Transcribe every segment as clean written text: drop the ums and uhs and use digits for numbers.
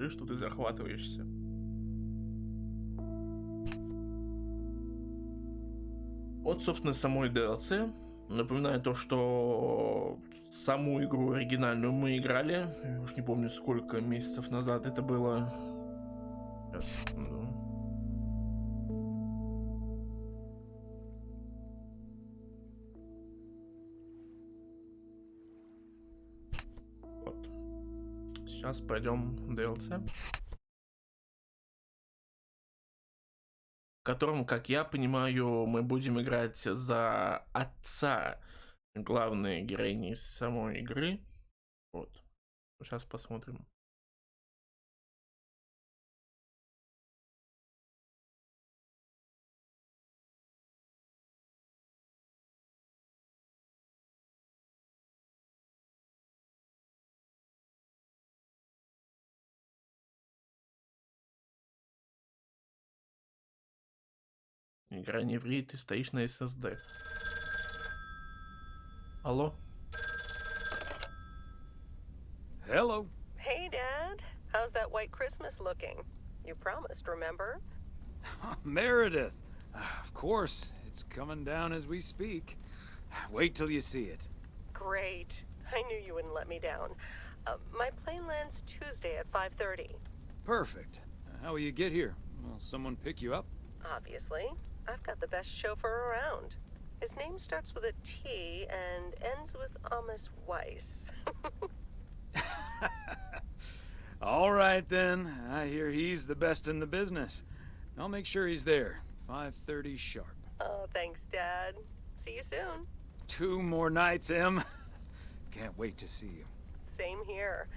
скажи, что ты захватываешься. Вот, собственно, самой DLC. Напоминаю то, что саму игру оригинальную мы играли. Я уж не помню, сколько месяцев назад это было. Сейчас, секунду. Вот. Сейчас пойдем в DLC. В котором, как я понимаю, мы будем играть за отца главной героини самой игры. Вот. Сейчас посмотрим. Игра не ври, ты стоишь на SSD. Алло? Hello. Hey, Dad. How's that white Christmas looking? You promised, remember? Meredith. Of course, it's coming down as we speak. Wait till you see it. Great. I knew you wouldn't let me down. My plane lands Tuesday at 5:30. Perfect. How will you get here? Will someone pick you up? Obviously. I've got the best chauffeur around. His name starts with a T and ends with Amos Weiss. All right, then. I hear he's the best in the business. I'll make sure he's there. 5:30 sharp. Oh, thanks, Dad. See you soon. 2 more nights, Em. Can't wait to see you. Same here.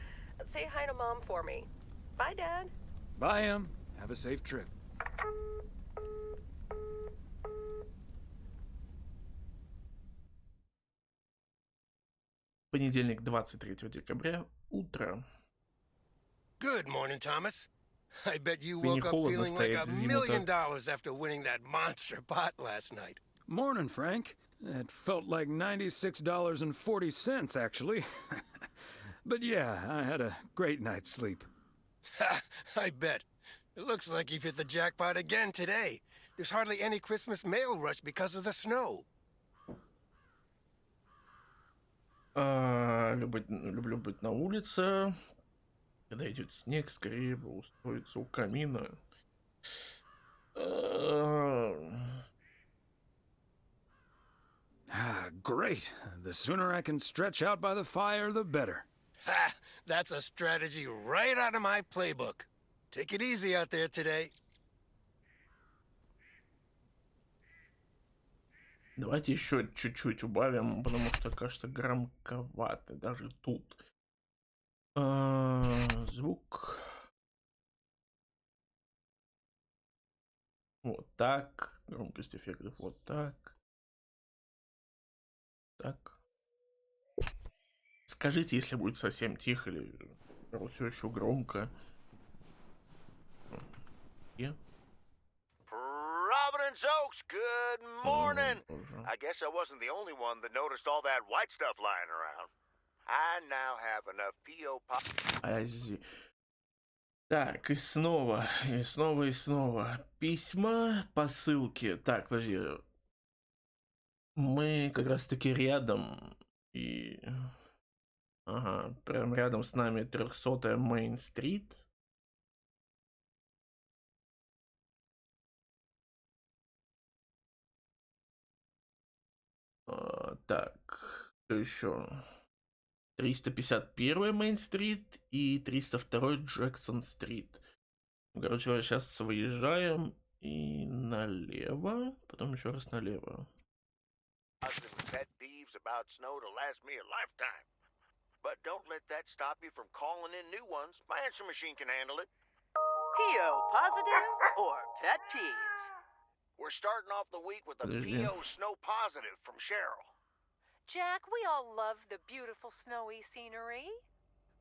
Say hi to Mom for me. Bye, Dad. Bye, Em. Have a safe trip. Понедельник, 23 декабря, утро. Good morning, Thomas. I bet you Тебе не woke up холодно feeling like стоять $1 зиму million так? after winning that monster pot last night. Morning, Frank. It felt like $96.40, actually. But yeah, I had a great night's sleep. Ha! I bet. It looks like you've hit the jackpot again today. There's hardly any Christmas mail rush because of the snow. Люблю быть на улице. Когда идет снег, скорее бы устроиться у камина. Great. The sooner I can stretch out by the fire, the better. Ha! That's a strategy right out of my playbook. Take it easy out there today. Давайте еще чуть-чуть убавим, потому что, кажется, громковато даже тут. Звук. Вот так. Громкость эффектов вот так. Так. Скажите, если будет совсем тихо или все еще громко. Providence Oaks, good morning. I guess I wasn't the only one that noticed all that white stuff lying around. I now have enough P.O. Подожди. Так, и снова, и снова, и снова. Письма по ссылке. Так, подожди. Мы как раз таки рядом. И... Ага, прям рядом с нами 300-я Мейн-стрит. Так, что еще? 351 Мейн-стрит и 302 Джексон-стрит. Короче, сейчас выезжаем и налево, потом еще раз налево. Pet peeves about snow to last me a lifetime. But don't let that stop you from calling in new ones. My answer machine can handle it. PO positive or pet peeves? We're starting off the week with a PO snow positive from Cheryl. Jack, we all love the beautiful snowy scenery.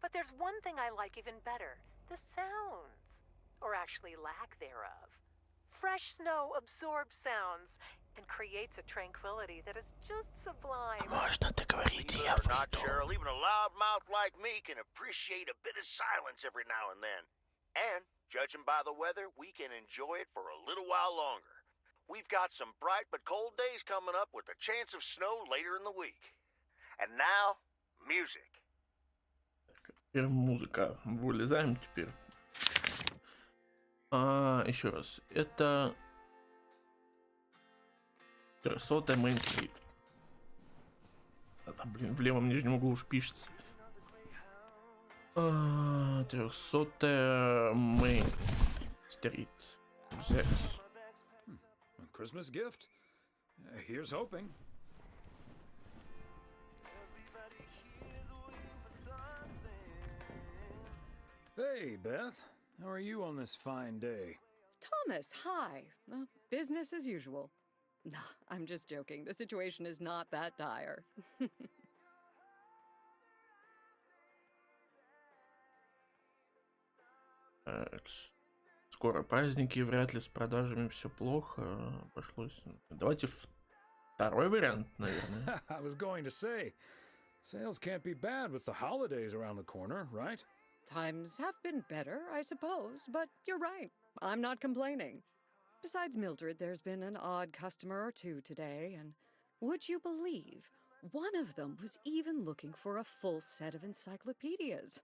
But there's one thing I like even better. The sounds. Or actually lack thereof. Fresh snow absorbs sounds and creates a tranquility that is just sublime. Можно договорить, Believe я it or not, выйду. Cheryl, even a loudmouth like me can appreciate a bit of silence every now and then. And, judging by the weather, we can enjoy it for a little while longer. We've got some bright but cold days coming up with a chance of snow later in the week. And now, music. Теперь музыка. Вылезаем теперь. Еще раз. Это 300 Main Street. Блин, в левом нижнем углу уж пишется. 300 Main Street. Взять. A Christmas gift? Here's hoping. Hey, Beth. How are you on this fine day? Thomas, hi. Business as usual. No, I'm just joking. The situation is not that dire. Так, скоро праздники, вряд ли с продажами все плохо. Пошлось. Давайте второй вариант, наверное. I was going to say, sales can't be bad with the holidays around the corner, right? Times have been better, I suppose, but you're right. I'm not complaining. Besides Mildred, there's been an odd customer or two today, and would you believe, one of them was even looking for a full set of encyclopedias.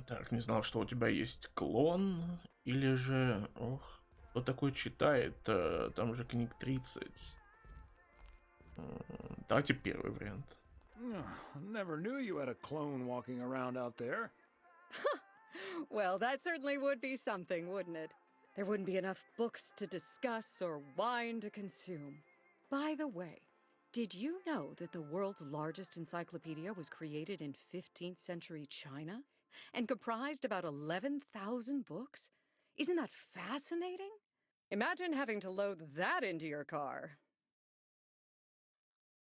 Так, не знал, что у тебя есть клон, или же... Ох, кто такой читает? Там же книг 30. Давайте первый вариант. Never knew you had a clone walking around out there. Well, that certainly would be something, wouldn't it? There wouldn't be enough books to discuss or wine to consume. By the way, did you know that the world's largest encyclopedia was created in 15th century China and comprised about 11,000 books? Isn't that fascinating? Imagine having to load that into your car.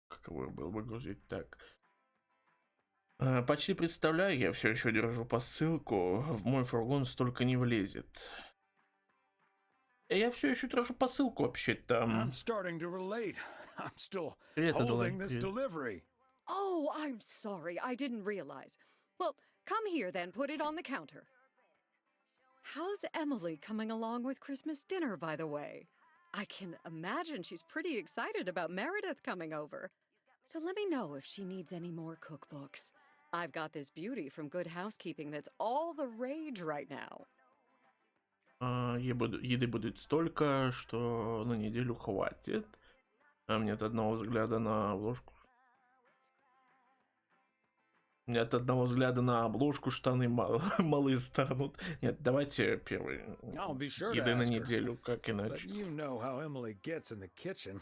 Каково было бы грузить так? Почти представляю, я все еще держу посылку. В мой фургон столько не влезет. Я все еще держу посылку вообще-то. I'm starting to relate. I'm still Привет, holding Адалай. this delivery. Oh, I'm sorry. I didn't realize. Well, come here then. Put it on the counter. How's Emily coming along with Christmas dinner, by the way? I can imagine she's pretty excited about Meredith coming over. So let me know if she needs any more cookbooks. I've got this beauty from Good Housekeeping that's all the rage right now. Еды будет столько, что на неделю хватит. А мне от одного взгляда на обложку... Мне от одного взгляда на обложку штаны малы станут. Нет, давайте первый. I'll be sure to Еды на ask her. неделю, как But иначе. you know how Emily gets in the kitchen.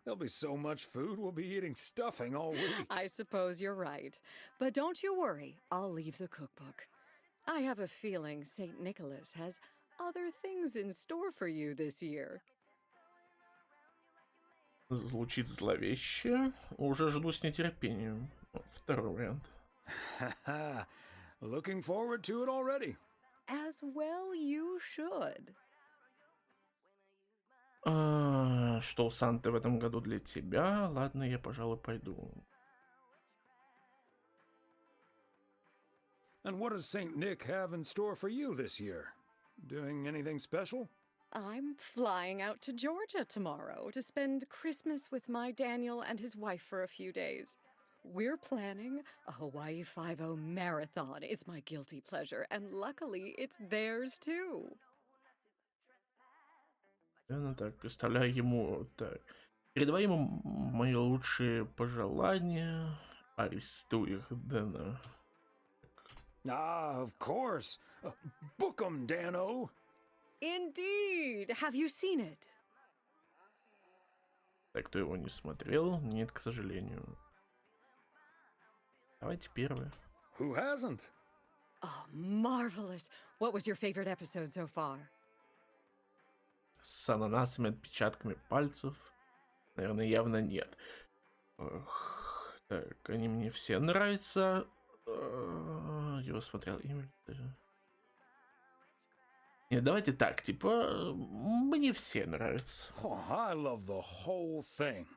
There'll be so much food, we'll be eating stuffing all week. I suppose you're right. But don't you worry, I'll leave the cookbook. I have a feeling St. Nicholas has other things in store for you this year. Звучит зловеще. Уже жду с нетерпением. Второй вариант. Looking forward to it already. As well you should. Что у Санты в этом году для тебя? Ладно, я, пожалуй, пойду. And what does St. Nick have in store for you this year? Doing anything special? I'm flying out to Georgia tomorrow to spend Christmas with my Daniel and his wife for a few days. We're planning a Hawaii 5-0 marathon. It's my guilty pleasure, and luckily it's theirs too. Ну так, представляю ему так. Передавай ему мои лучшие пожелания. Арестуй их, Дэна. Ah, of course. Book 'em, Dano. Indeed! Have you seen it? Так, кто его не смотрел? Нет, к сожалению. Давайте первый. Who hasn't? Oh, marvelous. What was your favorite episode so far? С ананасами, отпечатками пальцев. Наверное, явно нет. Ох, так, они мне все нравятся. Его смотрел Эмили. Нет, давайте так, типа, мне все нравятся. Oh, I love the whole thing.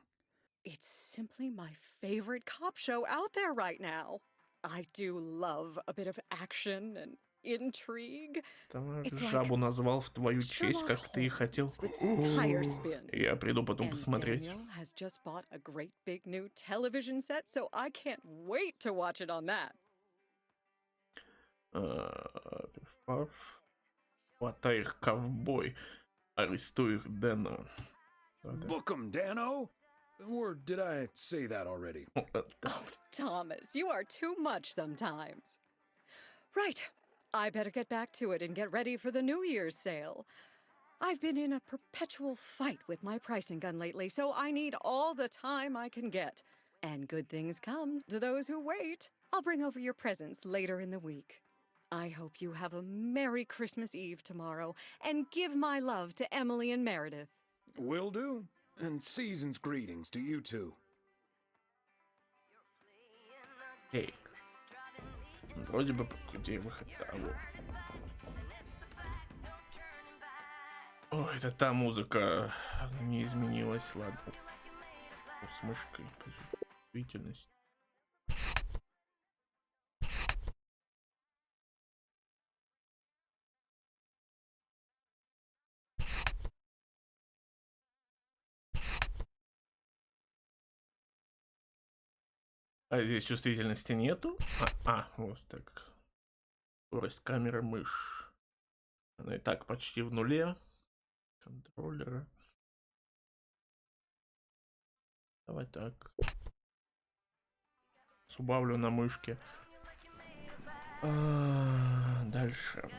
It's simply my favorite cop show out there right now. I do love a bit of action and intrigue. Давай It's like жабу назвал в твою честь, Sherlock как ты и хотел. Holmes with tire spins. Я приду потом And посмотреть. Daniel has just bought a great big new television set, so I can't wait to watch it on that. Хватай их, ковбой. Арестуй их, Дэна. Book 'em, Dano. Or did I say that already? Oh, Thomas, you are too much sometimes. Right. I better get back to it and get ready for the New Year's sale. I've been in a perpetual fight with my pricing gun lately, so I need all the time I can get. And good things come to those who wait. I'll bring over your presents later in the week. I hope you have a Merry Christmas Eve tomorrow, and give my love to Emily and Meredith. Will do. And season's greetings to you two. Эй. Вроде бы где выход того. Ой, это та музыка. Она не изменилась, ладно. С мышкой. Чувствительность. А здесь чувствительности нету? Вот так. Скорость камеры, мышь. Она и так почти в нуле. Контроллера. Давай так. Убавлю на мышке. Дальше.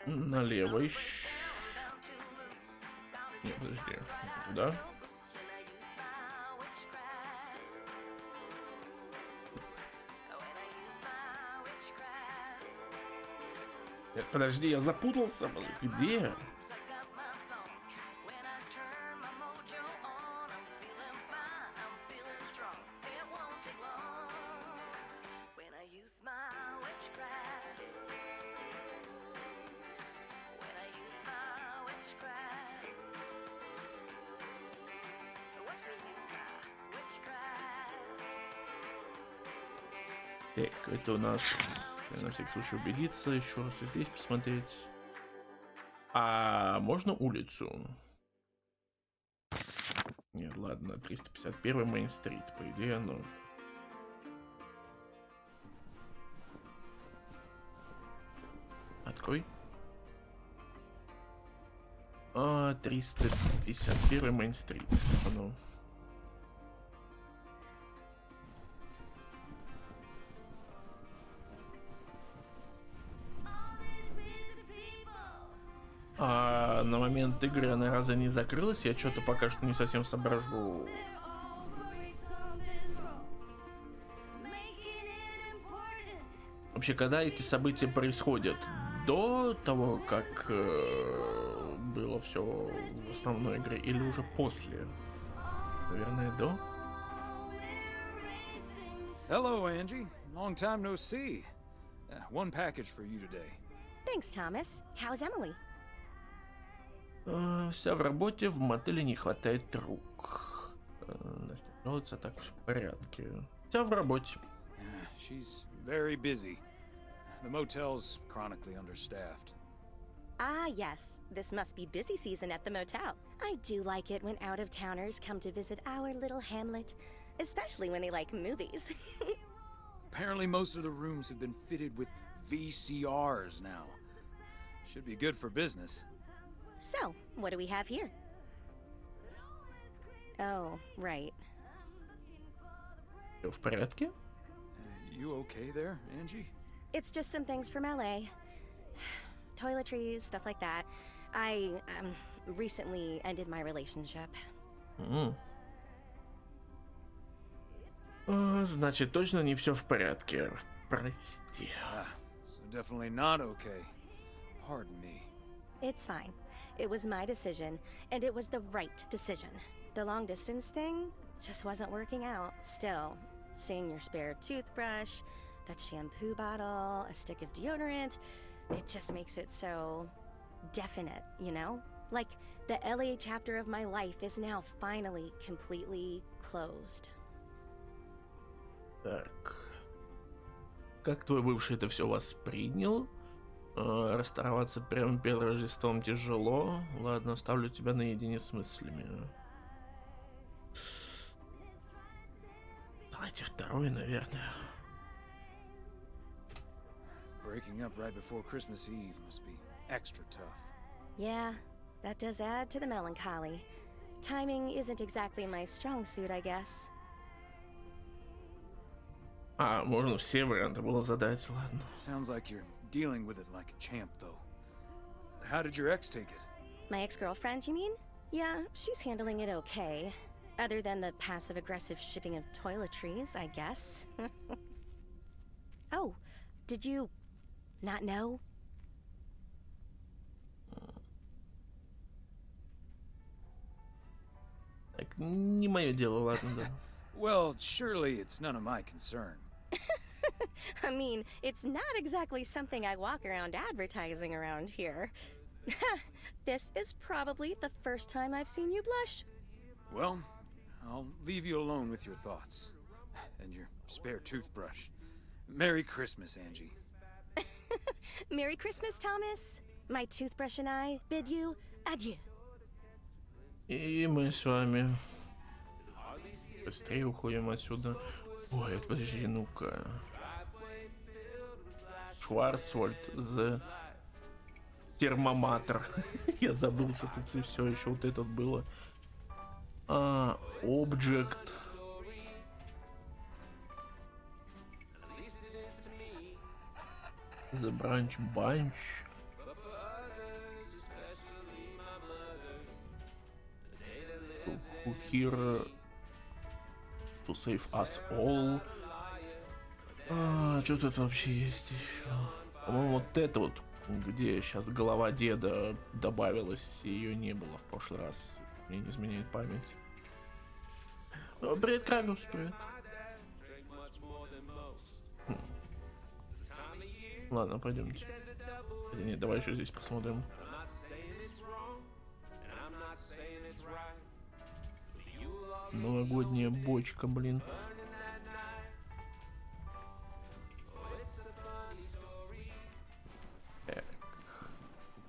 Налево еще. Нет, подожди. Туда. Подожди, я запутался. Где? Так, это у нас... На всякий случай убедиться, еще раз и здесь посмотреть. А можно улицу? Нет, ладно, 351 Мейн-стрит, по идее, но... Открой. 351 Мейн-стрит. Ну. А на момент игры она разве не закрылась? Я что-то пока что не совсем соображу. Вообще, когда эти события происходят? До того, как было все в основной игре, или уже после? Наверное, до. Hello, Angie. Long time no see. One package for you today. Thanks, Thomas. How's Emily? Вся в работе, в мотеле не хватает рук. Настроиться так в порядке. Вся в работе. She's very busy. The motel's chronically understaffed. Ah, yes. This must be busy season at the motel. I do like it when out-of-towners come to visit our little hamlet, especially when they like movies. Apparently most of the rooms have been fitted with VCRs now. Should be good for business. So, what do we have here? Oh, right. Все в порядке? You okay there, Angie? It's just some things from LA. Toiletries, stuff like that. I recently ended my relationship. Значит, точно не все в порядке. Прости. So definitely not okay. Pardon me. It's fine. It was my decision, and it was the right decision. The long distance thing just wasn't working out. Still, seeing your spare toothbrush, that shampoo bottle, a stick of deodorant, it just makes it so definite, you know? Like the LA chapter of my life is now finally completely closed. Так. Как твой бывший это все воспринял? Расставаться прямо перед Рождеством тяжело. Ладно, оставлю тебя наедине с мыслями. Давайте второй, наверное. Breaking up right before Christmas Eve must be extra tough. Yeah, that does add to the melancholy. Timing isn't exactly my strong suit, I guess. Можно все варианты было задать, ладно. Sounds like you're dealing with it like a champ, though. How did your ex take it? My ex-girlfriend, you mean? Yeah, she's handling it okay. Other than the passive-aggressive shipping of toiletries, I guess. Oh, did you not know? Так, не мое дело, ладно, да. Well, surely it's none of my concern. I mean, it's not exactly something I walk around advertising around here. This is probably the first time I've seen you blush. Well, I'll leave you alone with your thoughts. And your spare toothbrush. Merry Christmas, Angie. Merry Christmas, Thomas. My toothbrush and I bid you adieu. И мы с вами быстрее уходим отсюда. Ой, это подожди, ну-ка. Шварцвальд, the термоматор. Я забылся, тут и все еще вот это было. Object. The branch bunch. Who here to save us all. Что тут вообще есть еще? По-моему, вот это вот, где сейчас голова деда добавилась, ее не было в прошлый раз. Мне не изменяет память. Привет, Кагус, привет. Ладно, пойдемте. Нет, давай еще здесь посмотрим. Новогодняя бочка, блин. Так.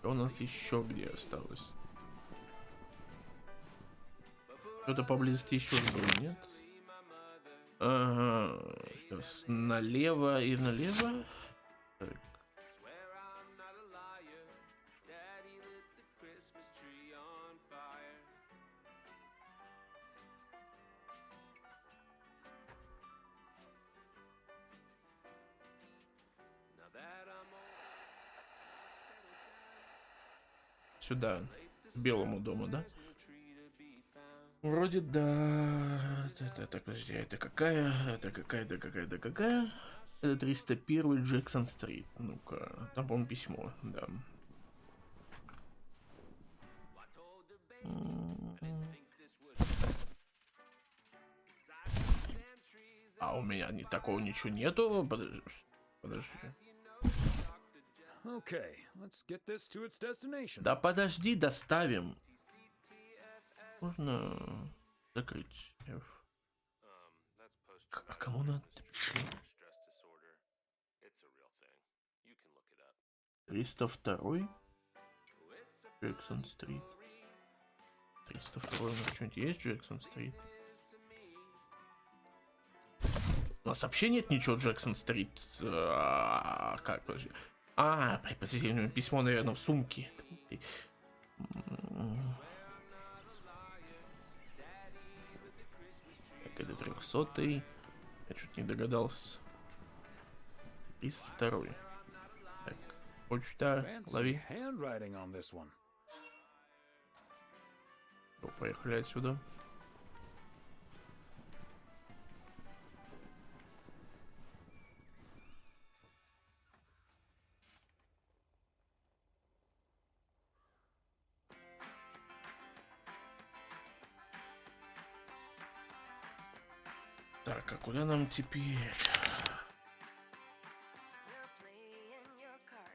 У нас еще где осталось? Что-то поблизости еще было, нет? Ага. Сейчас налево и налево. Так. Сюда, к Белому дому, да? Вроде да. Так, подожди, это какая? Это какая? Это 301 Джексон Стрит. Ну-ка, там, по-моему, письмо, да. А у меня такого ничего нету. Подожди. Okay, let's get this to its destination. Да подожди, доставим. Можно закрыть F. А кому надо? 302 Джексон Стрит. 302 у нас что-нибудь есть Джексон Стрит? У нас вообще нет ничего Джексон Стрит. Как, подожди. Подожди, у него письмо, наверное, в сумке. Так, это 300-й. Я чуть не догадался. 302-й. Так, почта, лови. Поехали отсюда. Так, а куда нам теперь?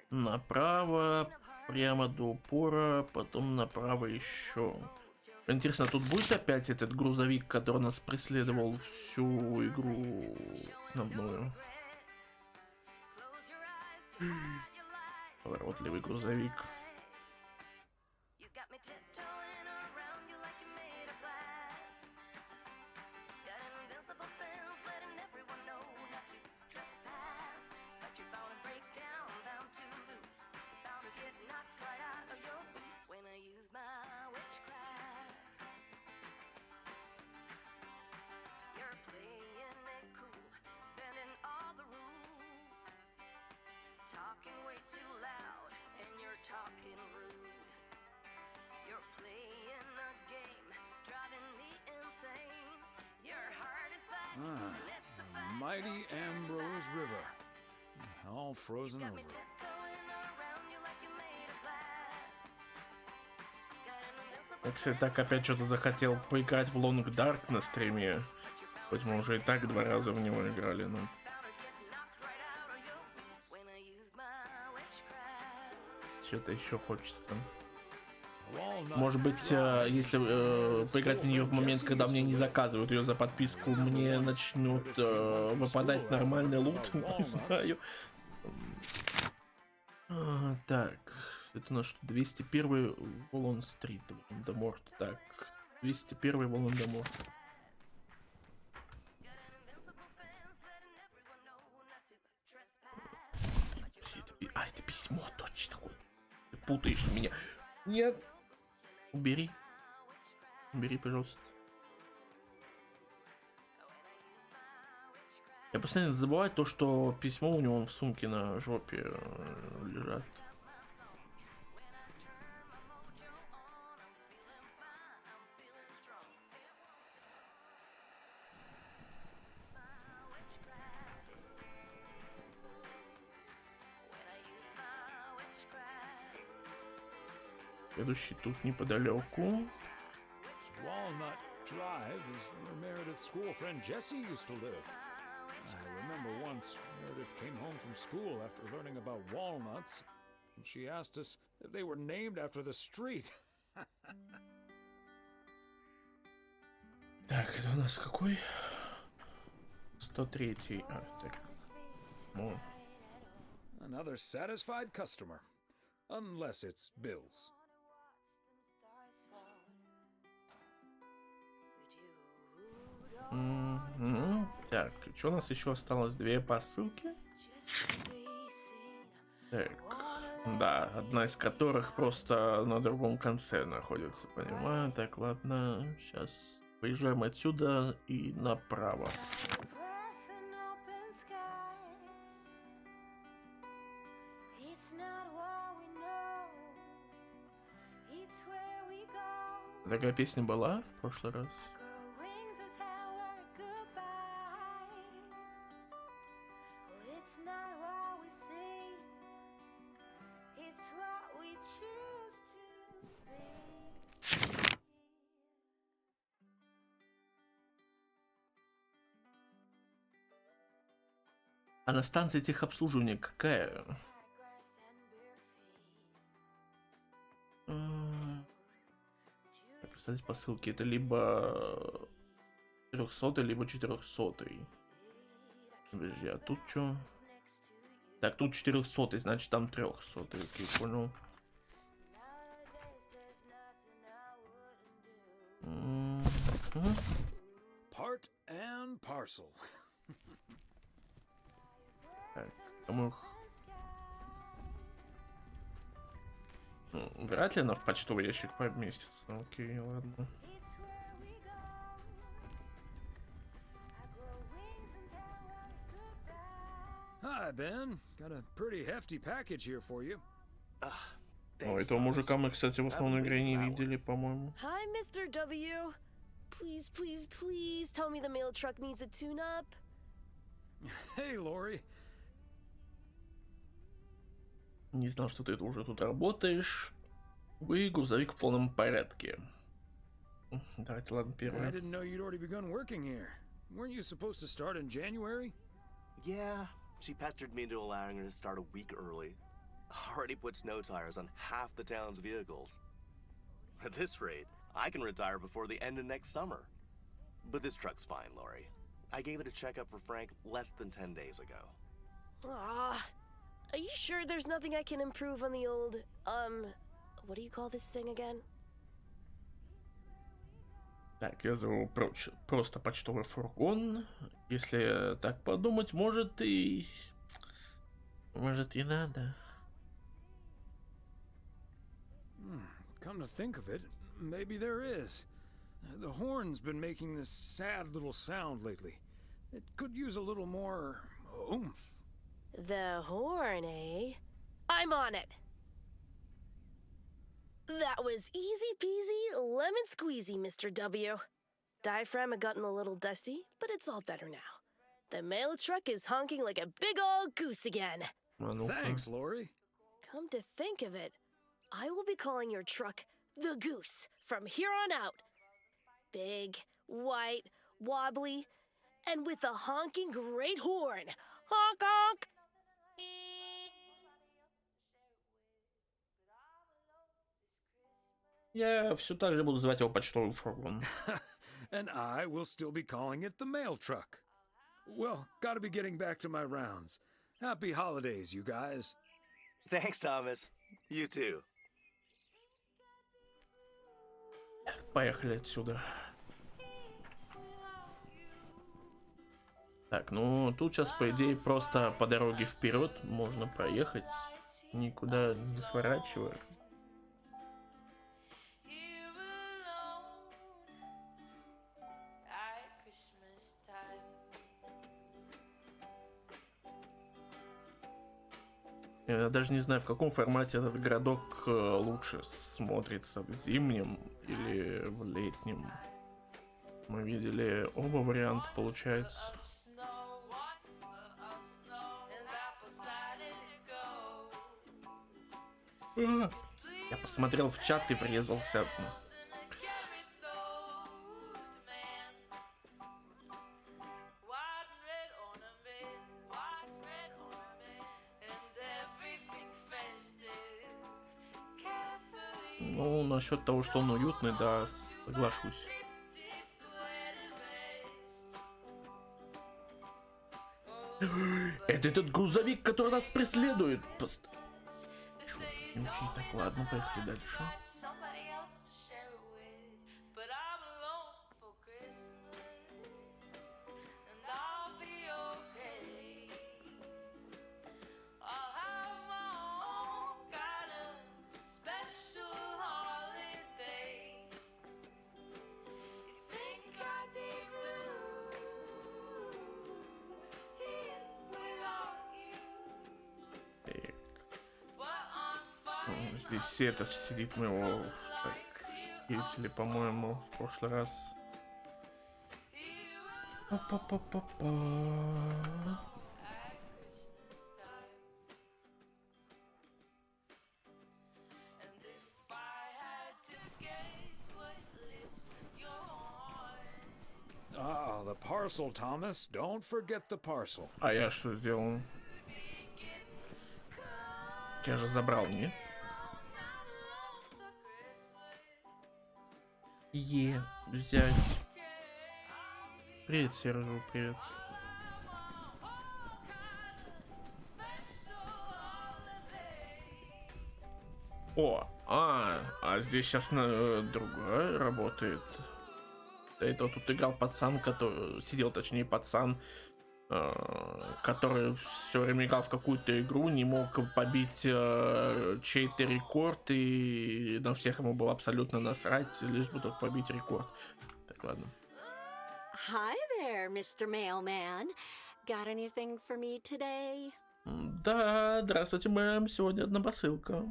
Направо, прямо до упора, потом направо еще. Интересно, тут будет опять этот грузовик, который нас преследовал всю игру основную? Поворотливый грузовик. Mighty Ambrose River. All frozen over. Я, кстати, так опять что-то захотел поиграть в Long Dark на стриме. Хоть мы уже и так 2 раза в него играли, но... Что-то еще хочется. Может быть, если поиграть в нее в момент, когда мне не заказывают ее за подписку, мне начнут выпадать нормальный лут, не знаю. Так, это у нас что, 201 Волон-стрит, Волан-де-Морт. Так, 201 Волан-де-Морт. А, это письмо, точно. Ты путаешь меня. Нет. Убери. Убери, пожалуйста. Я постоянно забываю то, что письмо у него в сумке на жопе лежат. Следующий тут неподалеку. Walnut Drive is where Meredith's school friend Jessie used to live. I remember once Meredith came home from school after learning about walnuts, and she asked us if they were named after the street. Так, это у нас какой? 103-й. А, так. Ну. Another satisfied customer. Unless it's Bill's. Так, что у нас еще осталось? 2 посылки. Так, да, одна из которых просто на другом конце находится, понимаю. Так, ладно, сейчас выезжаем отсюда и направо. Такая песня была в прошлый раз? А на станции техобслуживания какая? Кстати, посылки это либо 300, либо 400. Подожди, а тут что? Так, тут 400, значит там 300. Окей, понял. Part and parcel. Так, кому... Вряд ли она в почтовый ящик поместится. Окей, ладно. Hi, Ben. Got a pretty hefty package here for you. О, этого мужика мы, кстати, в основной игре не видели, по-моему. Hi, Mr. W. Please, please, please tell me the mail truck needs a tune-up. Hey, Lori. Не знал, что ты уже тут работаешь. Вы грузовик в полном порядке. Давайте, ладно, I первое. didn't know you'd already begun working here. Weren't you supposed to start in January? Yeah, she pestered me into allowing her to start a week early. Already put snow tires on half the town's vehicles. At this rate, I can retire before the end of next summer. But this truck's fine, Lori. I gave it a checkup for Frank less than 10 days ago. Ah, are you sure there's nothing I can improve on the old, what do you call this thing again? Так, я зову просто почтовый фургон. Если так подумать, может и надо. Come to think of it, maybe there is. The horn's been making this sad little sound lately. It could use a little more oomph. The horn, eh? I'm on it! That was easy peasy, lemon squeezy, Mr. W. Diaphragm had gotten a little dusty, but it's all better now. The mail truck is honking like a big old goose again. Thanks, Lori. Come to think of it, I will be calling your truck the Goose from here on out. Big, white, wobbly, and with a honking great horn. Honk honk! Я все так же буду звать его почтовый фургон. And I will still be calling it the mail truck. Well, gotta be getting back to my rounds. Happy holidays, you guys. Thanks, Thomas. You too. Поехали отсюда. Так, ну тут сейчас, по идее, просто по дороге вперед можно проехать, никуда не сворачивая. Я даже не знаю, в каком формате этот городок лучше смотрится, в зимнем или в летнем. Мы видели оба варианта, получается. Я посмотрел в чат и врезался. Ну, насчет того, что он уютный, да, соглашусь. Это этот грузовик, который нас преследует. Чё, не учить? Так, ладно, поехали дальше. Здесь этот сидит, мы его так хитили, по-моему, в прошлый раз. Ah, the parcel, Thomas. Don't forget the parcel. А я что сделал? Я же забрал, нет? Взять. Привет, Сержу, привет. О, а здесь сейчас другая работает. До этого тут играл пацан, который сидел, точнее, пацан, который все время играл в какую-то игру, не мог побить чей-то рекорд, и на всех ему было абсолютно насрать, лишь бы только побить рекорд. Так, ладно. Hi there, Mr. Mailman. Got anything for me today? Да, здравствуйте, мэм. Сегодня одна посылка.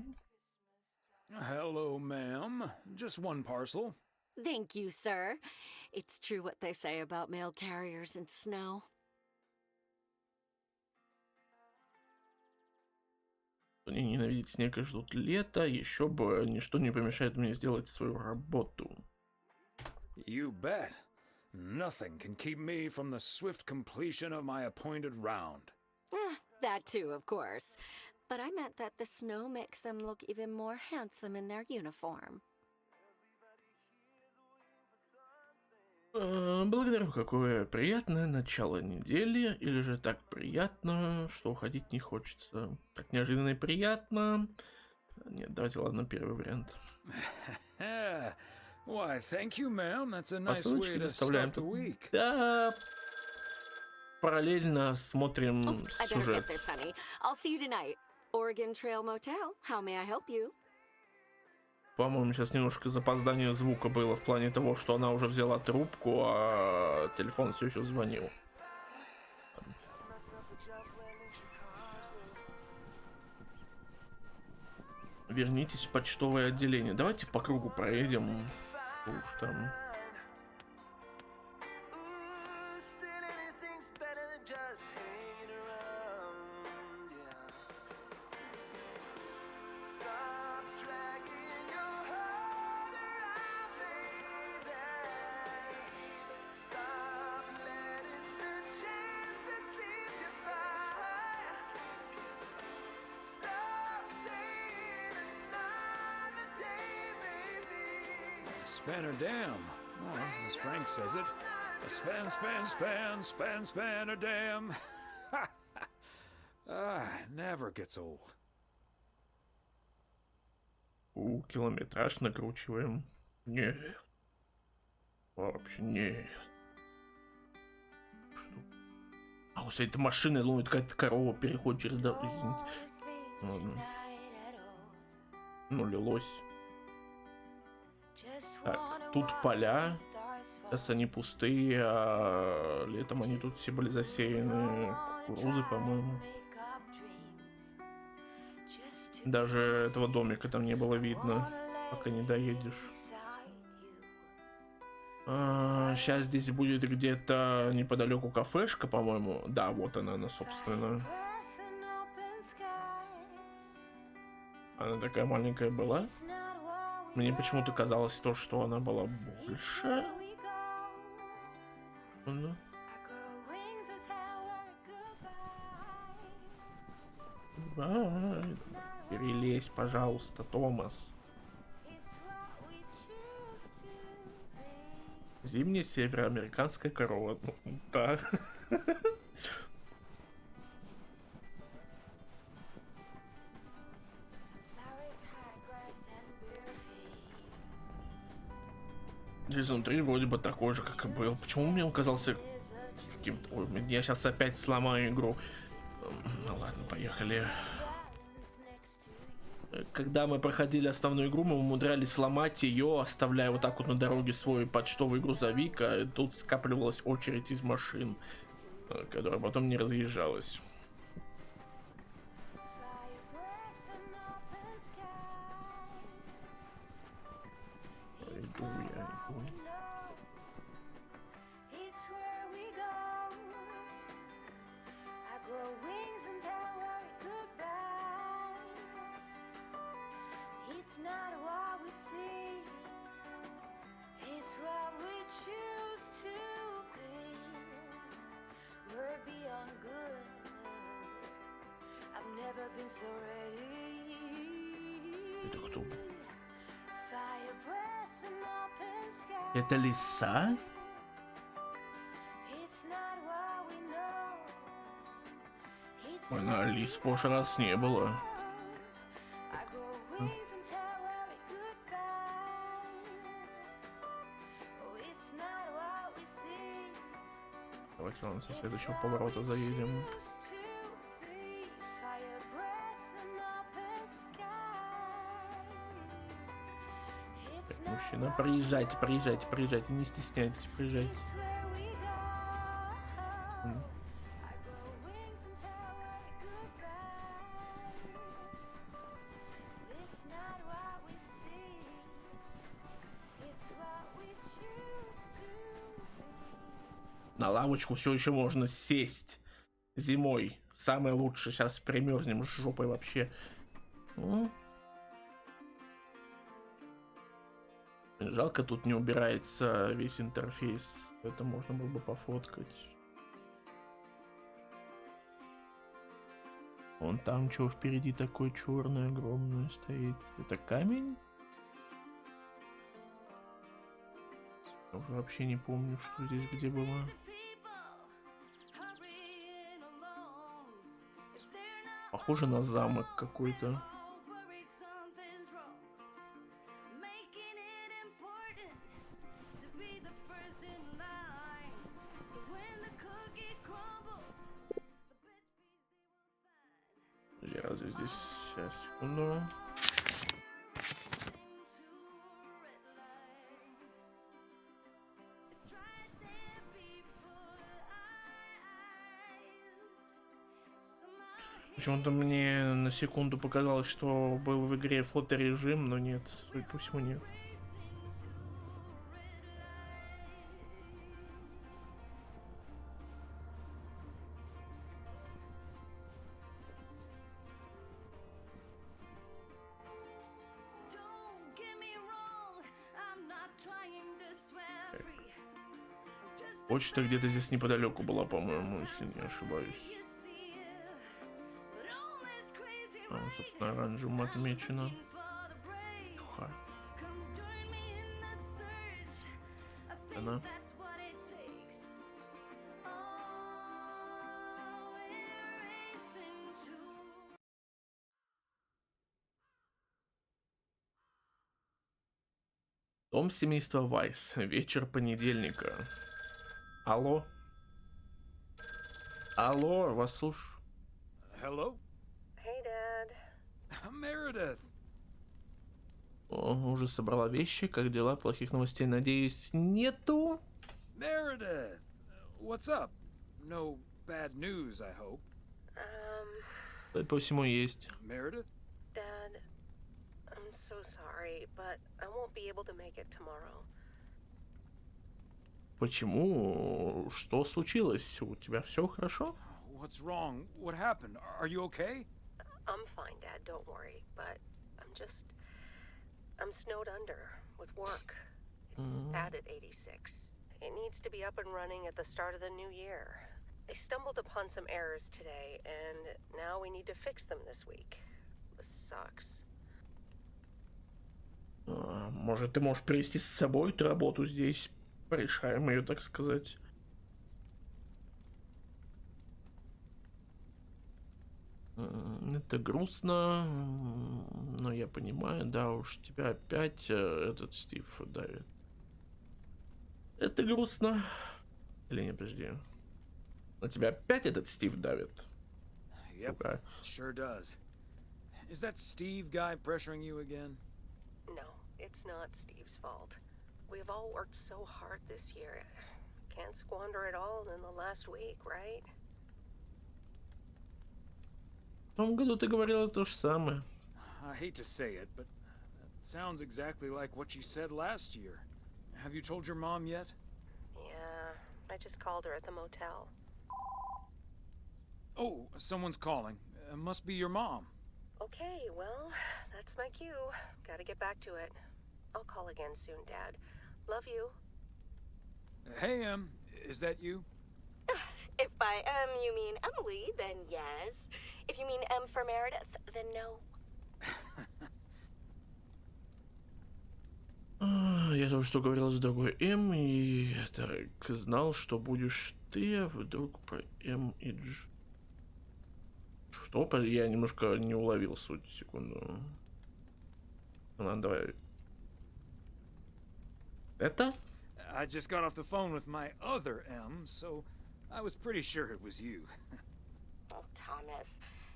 Hello, ma'am. Just one parcel. Thank you, sir. It's true what they say about mail carriers in snow. Они ненавидят снег и ждут лета, еще бы ничто не помешает мне сделать свою работу. You bet. Nothing can keep me from the swift completion of my appointed round. That too, of course. But I meant that the snow makes them look even more handsome in their uniform. Благодарю, какое приятное начало недели, или же так приятно, что уходить не хочется. Так неожиданно и приятно. Нет, давайте, ладно, первый вариант. Why, thank you, ma'am. That's a nice Посылочки way to доставляем start the тут. week. Да. Параллельно смотрим I better сюжет. get this, honey. I'll see you tonight. Oregon Trail Motel. How may I help you? По-моему, сейчас немножко запоздание звука было в плане того, что она уже взяла трубку, а телефон все еще звонил. Вернитесь в почтовое отделение. Давайте по кругу проедем. Уж там. Spanner Dam. Or, as Frank says it, a spanner dam. Never gets old. Километраж накручиваем. Нет. Вообще нет. Что? А если это машина, ну это какая-то корова переходит через дорогу. Извините. Ладно. Ну, лилось. Так, тут поля. Сейчас они пустые, а летом они тут все были засеяны кукурузы, по-моему. Даже этого домика там не было видно, пока не доедешь. Сейчас здесь будет где-то неподалеку кафешка, по-моему. Да, вот она, собственно. Она такая маленькая была. Мне почему-то казалось то, что она была больше. Ну. Перелезь, пожалуйста, Томас. Зимняя североамериканская корова. Ну, да. Сезон 3 вроде бы такой же, как и был. Почему мне он казался каким-то... Ой, я сейчас опять сломаю игру. Ну ладно, поехали. Когда мы проходили основную игру, мы умудрялись сломать ее, оставляя вот так вот на дороге свой почтовый грузовик, а тут скапливалась очередь из машин, которая потом не разъезжалась. Иду я, иду. Это кто? Это лиса? Она лис в прошлый раз не было. Давайте ладно, со следующего поворота заедем. Так, мужчина, проезжайте, проезжайте, проезжайте, не стесняйтесь, проезжайте. На лавочку все еще можно сесть зимой. Самое лучшее. Сейчас примерзнем с жопой вообще. Жалко, тут не убирается весь интерфейс. Это можно было бы пофоткать. Вон там что впереди такое черное огромное стоит. Это камень? Я уже вообще не помню, что здесь где было. Похоже на замок какой-то. Разве здесь... Сейчас, секунду. Почему-то мне на секунду показалось, что был в игре фоторежим, но нет, судя по всему, нет. Почта где-то здесь неподалеку была, по-моему, если не ошибаюсь. Собственно, оранжевым отмечено. Чуха. Она. Дом семейства Вайс. Вечер понедельника. Алло? Алло, вас слушаю. Hello? Hey, Dad. Meredith. О, уже собрала вещи. Как дела? Плохих новостей, надеюсь, нету? Meredith. What's up? No bad news, I hope. Судя по всему, есть. Meredith? Dad, I'm so sorry, but I won't be able to make it tomorrow. Почему? Что случилось? У тебя все хорошо? What's wrong? What happened? Are you okay? I'm fine, Dad, don't worry, but I'm snowed under with work. It's added 86. It needs to be up and running at the start of the new year. I stumbled upon some errors today, and now we need to fix them this week. This sucks. Может, ты можешь привезти с собой эту работу здесь? Порешаем ее, так сказать. Это грустно, но я понимаю, да уж, тебя опять этот Стив давит. Это грустно. Или не, подожди. На тебя опять этот Стив давит? Yep, sure does. Is that Steve guy pressuring you again? No, it's not Steve's fault. We've all worked so hard this year. Can't squander it all in the last week, right? В том году ты говорила то же самое. I hate to say it, but that sounds exactly like what you said last year. Have you told your mom yet? Yeah, I just called her at the motel. Oh, someone's calling. Must be your mom. Okay, well, that's my cue. Gotta get back to it. I'll call again soon, Dad. Love you. Hey, is that you? If by you mean Emily, then yes. If you mean M for Meredith, then no. Я только что говорил с другой М, и так знал, что будешь ты, а вдруг про М и Дж. Что? Я немножко не уловил суть, секунду. Ладно, давай. Это? I just got off the phone with my other M, so I was pretty sure it was you. Oh, Thomas,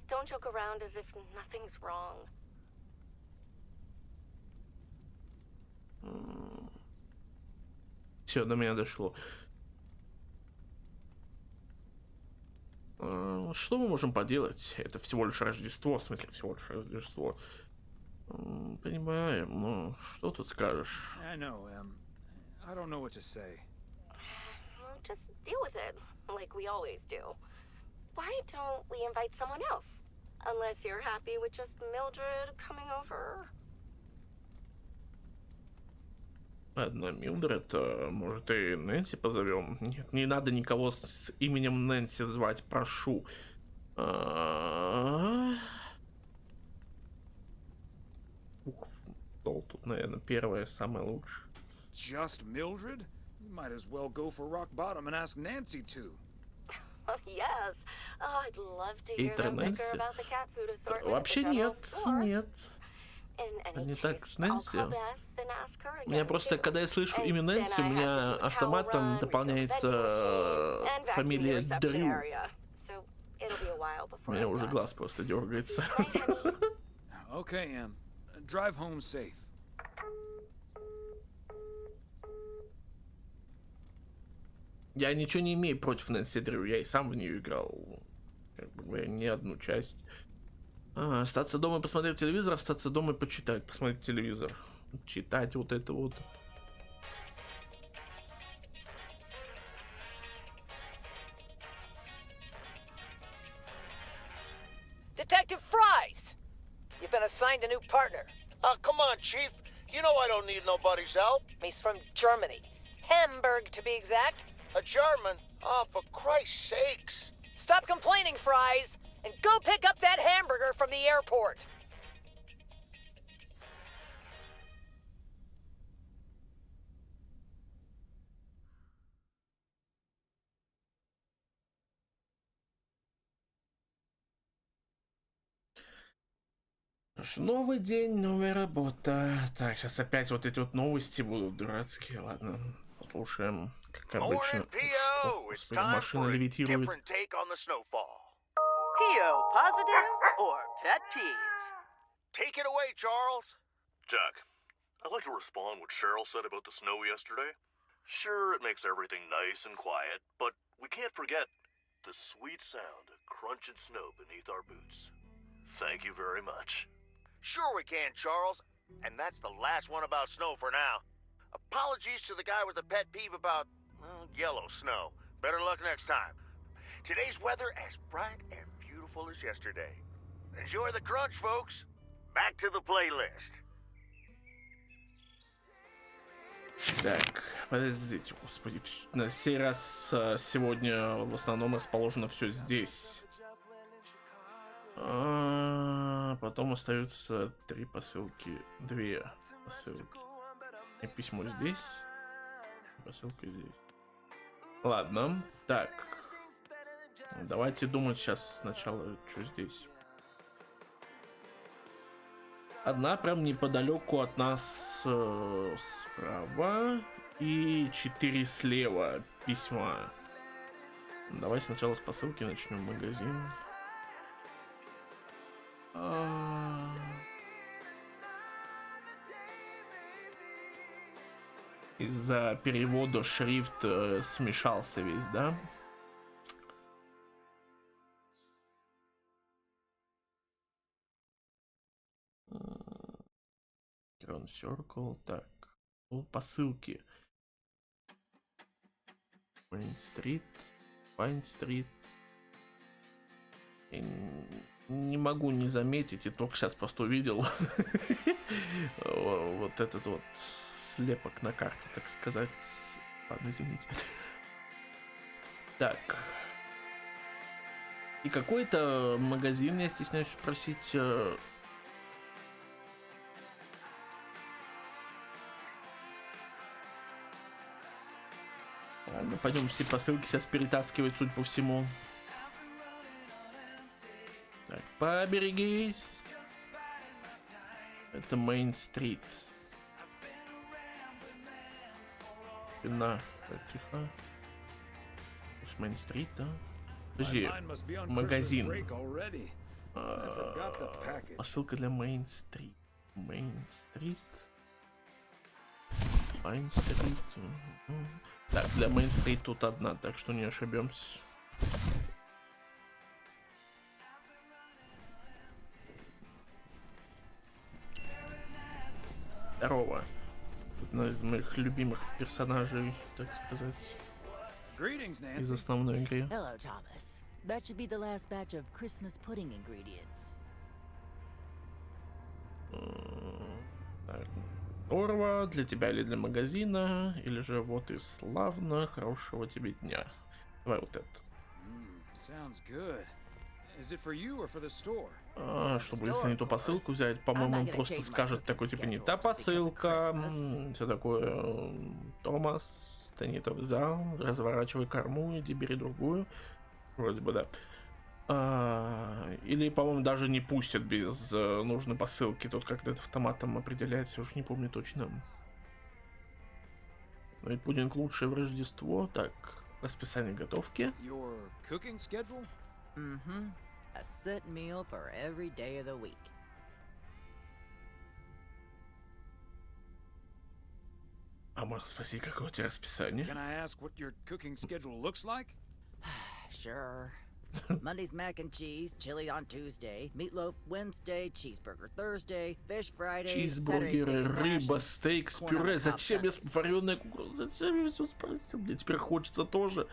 don't joke around as if nothing's wrong. Все, до меня дошло. Что мы можем поделать? Это всего лишь Рождество, в смысле, всего лишь Рождество. Понимаем, но что тут скажешь? I know, I don't know what to say. Well, just deal with it, like we always do. Why don't we invite someone else? Unless you're happy with just Mildred coming over. Ладно, Милдред, может и Нэнси позовем? Нет, не надо никого с именем Нэнси звать, прошу. Ух, тут, наверное, первое, самое лучшее. Just Mildred? Might as well go for rock bottom and ask Nancy to. Oh, yes. Oh, I'd love to hear them Нэнси? bicker about the cat food assortment at the Вообще general нет, store. нет. In any Не так с case, I'll Нэнси. call Beth and ask her У меня again, просто, too. когда я слышу And имя then Нэнси, у I have to меня do a towel автоматом run, refill the дополняется vending machine, and vacuum the фамилия reception Дрю. area. So it'll be a while У before меня I'm уже done. глаз просто дергается. Night, honey. Okay, Em. Drive home safe. Я ничего не имею против Нэнси Дрю, я и сам в нее играл. Как бы говоря, не одну часть. Остаться дома и посмотреть телевизор, остаться дома и почитать, посмотреть телевизор. Читать вот это вот. Detective Fries! You've been assigned a new partner. Come on, Chief. You know I don't need nobody's help. He's from Germany. Hamburg, to be exact. A German? Oh, for Christ's sakes. Stop complaining, Fries, and go pick up that hamburger from the airport. Новый день, новая работа. Так, сейчас опять вот эти вот новости будут дурацкие. Ладно, послушаем, как обычно. Morning, P.O. It's Господи, time машина for a левитирует. different take on the snowfall. PO positive or pet peeve? Take it away, Charles. Jack, I'd like to respond what Cheryl said about the snow yesterday. Sure, it makes everything nice and quiet, but we can't forget the sweet sound of crunching snow beneath our boots. Thank you very much. Sure we can, Charles. And that's the last one about snow for now. Apologies to the guy with the pet peeve about, well, yellow snow. Better luck next time. Today's weather as bright and beautiful as yesterday. Enjoy the crunch, folks. Back to the playlist. Так, подождите, господи. На сей раз сегодня в основном расположено все здесь. Потом остаются 3 посылки, 2 посылки. И письмо здесь, посылка здесь. Ладно, так. Давайте думать сейчас сначала, что здесь. Одна прям неподалеку от нас справа и 4 слева письма. Давай сначала с посылки начнем. Магазин. Из-за перевода шрифт смешался весь, да? Crown Circle, так. Ну, посылки. Main Street, Pine Street. Не могу не заметить, и только сейчас просто увидел вот этот вот слепок на карте, так сказать. Ладно, извините. Так. И какой-то магазин, я стесняюсь спросить. Ладно, пойдем все посылки сейчас перетаскивать, судя по всему. Так, поберегись. Это Мейн-стрит. Спина. Так, тихо. Мейн-стрит, да? Подожди, магазин. Посылка для Мейн-стрит. Мейн-стрит. Мейн-стрит. Так, для Мейн-стрит тут одна, так что не ошибемся. Здорово. Одна из моих любимых персонажей, так сказать, из основной игры. Hello, Thomas. That should be the last batch of Christmas pudding ingredients. Так, здорово. Для тебя или для магазина, или же вот и славно. Хорошего тебе дня. Давай вот это. Sounds good. Is it for you or for the store? Чтобы если не ту посылку взять, по-моему, он просто скажет такой, типа, не та посылка, все такое. Томас, ты не то взял, разворачивай корму, иди бери другую. Вроде бы, да. Или, по-моему, даже не пустят без нужной посылки. Тут как-то это автоматом определяется, уж не помню точно. Ну и пудинг лучший в Рождество. Так, расписание готовки. Your cooking schedule? Mm-hmm. A set meal for every day of the week. А можно спросить, какое у тебя расписание? Can I ask what your cooking schedule looks like? Sure. Monday's mac and cheese, chili on Tuesday, meatloaf Wednesday, cheeseburger Thursday, fish Friday, Чизбургеры, рыба, стейк с пюре. Зачем я вареная кукуруза? Зачем я все спросил? Мне теперь хочется тоже.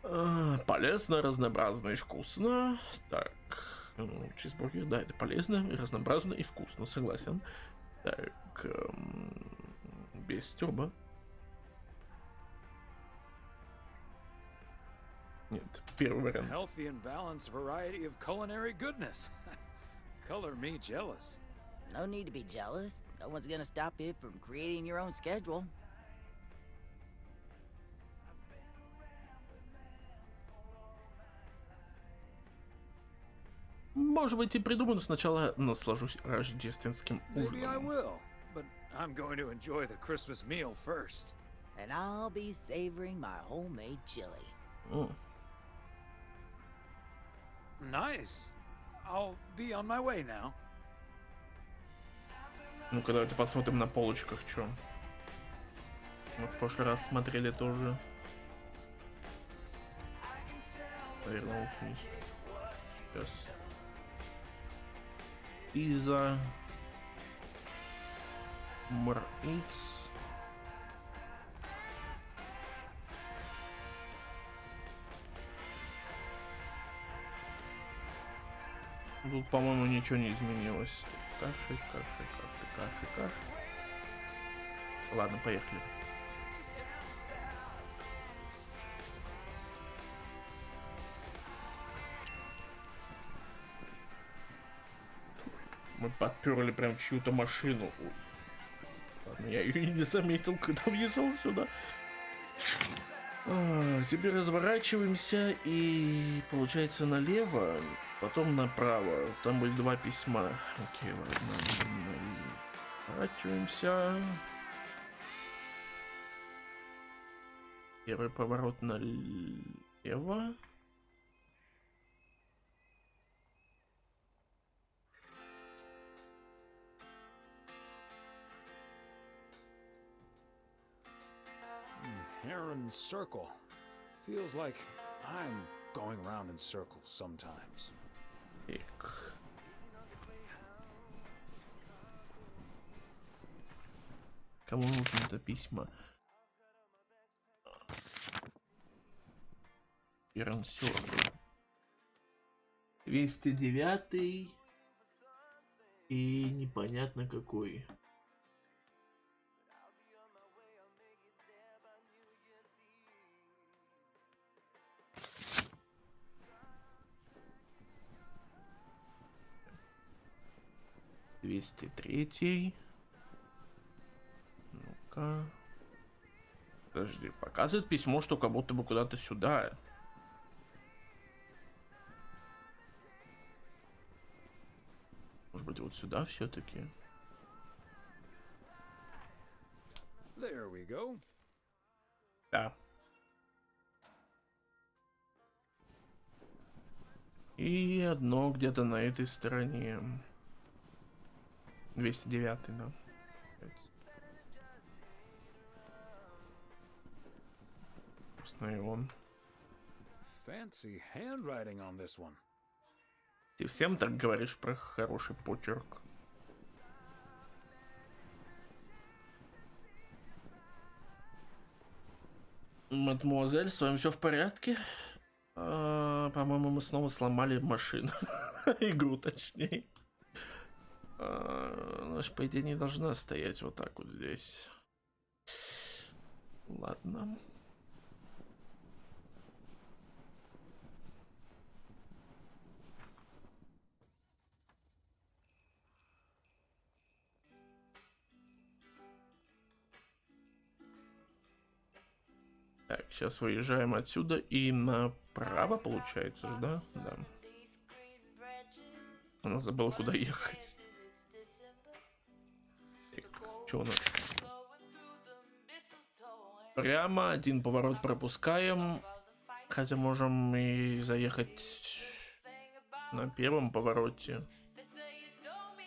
Полезно, разнообразно и вкусно. Так, чизбургер, да, это полезно, и разнообразно и вкусно, согласен. Так, без стёба. Нет, первый вариант. Healthy and balanced variety of culinary goodness. Color me jealous. No need to be jealous. No one's gonna stop you from creating your own schedule. Может быть, и придумаю, но сначала наслажусь рождественским Maybe I ужином. will, but I'm going to enjoy the Christmas meal first. And I'll be savoring my homemade chili. Nice. I'll be on my way now. Ну-ка, давайте посмотрим на полочках, что. Мы в прошлый раз смотрели тоже. Наверное, лучше не. Сейчас. Иза. МРХ. Тут, по-моему, ничего не изменилось. Каши. Ладно, поехали. Мы подперли прям чью-то машину. Ой. Ладно, я ее и не заметил, когда въезжал сюда. Теперь разворачиваемся и получается налево, потом направо. Там были два письма. Окей, ладно. Разворачиваемся. Первый поворот налево. Heron Circle. Feels like I'm going around in circles sometimes. Так. Кому нужно это письма? Heron Circle. 209 и непонятно какой. $203. Ну-ка. Подожди, показывает письмо, что как будто бы куда-то сюда. Может быть, вот сюда все-таки. There we go. Да. И одно где-то на этой стороне. 209, да. Собственно, и он. Fancy handwriting on this one. Ты всем так говоришь про хороший почерк? Мадемуазель, с вами все в порядке? По-моему, мы снова сломали машину. Игру, точнее. Она же, по идее, не должна стоять вот так вот здесь. Ладно. Так, сейчас выезжаем отсюда и направо, получается же, да? Да. Она забыла, куда ехать. Что у нас? Прямо, один поворот пропускаем. Хотя можем и заехать на первом повороте.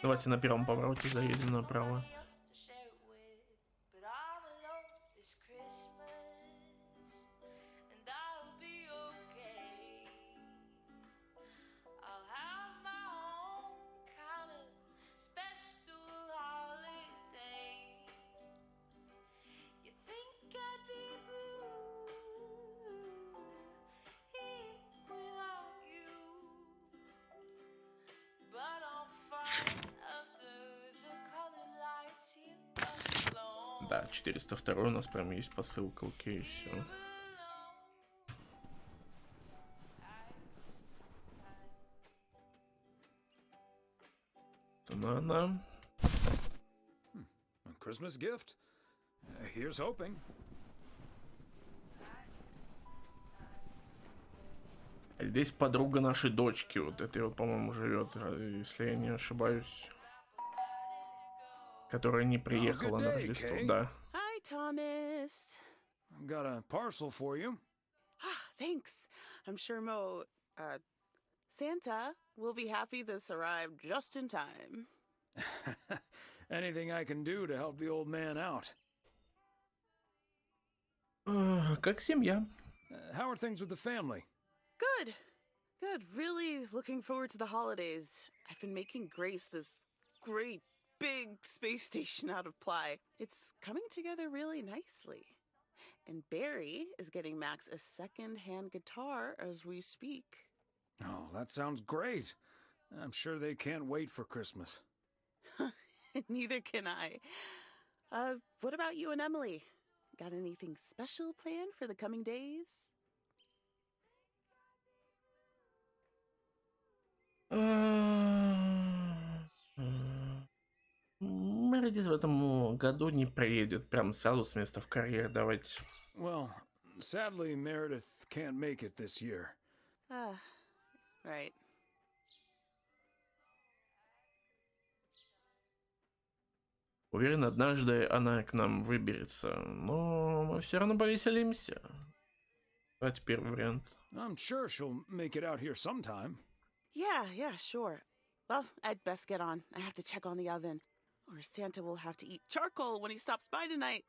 Давайте на первом повороте заедем направо. Да, 402 у нас прям есть посылка, окей, все. Она. Christmas gift. Here's hoping. Здесь подруга нашей дочки, вот этой вот, по-моему, живет, если я не ошибаюсь. Которая не приехала на Рождество, да. Hi, Thomas. Got a parcel for you. Thanks. I'm sure Santa will be happy this arrived just in time. Anything I can do to help the old man out. Как семья. How are things with the family? Good. Good. Really looking forward to the holidays. I've been making Grace this great big space station out of ply. It's coming together really nicely. And Barry is getting Max a second-hand guitar as we speak. Oh, that sounds great. I'm sure they can't wait for Christmas. Neither can I. What about you and Emily? Got anything special planned for the coming days? Мередит в этом году не приедет прям сразу с места в карьер. Давайте. Well, sadly, Meredith can't make it this year. Right. Уверен, однажды она к нам выберется, но мы все равно повеселимся. Давайте первый вариант. I'm sure she'll make it out here sometime. Yeah, sure. Well, I'd best get on. I have to check on the oven. Or Santa will have to eat charcoal when he stops by tonight.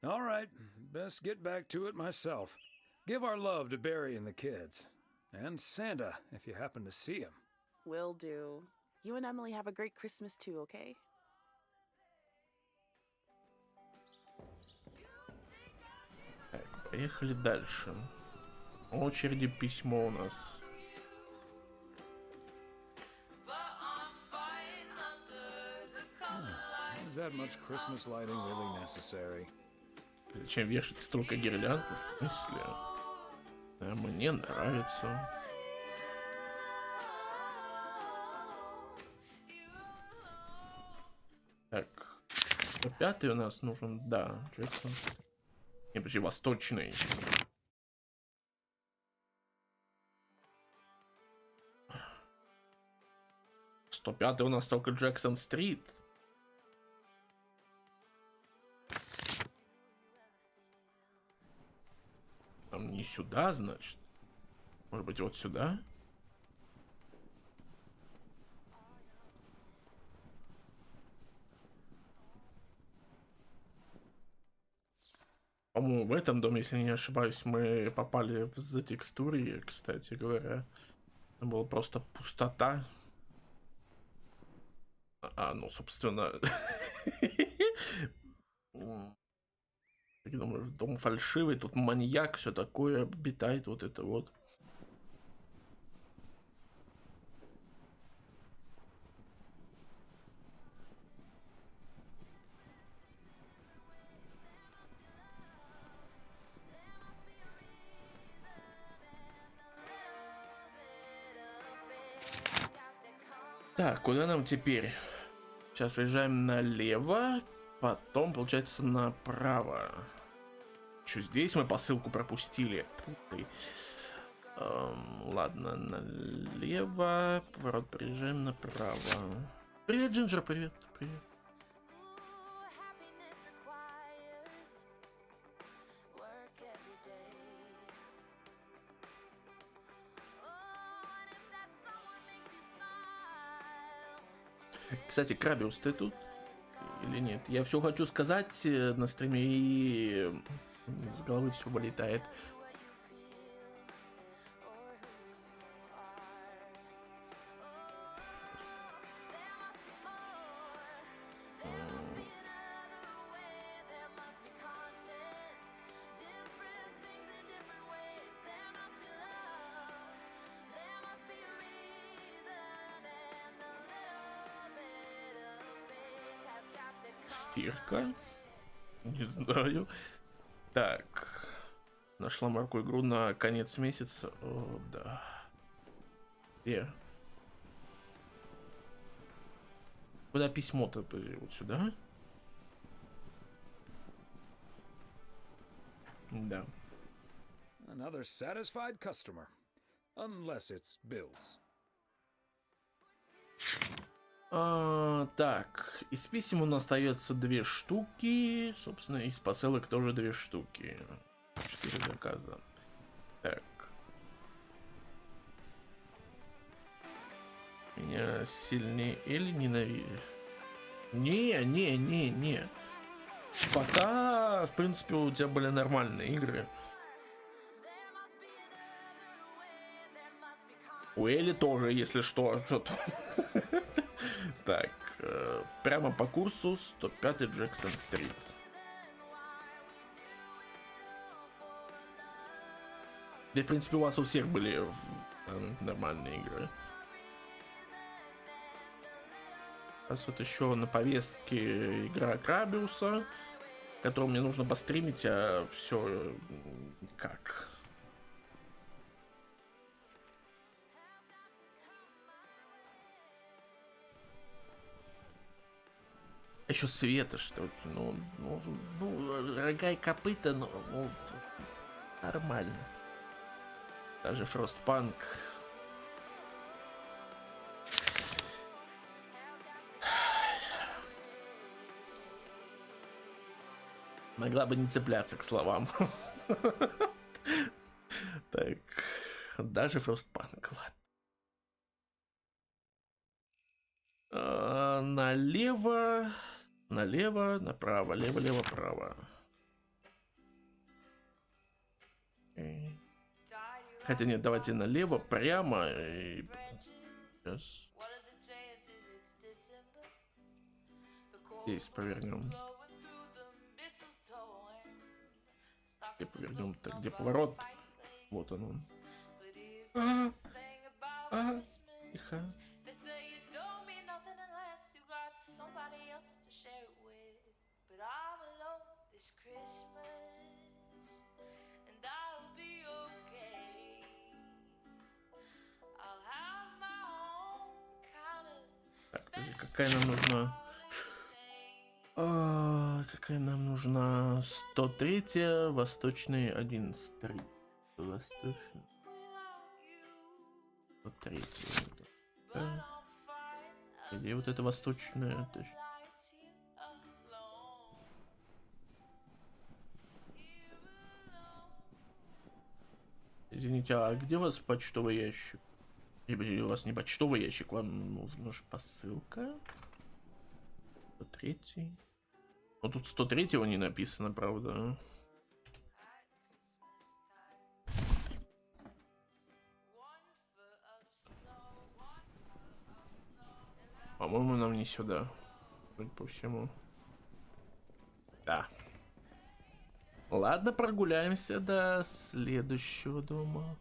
All right, best get back to it myself. Give our love to Barry and the kids. And Santa, if you happen to see him. Will do. You and Emily have a great Christmas too, okay? Так, поехали дальше. В очереди письмо у нас. Is that much Christmas lighting really necessary? Зачем вешать столько гирлянд? В смысле? Да, мне нравится. Так. 105-й у нас нужен, да, Джексон. Не, почти восточный. «105-й» у нас только Джексон-стрит. Там не сюда, значит. Может быть, вот сюда? По-моему, в этом доме, если не ошибаюсь, мы попали в затекстурье, кстати говоря. Там была просто пустота. Ну, собственно... Я думаю, дом фальшивый, тут маньяк, все такое, обитает вот это вот. Так, куда нам теперь? Сейчас выезжаем налево, потом, получается, направо. что здесь мы посылку пропустили? Ладно, налево. Поворот, приезжаем направо. Привет, Джинджер, привет, привет. Кстати, Крабиус, ты тут или нет? Я все хочу сказать на стриме, и с головы все вылетает. Стирка. Не знаю. Так. Нашла марку игру на конец месяца. О, да. Где? Куда письмо-то? Вот сюда? Да. Another satisfied customer. Unless it's Bill's. Так, из писем у нас остается 2 штуки. Собственно, из посылок тоже 2 штуки. 4 заказа. Так. Меня сильнее или ненавидит? Не. Пока, в принципе, у тебя были нормальные игры. У Эли тоже, если что. Так, прямо по курсу 105 Джексон-стрит. Да, в принципе, у вас у всех были нормальные игры. Сейчас вот еще на повестке игра Крабиуса, которую мне нужно постримить, а все как. Еще света, что ли? Ну, рога и копыта, ну, нормально. Даже Frostpunk. Могла бы не цепляться к словам. Так, даже Frostpunk, ладно. Налево, направо, лево, право. Хотя нет, давайте налево, прямо и... Сейчас. Здесь повернем. Где повернем? Так, где поворот? Вот он. Тихо. Так, подожди, какая нам нужна? Какая нам нужна? 103-я, Восточный 11. Восточный. 103-я. Где вот это Восточная? Извините, а где у вас почтовый ящик? У вас не почтовый ящик, вам нужна же посылка. 103. Ну тут 103-го не написано, правда. По-моему, нам не сюда. Судя по всему. Да. Ладно, прогуляемся до следующего дома.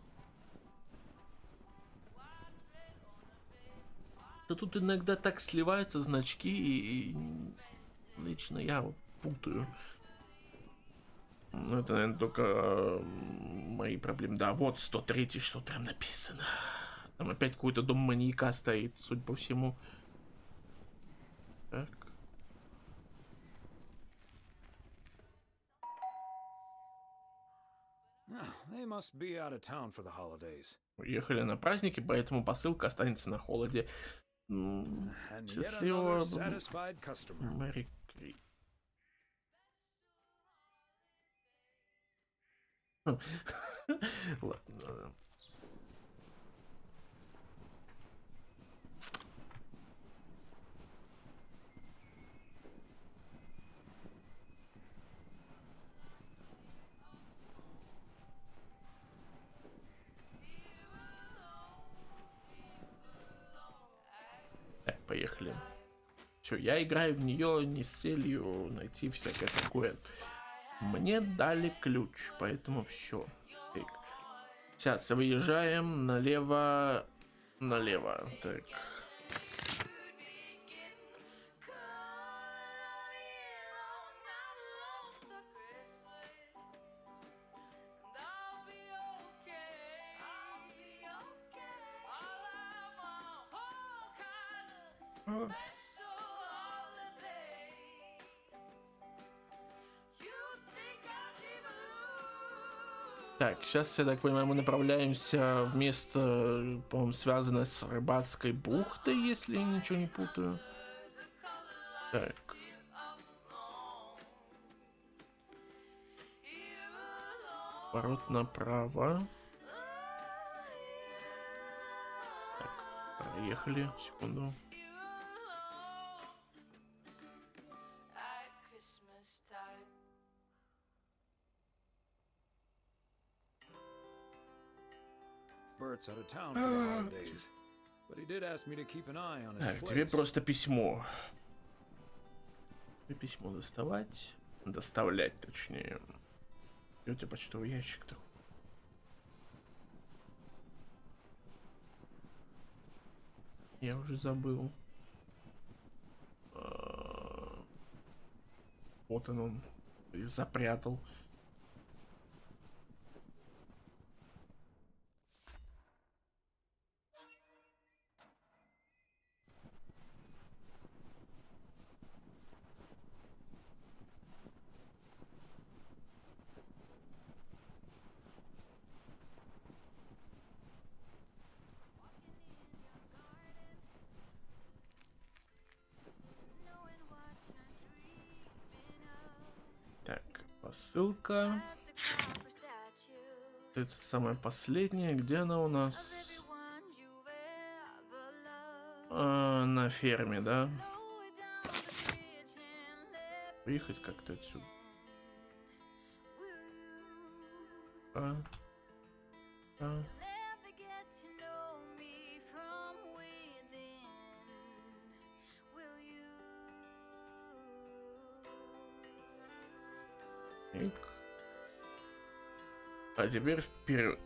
Да тут иногда так сливаются значки, и лично я вот путаю. Ну, это, наверное, только мои проблемы. Да, вот 103-й, что прям написано. Там опять какой-то дом маньяка стоит, судя по всему. Так. They must be out of town for the holidays. Уехали на праздники, поэтому посылка останется на холоде. And yet Счастливого another satisfied customer. Мэри Кри. Ладно. Так, поехали. Все, я играю в нее не с целью найти всякое такое. Мне дали ключ, поэтому все. Сейчас выезжаем налево. Налево. Так. Так, сейчас, я так понимаю, мы направляемся в место, по-моему, связанное с рыбацкой бухтой, если я ничего не путаю. Так. Поворот направо. Так, проехали, секунду. Bert's out of town for the holidays, but he did ask me to keep an eye on his Так, place. тебе просто письмо. Тебе письмо доставать. Доставлять, точнее. Где у тебя почтовый ящик-то? Я уже забыл. Вот он запрятал. Посылка. Это самая последняя. Где она у нас? На ферме, да? Выехать как-то отсюда. А теперь вперед.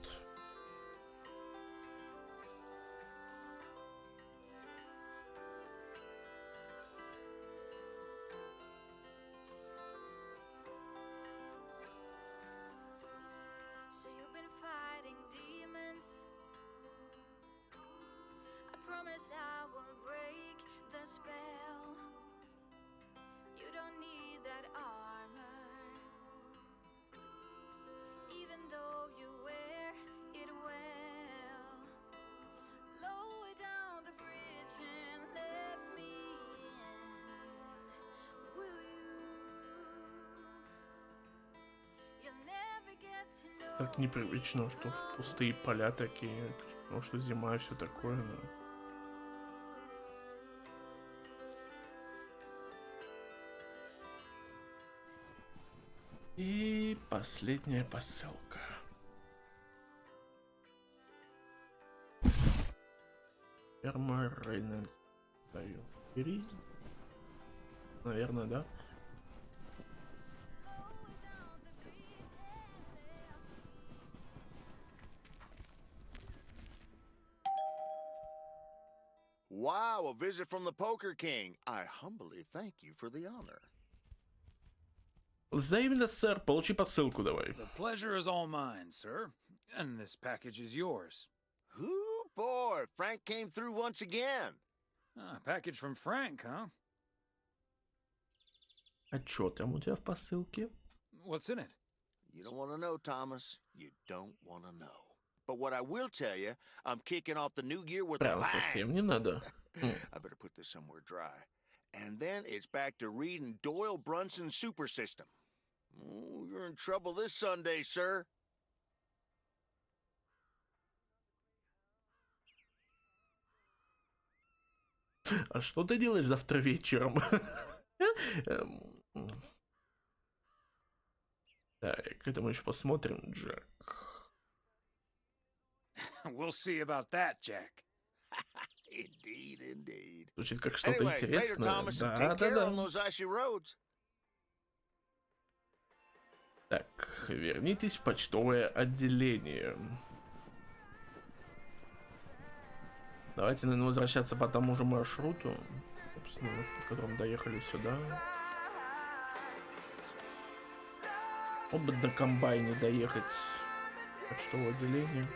Так непривычно, что пустые поля такие, потому что зима и все такое. Но... И последняя посылка. Ферма Рейнольдс. Наверное, да? Wow, a visit from the Poker King. I humbly thank you for the honor. Взаимно, сэр. Получи посылку давай. The pleasure is all mine, sir. And this package is yours. Ooh, boy, Frank came through once again. A package from Frank, huh? А чё там у тебя в посылке? What's in it? You don't want to know, Thomas. You don't want to know. But what I will tell you, I'm kicking off the new year with a Прям bang. совсем не надо. I better put this somewhere dry. And then it's back to reading Doyle Brunson's Super System. Oh, you're in trouble this Sunday, sir. А что ты делаешь завтра вечером? Так, это мы еще посмотрим, Джек. We'll see about that, Jack. Indeed, indeed. Звучит как что-то Anyway, later, интересное. Thomas, and Да, take да, care on да. those icy roads. Так, вернитесь в почтовое отделение. Давайте, наверное, возвращаться по тому же маршруту, собственно, по которому доехали сюда. Оба на комбайне доехать в почтовое отделение.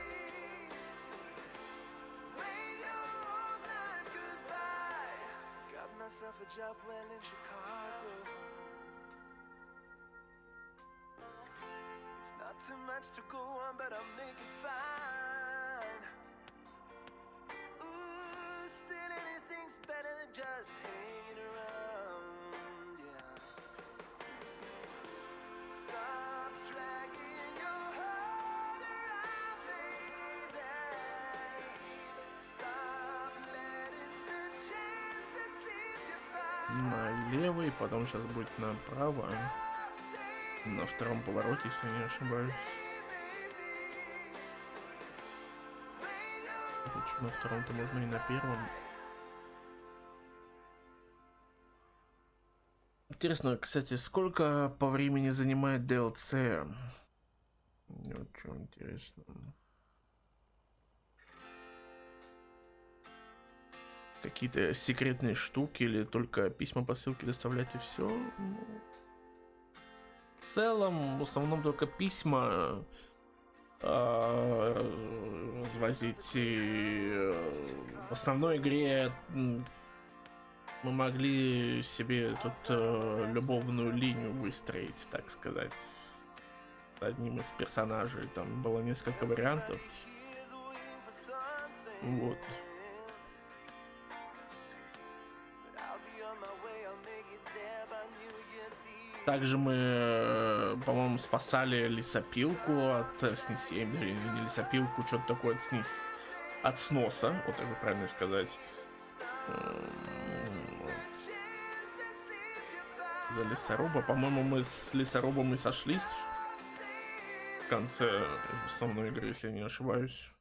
Налево, и потом сейчас будет направо. На втором повороте, если я не ошибаюсь. Лучше на втором-то можно и на первом. Интересно, кстати, сколько по времени занимает DLC? Вот что интересно. Какие-то секретные штуки или только письма, посылки доставлять и все? В целом, в основном только письма развозить. И в основной игре мы могли себе тут любовную линию выстроить, так сказать, с одним из персонажей. Там было несколько вариантов. Вот. Также мы, по-моему, спасали лесопилку от снесения, или не лесопилку, что-то такое от сноса, вот так бы правильно сказать. Вот. За лесоруба. По-моему, мы с лесорубом и сошлись в конце основной игры, если я не ошибаюсь.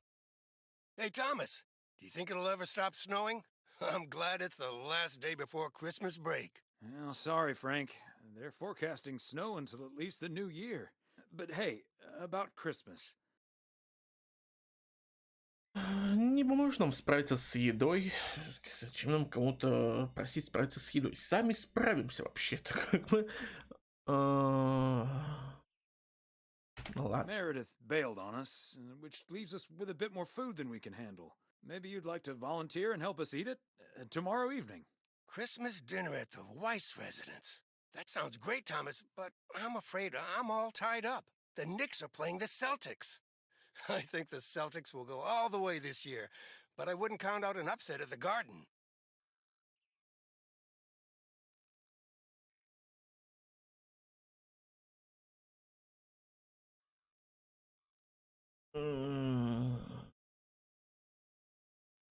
Hey, Thomas, do you think it'll ever stop snowing? I'm glad it's the last day before Christmas break. Well, sorry, Frank. They're forecasting snow until at least the new year. But hey, about Christmas. Не поможешь нам справиться с едой. Зачем нам кому-то просить справиться с едой? Сами справимся вообще-то, как бы. Ну ладно. Meredith bailed on us, which leaves us with a bit more food than we can handle. Maybe you'd like to volunteer and help us eat it tomorrow evening. Christmas dinner at the Weiss residence. That sounds great, Thomas, but I'm afraid I'm all tied up. The Knicks are playing the Celtics. I think the Celtics will go all the way this year, but I wouldn't count out an upset at the Garden.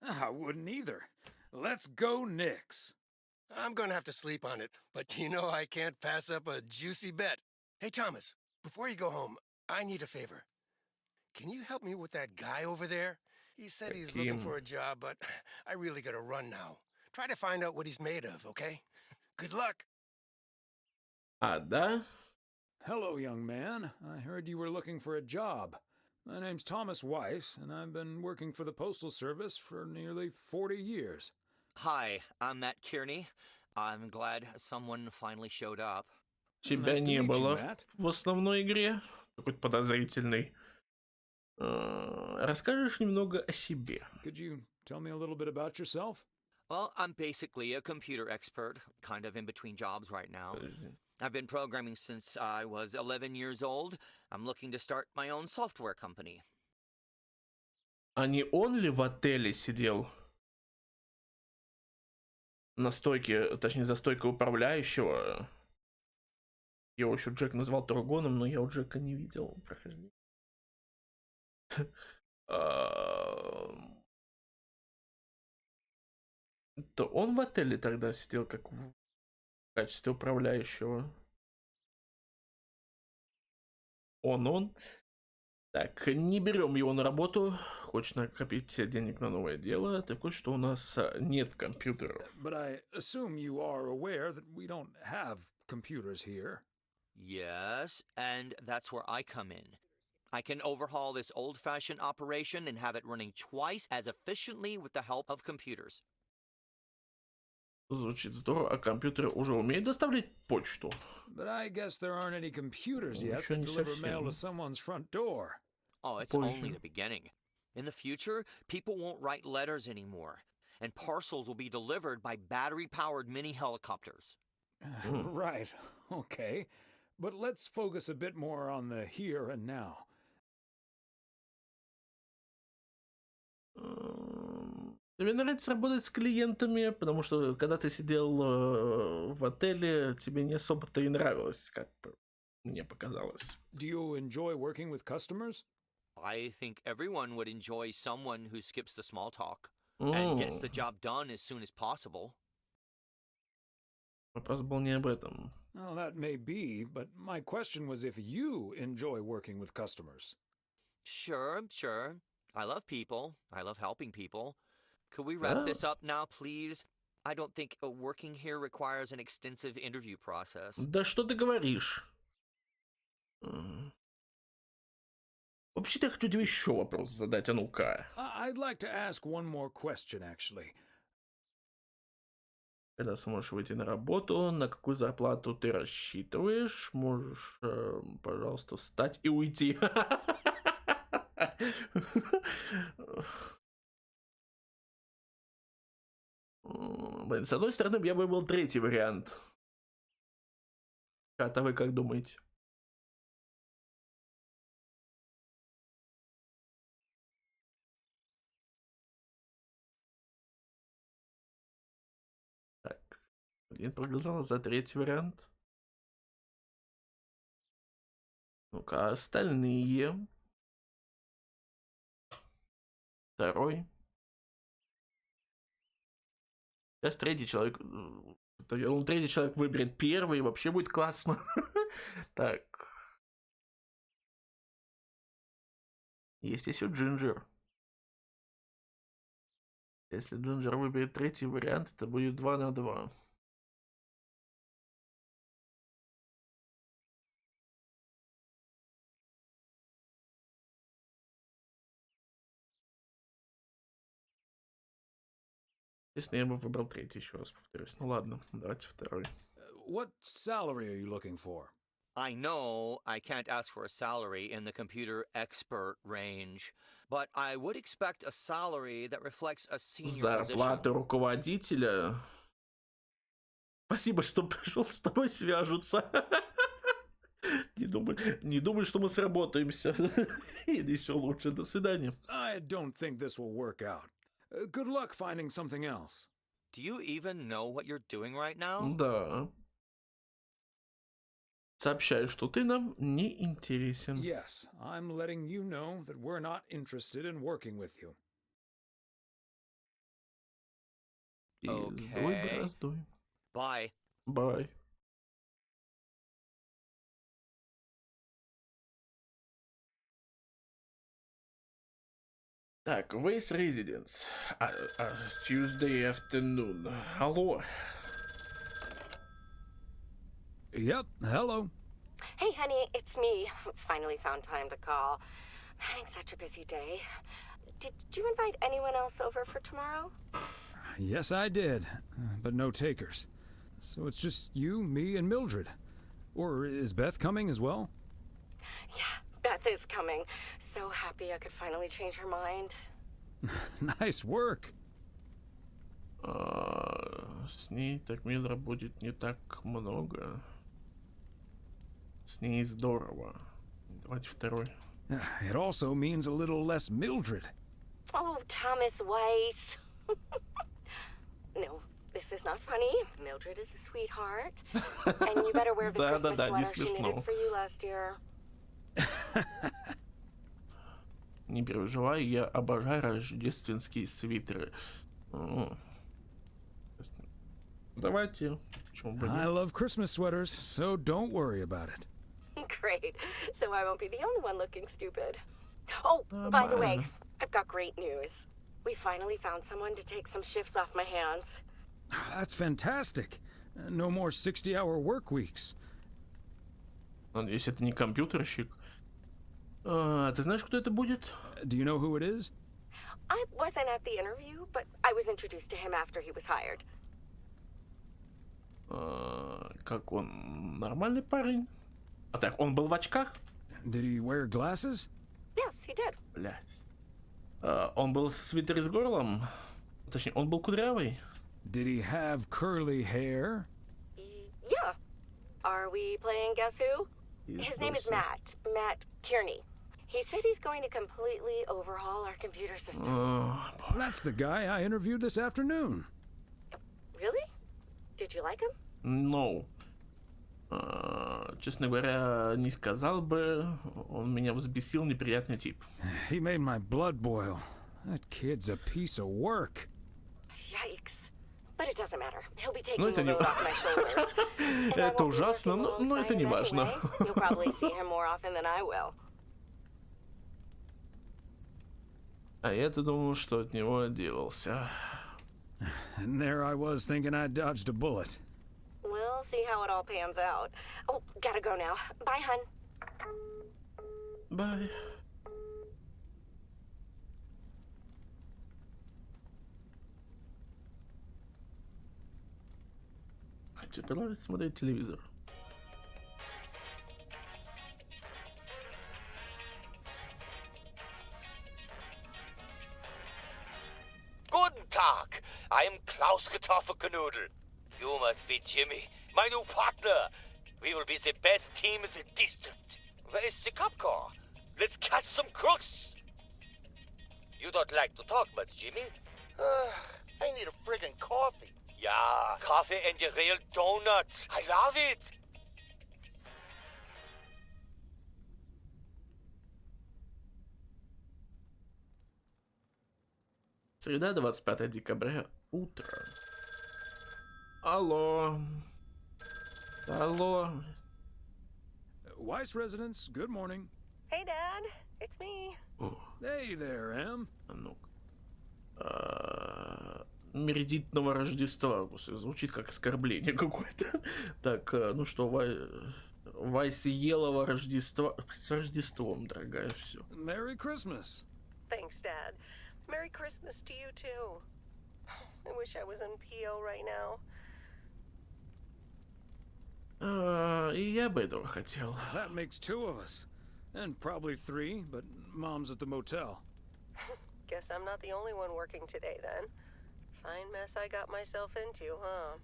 I wouldn't either. Let's go Knicks. I'm gonna have to sleep on it, but you know I can't pass up a juicy bet. Hey, Thomas, before you go home, I need a favor. Can you help me with that guy over there? He said he's looking for a job, but I really gotta run now. Try to find out what he's made of, okay? Good luck. Да? Hello, young man. I heard you were looking for a job. My name's Thomas Weiss, and I've been working for the Postal Service for nearly 40 years. Hi, I'm Matt Kearney. I'm glad someone finally showed up. Тебя не было в основной игре. Какой-то подозрительный. Расскажешь немного о себе? Could you tell me a little bit about yourself? Well, I'm basically a computer expert, kind of in between jobs right now. I've been programming since I was 11 years old. I'm looking to start my own software company. А не он ли в отеле сидел? На стойке, точнее, за стойкой управляющего. Его еще Джек назвал Тургоном, но я у Джека не видел прохождения. То он в отеле тогда сидел как в качестве управляющего. Он. Так, не берем его на работу. Хочешь накопить денег на новое дело. Так вот, что у нас нет компьютеров. But I assume you are aware that we don't have computers here. Yes, and that's where I come in. I can overhaul this old-fashioned operation and have it running twice as efficiently with the help of computers. Звучит здорово, а компьютер уже умеет доставлять почту. But I guess there aren't any computers yet Еще that не deliver mail to совсем. someone's front door. Oh, it's Позже. only the beginning. In the future, people won't write letters anymore, and parcels will be delivered by battery-powered mini helicopters. Right, okay. But let's focus a bit more on the here and now. Тебе нравится работать с клиентами, потому что когда ты сидел в отеле, тебе не особо-то и нравилось, как мне показалось. Do you enjoy working with customers? I think everyone would enjoy someone who skips the small talk and gets the job done as soon as possible. Вопрос был не об этом. Well, that may be, but my question was if you enjoy working with customers. Sure. I love people. I love helping people. Could we wrap this up now, please? I don't think working here requires an extensive interview process. Да что ты говоришь? Вообще-то я хочу тебе еще вопрос задать, а ну-ка. I'd like to ask one more question, actually. Когда сможешь выйти на работу, на какую зарплату ты рассчитываешь? Можешь, пожалуйста, встать и уйти. Блин, с одной стороны, я бы выбрал третий вариант. А вы как думаете? Так, один проголосовал за третий вариант. Ну-ка, остальные. Второй. Сейчас третий человек... Третий человек выберет первый, вообще будет классно. Так. Есть еще Джинджер. Если Джинджер выберет третий вариант, это будет 2 на 2. Если я бы выбрал третий, еще раз повторюсь. Ну ладно, давайте второй. What salary are you looking for? I know I can't ask for a salary in the computer expert range, but I would expect a salary that reflects a senior Зарплата position. руководителя. Спасибо, что пришел, с тобой свяжутся. Не думай, что мы сработаемся. Или еще лучше. До свидания. I don't think this will work out. Good luck finding something else. Do you even know what you're doing right now? Да. Сообщаю, что ты нам не интересен. Yes, I'm letting you know that we're not interested in working with you. Okay. Раздуй. Bye. Bye. Так, Waze Residence. Tuesday afternoon. Алло. Yep, hello. Hey, honey, it's me. Finally found time to call. Having such a busy day. Did you invite anyone else over for tomorrow? Yes, I did, but no takers. So it's just you, me, and Mildred. Or is Beth coming as well? Yeah, Beth is coming. So happy I could finally change her mind. Nice work. С ней так Милдра будет не так много. С ней здорово. Давайте второй. It also means a little less Mildred. Oh, Thomas Weiss. No, this is not funny. Mildred is a sweetheart. And you better wear the Christmas Да-да-да, не sweater she knitted смешно. for you last year. Не переживай, я обожаю рождественские свитеры. Давайте. Почему бы I нет? love Christmas sweaters, so don't worry about it. Great. So I won't be the only one looking stupid. Oh, by the way, I've got great news. We finally found someone to take some shifts off my hands. That's fantastic. No more 60-hour work weeks. Надеюсь, это не компьютерщик. Ты знаешь, кто это будет? Do you know who it is? I wasn't at the interview, but I was introduced to him after he was hired. Как он? Нормальный парень? А так, он был в очках? Did he wear glasses? Yes, he did. Блядь. Он был в свитере с горлом? Точнее, он был кудрявый? Did he have curly hair? Yeah. Are we playing Guess Who? His name is Matt. Matt Kearney. He said he's going to completely overhaul our computer system. That's the guy I interviewed this afternoon. Really? Did you like him? No. Честно говоря, не сказал бы. Он меня взбесил, неприятный тип. He made my blood boil. That kid's a piece of work. Yikes. But it doesn't matter. He'll be taking Ну, the это не... load off my shoulders. And I Это won't be ужасно, working но это alongside не him важно. anyway. You'll probably see him more often than I will. А я-то думал, что от него отделался. And there I was thinking I dodged a bullet. We'll see how it all pans out. Oh, gotta go now. Bye, hun. Bye. Теперь нравится смотреть телевизор. Guten Tag. I am Klaus Kartoffelkanoodle. You must be Jimmy, my new partner. We will be the best team in the district. Where is the cop car? Let's catch some crooks. You don't like to talk much, Jimmy? I need a friggin' coffee. Yeah, coffee and a real donut. I love it. Среда, 25 декабря, утро. Алло. Алло. Weiss residence, good morning. Hey, Dad. It's me. Hey there, Em. Ну-ка. Мередитного Рождества. Звучит как оскорбление какое-то. Так, ну что, Вайсиелого Рождества. С Рождеством, дорогая, все. Merry Christmas. Thanks, Dad. Merry Christmas to you, too. I wish I was in PO right now. И я бы этого хотел. That makes two of us. And probably three, but Mom's at the motel. Guess I'm not the only one working today, then. Fine mess I got myself into, huh?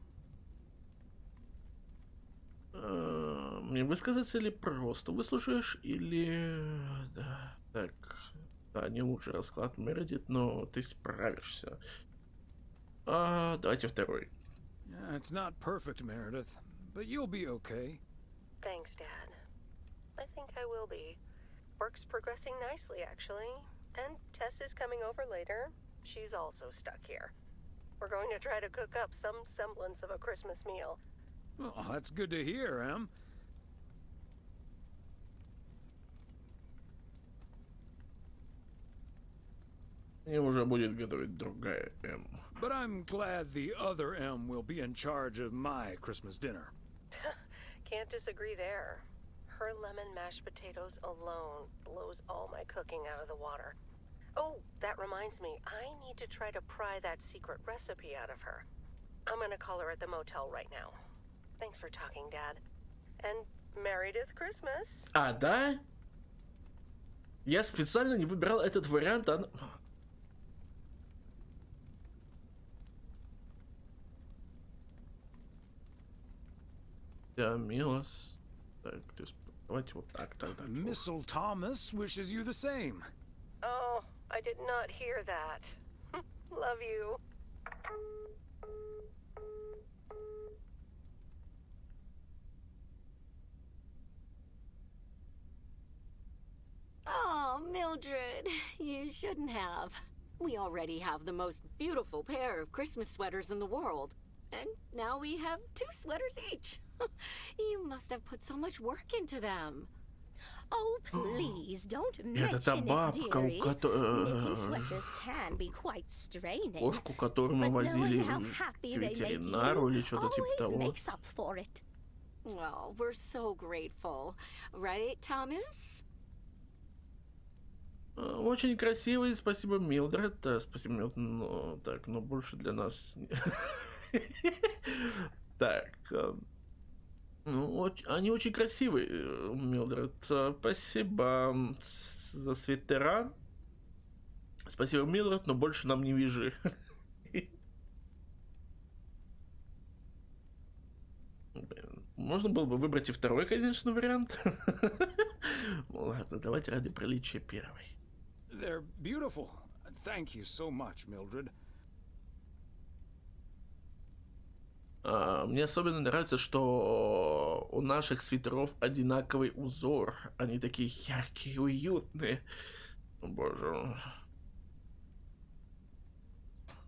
Мне высказаться или просто выслушаешь, или... Да, так... Да, не лучший расклад, Мередит, но ты справишься. Давайте второй. It's not perfect, Meredith, but you'll be okay. Thanks, Dad. I think I will be. Work's progressing nicely, actually. And Tess is coming over later. She's also stuck here. We're going to try to cook up some semblance of a Christmas meal. Oh, that's good to hear, Em. И уже будет готовить другая М. But I'm glad the other M will be in charge of my Christmas dinner. Can't disagree there. Her lemon mashed potatoes alone blows all my cooking out of the water. Oh, that reminds me, I need to try to pry that secret recipe out of her. I'm gonna call her at the motel right now. Thanks for talking, Dad. And Meredith Christmas. Да? Я специально не выбирал этот вариант, Я, Милос. Так, ты Давайте вот так тогда. Missile Thomas wishes you the same. Oh, I did not hear that. Love you. Oh, Mildred, you shouldn't have. We already have the most beautiful pair of Christmas sweaters in the world. And now we have 2 sweaters each. You must have put so much work into them. Oh, please, don't Это та mention it, бабка, у dearie. Knitting которой... sweaters can be quite straining. Кошку, которую мы But возили knowing how к happy they make ветеринару you или что-то типа always того. makes up for it. Well, we're so grateful. Right, Thomas? Очень красивый, спасибо, Милдред. Спасибо, Милдред. Но, так, но больше для нас... Так... Ну, они очень красивые, Милдред. Спасибо за свитера. Спасибо, Милдред, но больше нам не вяжи. Можно было бы выбрать и второй, конечно, вариант. Ладно, давайте ради приличия первый. They're beautiful. Thank you so much, Mildred. Мне особенно нравится, что у наших свитеров одинаковый узор. Они такие яркие, уютные. О, боже.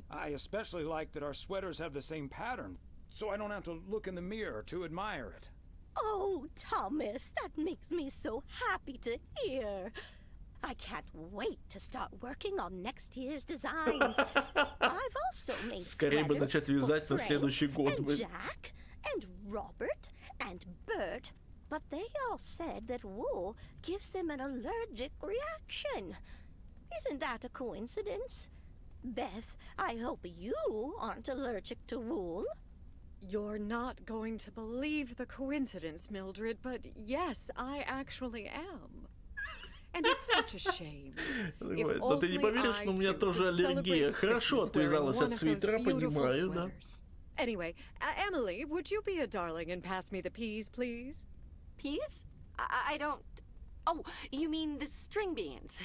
I especially like that our sweaters have the same pattern, so I don't have to look in the mirror to admire it. Oh, Thomas, that makes me so happy to hear. I can't wait to start working on next year's designs. I've also made Скорее бы начать вязать на следующий год. and Jack, and Robert, and Bert, but they all said that wool gives them an allergic reaction. Isn't that a coincidence? Beth, I hope you aren't allergic to wool. You're not going to believe the coincidence, Mildred, but yes, I actually am. And it's such a shame. Но ты не поверишь, но у меня тоже аллергия. Хорошо отвязалась от свитера, понимаю, да. Anyway, Emily, would you be a darling and pass me the peas, please? Peas? I don't... Oh, you mean the string beans.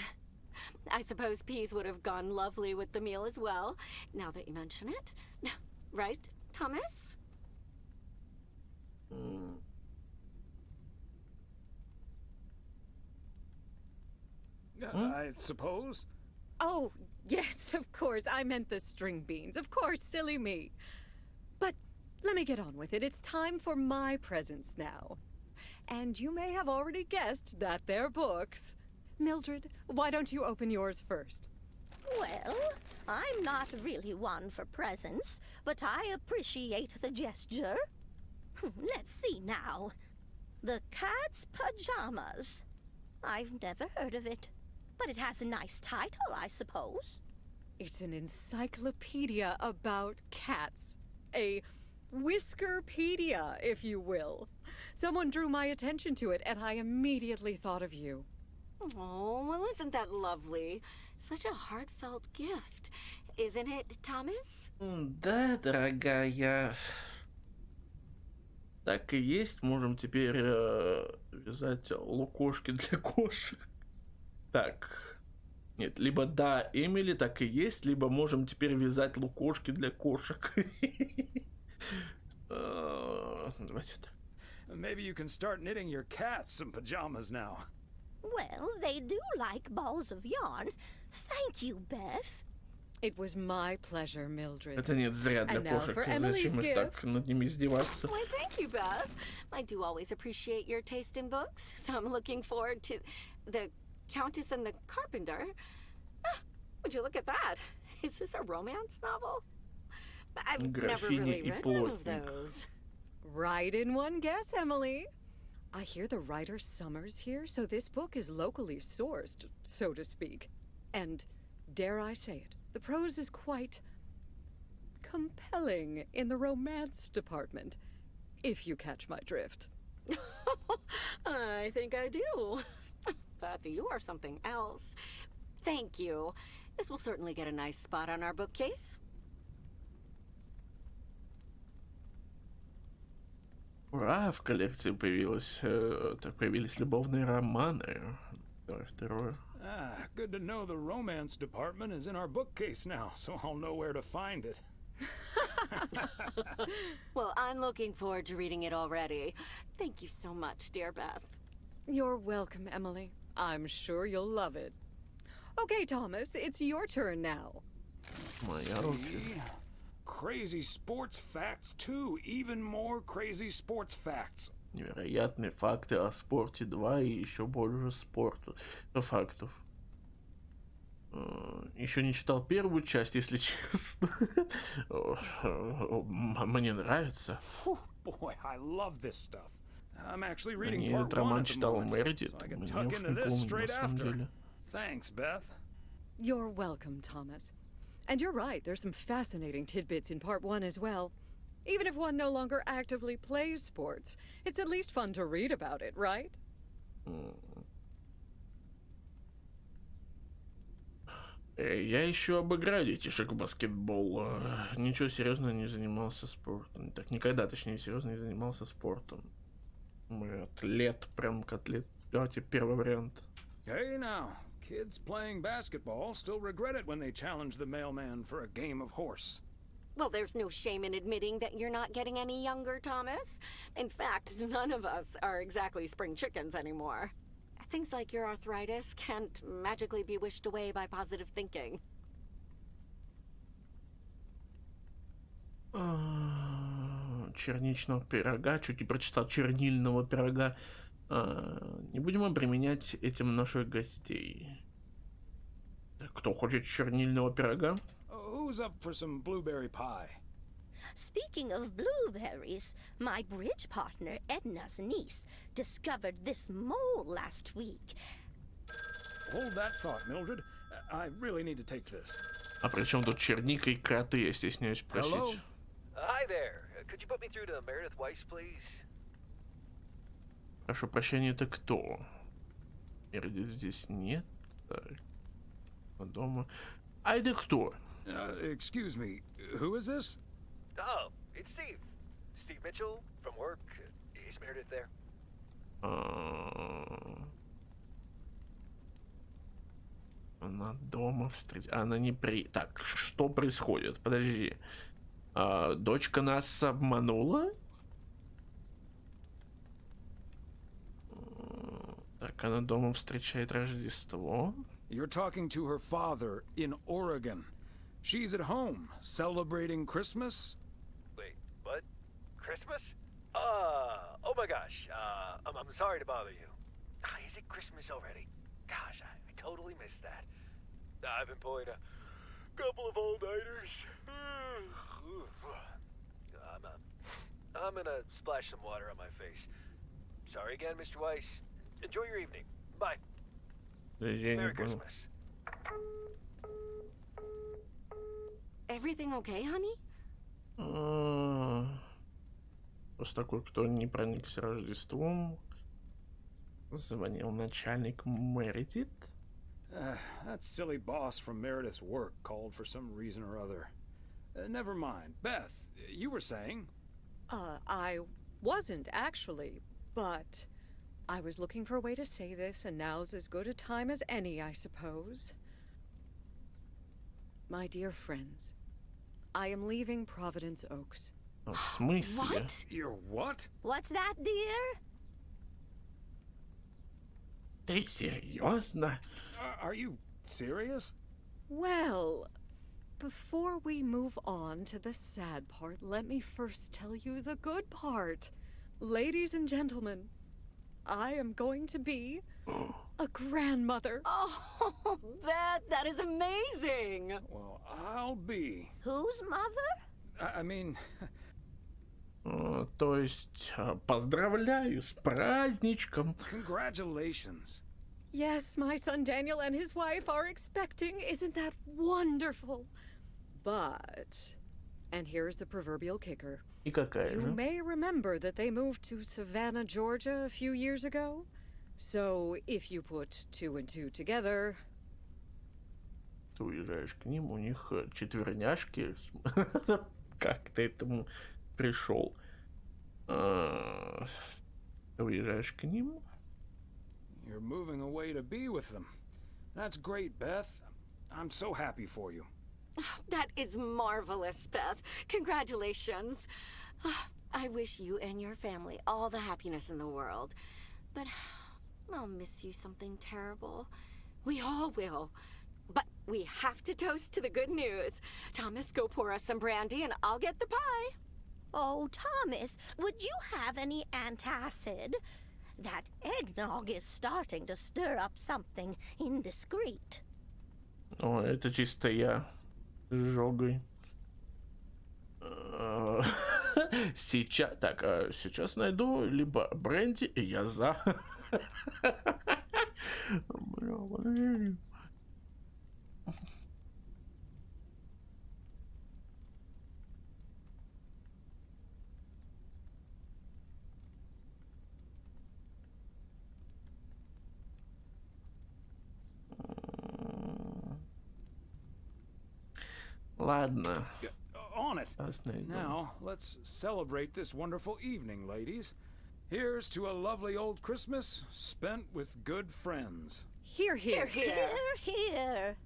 I suppose peas would have gone lovely with the meal as well, now that you mention it. Right, Thomas? I suppose. Oh, yes, of course. I meant the string beans. Of course, silly me. But let me get on with it. It's time for my presents now. And you may have already guessed that they're books. Mildred, why don't you open yours first? Well, I'm not really one for presents, but I appreciate the gesture. Let's see now. The Cat's Pajamas. I've never heard of it, but it has a nice title, I suppose. It's an encyclopedia about cats. A Whiskerpedia, if you will. Someone drew my attention to it, and I immediately thought of you. Oh, well, isn't that lovely? Such a heartfelt gift. Isn't it, Thomas? Да, дорогая. Так и есть. Можем теперь вязать лукошки для кошек. Так. Нет, либо да, Эмили, так и есть, либо можем теперь вязать лукошки для кошек. Давайте так. Maybe you can start knitting your cats some pajamas now. Well, they do like balls of yarn. Thank you, Beth. It was my pleasure, Mildred. Это нет, зря для кошек. Зачем их так над ними издеваться? Why, thank you, Beth. I do always appreciate your taste in books, so I'm looking forward to the Countess and the Carpenter. Ah, would you look at that? Is this a romance novel? I've never really read one of those. Right in one guess, Emily. I hear the writer Summers here, so this book is locally sourced, so to speak. And, dare I say it, the prose is quite compelling in the romance department, if you catch my drift. I think I do. Beth, you are something else. Thank you. This will certainly get a nice spot on our bookcase. Ура, в коллекции появились любовные романы. Второе. Good to know the romance department is in our bookcase now, so I'll know where to find it. Well, I'm looking forward to reading it already. Thank you so much, dear Beth. You're welcome, Emily. I'm sure you'll love it. Okay, Thomas, it's your turn now. See? Crazy sports facts too. Even more crazy sports facts. Невероятные факты о спорте 2 и еще больше фактов. Еще не читал первую часть, если честно. Мне нравится. Boy, I love this stuff. I'm actually reading Мне part этот роман 1 at the читал moment, Мередит. so I can Мне tuck уж into не this помню, на straight самом after. деле. Thanks, Beth. You're welcome, Thomas. And you're right, there's some fascinating tidbits in part 1 as well. Even if one no longer actively plays sports, it's at least fun to read about it, right? Я еще обыграю детишек в баскетбол. Ничего серьезно не занимался спортом. Так, никогда, точнее, серьезно не занимался спортом. Мы атлет, прям котлет. Давайте первый вариант. Hey now, kids playing basketball still regret it when they challenge the mailman for a game of horse. Well, there's no shame in admitting that you're not getting any younger, Thomas. In fact, none of us are exactly spring chickens anymore. Things like your arthritis can't magically be wished away by positive thinking. Черничного пирога. Чуть не прочитал чернильного пирога. Не будем обременять этим наших гостей. Кто хочет чернильного пирога? Who's up for some blueberry pie? Speaking of blueberries, my bridge partner Edna's niece discovered this mole last week. Hold that thought, Mildred. I really need to take this. А при чем тут черника и кроты, я стесняюсь спросить. Hello? Hi there. Could you put me through to Meredith Weiss, please? Прошу прощения, это кто? Мередит здесь нет. Так. Дома. А это кто? Excuse me, who is this? Oh, it's Steve. Steve Mitchell from work. Is Meredith there? Она дома Она не Так, что происходит? Подожди. Дочка нас обманула? Так, она дома встречает Рождество. You're talking to her father in Oregon. She's at home celebrating Christmas. Wait, what? Christmas? Oh my gosh. I'm sorry to bother you. Is it Christmas already? Gosh, I totally missed that. I've been pulling a couple of all-nighters. I'm gonna splash some water on my face. Sorry again, Mr. Weiss. Enjoy your evening. Bye. Merry Christmas. Everything okay, honey? Просто такой, кто не проникся Рождеством. Звонил начальник Мередит. That silly boss from Meredith's work called for some reason or other. Never mind. Beth, you were saying? I wasn't actually, but I was looking for a way to say this, and now's as good a time as any, I suppose. My dear friends, I am leaving Providence Oaks. В смысле? What? You're what? What's that, dear? Ты серьезно? Are you serious? Well, before we move on to the sad part, let me first tell you the good part. Ladies and gentlemen, I am going to be a grandmother. Oh, Beth, that is amazing. Well, I'll be. Whose mother? I mean... То есть, поздравляю с праздничком. Congratulations. Yes, my son Daniel and his wife are expecting. Isn't that wonderful? But, and here's the proverbial kicker. И какая You же? may remember that they moved to Savannah, Georgia a few years ago. So if you put 2 and 2 together... Ты уезжаешь к ним, у них четверняшки. Как ты этому пришел? Ты уезжаешь к ним? You're moving away to be with them. That's great, Beth. I'm so happy for you. That is marvelous, Beth. Congratulations. I wish you and your family all the happiness in the world. But I'll miss you something terrible. We all will. But we have to toast to the good news. Thomas, go pour us some brandy and I'll get the pie. Oh, Thomas, would you have any antacid? That eggnog is starting to stir up something indiscreet. О, это чисто я с жогой. Сейчас, так, сейчас найду либо бренди, и я за. Бля, подожди. Ладно. On it. Now, let's celebrate this wonderful evening, ladies. Here's to a lovely old Christmas spent with good friends. Hear, hear, Hear, hear.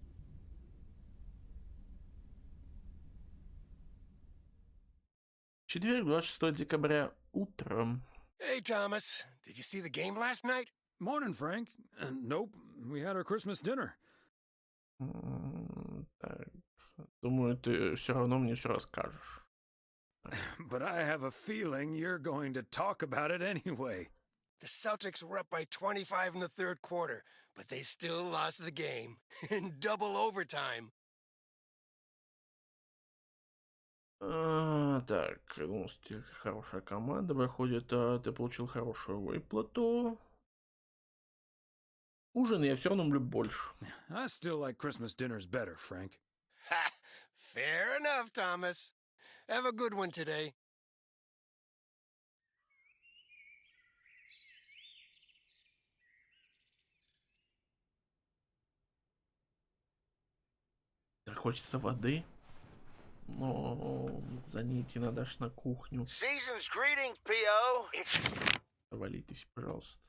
Четверг, 26 декабря, утром. Hey, Thomas. Did you see the game last night? Morning, Frank. Nope, we had our Christmas dinner. Так, думаю, ты все равно мне все расскажешь. But I have a feeling you're going to talk about it anyway. The Celtics were up by 25 in the third quarter, but they still lost the game in double overtime. Так, ну, хорошая команда выходит, ты получил хорошую выплату. Ужин я все равно люблю больше. I still like Christmas dinners better, Frank. Ha! Fair enough, Thomas. Have a good one today. Так хочется воды. Но за ней идти надо аж на кухню. Season's greetings, P.O. It's... Провалитесь, пожалуйста.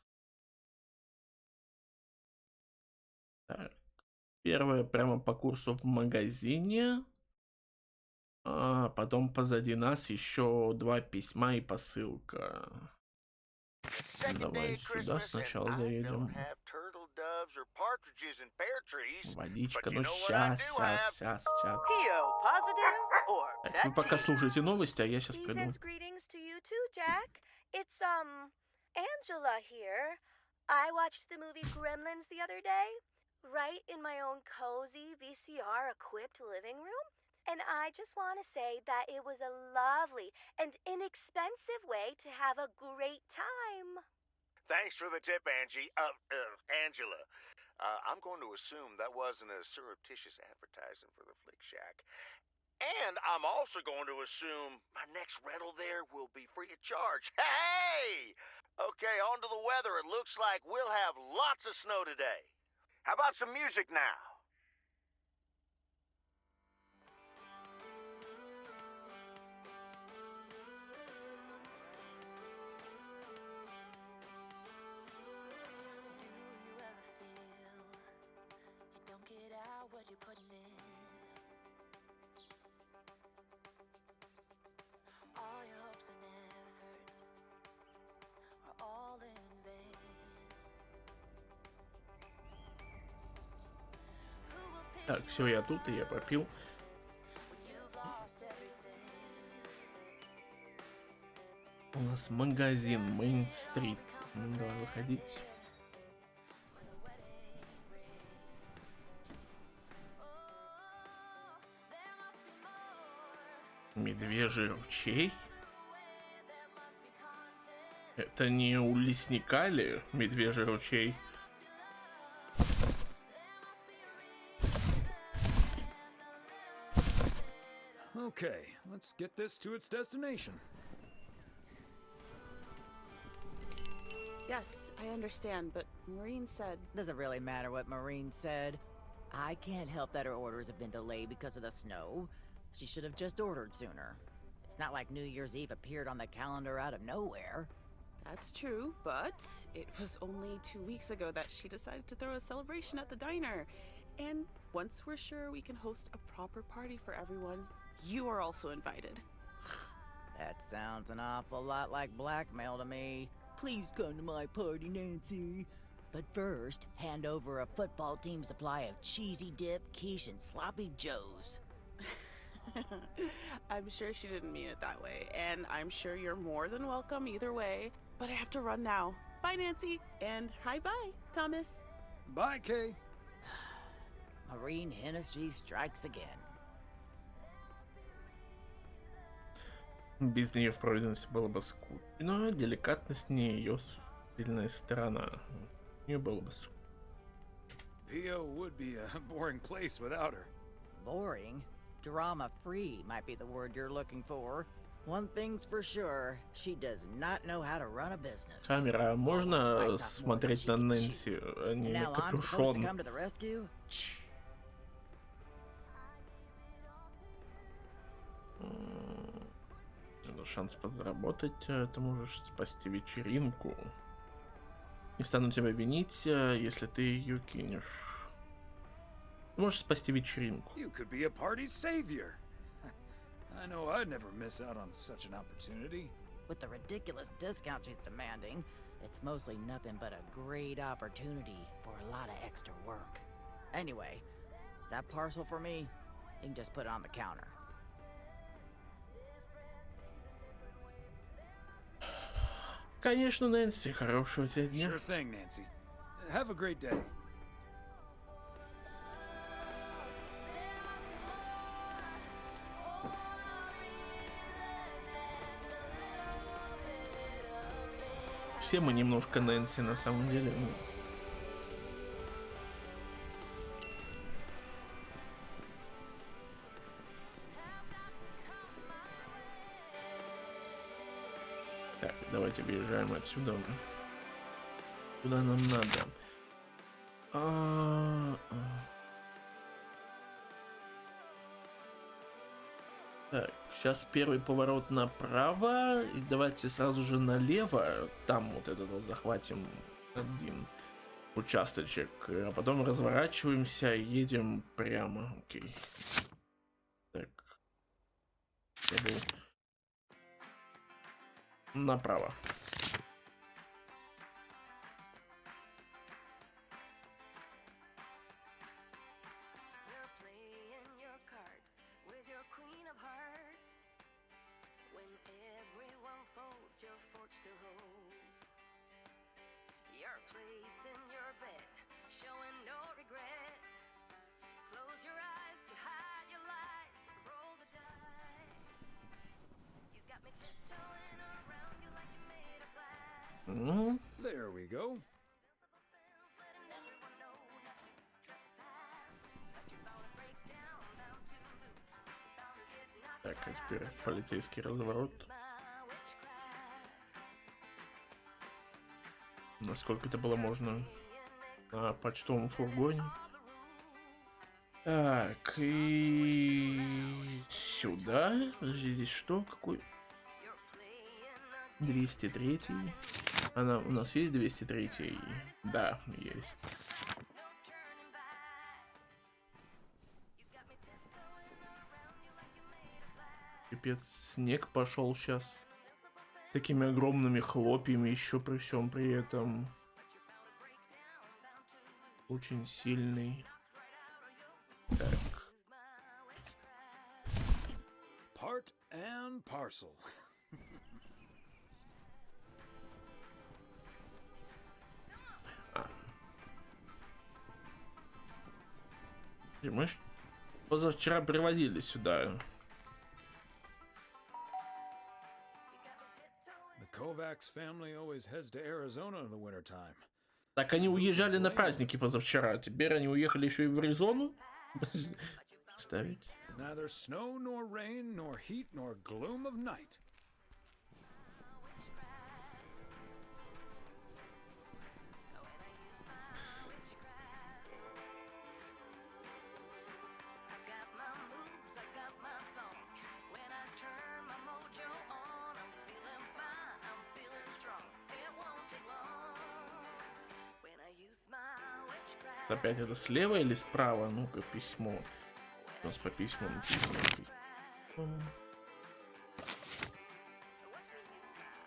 Так. Первое прямо по курсу в магазине. А потом позади нас еще 2 письма и посылка. Давай сюда сначала заедем. Водичка, ну сейчас. Так, вы пока слушайте новости, а я сейчас приду. Greetings to you too, Jack. It's Angela here. I watched the movie Gremlins the other day, right in my own cozy VCR-equipped living room. And I just want to say that it was a lovely and inexpensive way to have a great time. Thanks for the tip, Angie. Angela. I'm going to assume that wasn't a surreptitious advertising for the Flick Shack. And I'm also going to assume my next rental there will be free of charge. Hey! Okay, on to the weather. It looks like we'll have lots of snow today. How about some music now? Так, все, я тут, и я попил. У нас магазин Мейн-стрит. Ну, давай выходить. Медвежий ручей? Это не у лесника ли медвежий ручей? Okay, let's get this to its destination. Yes, I understand, but Maureen said... Doesn't really matter what Maureen said. I can't help that her orders have been delayed because of the snow. She should have just ordered sooner. It It's not like New Year's Eve appeared on the calendar out of nowhere. That's true, but it was only 2 weeks ago that she decided to throw a celebration at the diner. And once we're sure we can host a proper party for everyone, you are also invited. That sounds an awful lot like blackmail to me. Please come to my party, Nancy. But first, hand over a football team supply of cheesy dip, quiche, and sloppy joes. I'm sure she didn't mean it that way, and I'm sure you're more than welcome either way. But I have to run now. Bye, Nancy, and hi-bye, Thomas. Bye, Kay. Marine Hennessy strikes again. Без нее в Провиденсе было бы скучно, деликатность не ее сильная сторона. У нее было бы скучно. P.O. would be a boring place without her. Boring? Drama-free might be the word you're looking for. One thing's for sure, she does not know how to run a business. Камера, можно смотреть на Нэнси, а не на капюшон? Шанс подзаработать, ты можешь спасти вечеринку. Не стану тебя винить, если ты ее кинешь. Ты можешь спасти вечеринку. You could be a party savior. I know I'd never miss out on such an opportunity. With the ridiculous discount she's demanding, it's mostly nothing but a great opportunity for a lot of extra work. Anyway, is that parcel for me? You can just put it on the counter. Конечно, Нэнси, хорошего тебе дня. Sure thing, Nancy. Have a great day. Все мы немножко Нэнси на самом деле. Так, давайте выезжаем отсюда. Куда нам надо? Так, сейчас первый поворот направо, и давайте сразу же налево, там вот этот вот захватим один участочек, а потом разворачиваемся и едем прямо. Окей. Так. Я был направо. There we go. Так, а теперь полицейский разворот. Насколько это было можно на почтовом фургоне. Так, и сюда. Здесь что? Какой? 203. Она у нас есть 203? Да, есть. Пипец, снег пошел сейчас. Такими огромными хлопьями еще при всем при этом. Очень сильный. Так. Part and parcel. Мы позавчера привозили сюда. Kovacs family always heads to Arizona in the wintertime. Так они уезжали на праздники позавчера, теперь они уехали еще и в Аризону. Ставить. Neither snow nor rain nor heat nor gloom of night. Опять это слева или справа? Ну-ка, письмо. У нас по письмам.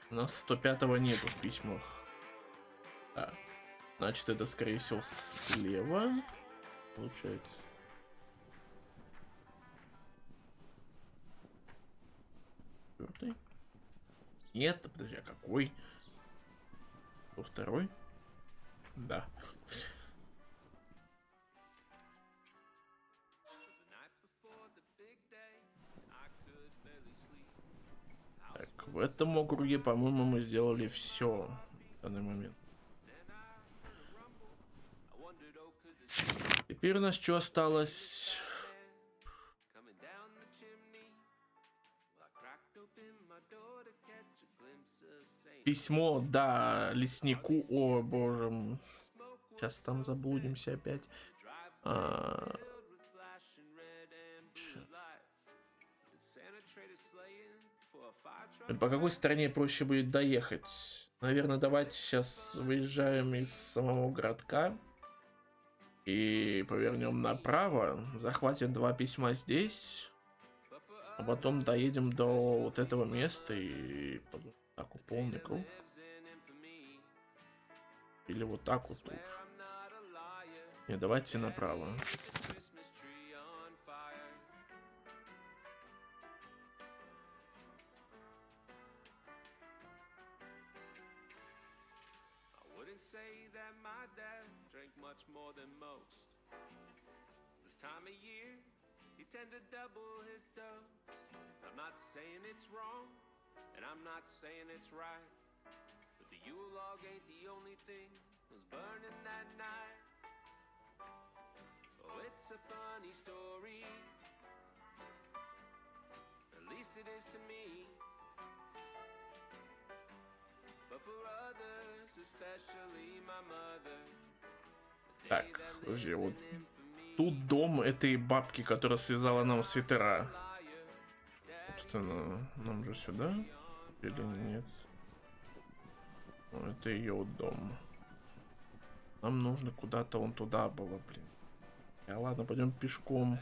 У нас 105-го нету в письмах. Да. Значит, это, скорее всего, слева. Получается. Четвертый. Нет, подожди, а какой? Кто второй? Да. Так, в этом округе, по-моему, мы сделали все в данный момент. Теперь у нас что осталось? Письмо, да, леснику. О, боже. Сейчас там заблудимся опять. По какой стороне проще будет доехать? Наверное, давайте сейчас выезжаем из самого городка и повернем направо, захватим 2 письма здесь, а потом доедем до вот этого места и так вот полный круг. Или вот так вот лучше. Не, давайте направо. Tend to double his dose. I'm not saying it's wrong, and I'm not saying it's right, but the Yule log ain't the only thing was burning that night. Oh, it's a funny story, at least it is to me, but for others, especially my mother. Так, подожди, вот тут дом этой бабки, которая связала нам свитера. Собственно, нам же сюда? Или нет? Это ее дом. Нам нужно куда-то вон туда было, блин. Ладно, пойдем пешком.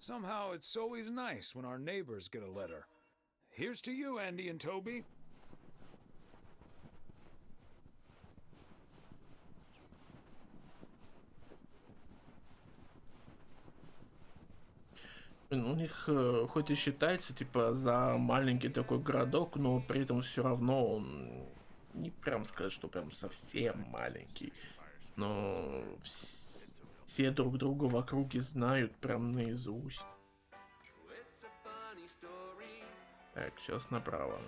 Somehow it's always nice when our neighbors get a letter. Here's to you, Andy and Toby. У них хоть и считается типа за маленький такой городок, но при этом все равно он не прям сказать, что прям совсем маленький. Но все друг друга в округе знают прям наизусть. Так, сейчас направо.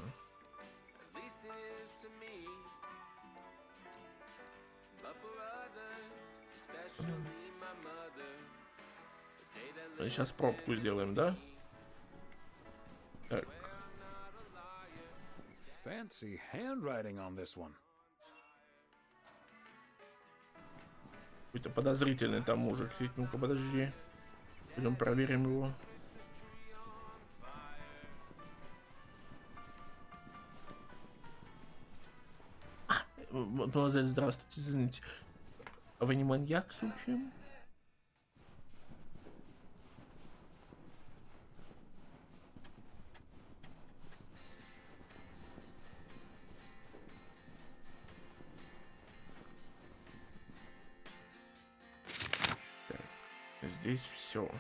Сейчас пробку сделаем, да? Так. Fancy handwriting on this one. Какой-то подозрительный там мужик сидит. Ну-ка, подожди. Пойдем проверим его. Мадемуазель, здравствуйте, извините. А вы не маньяк, случаем? Здесь все.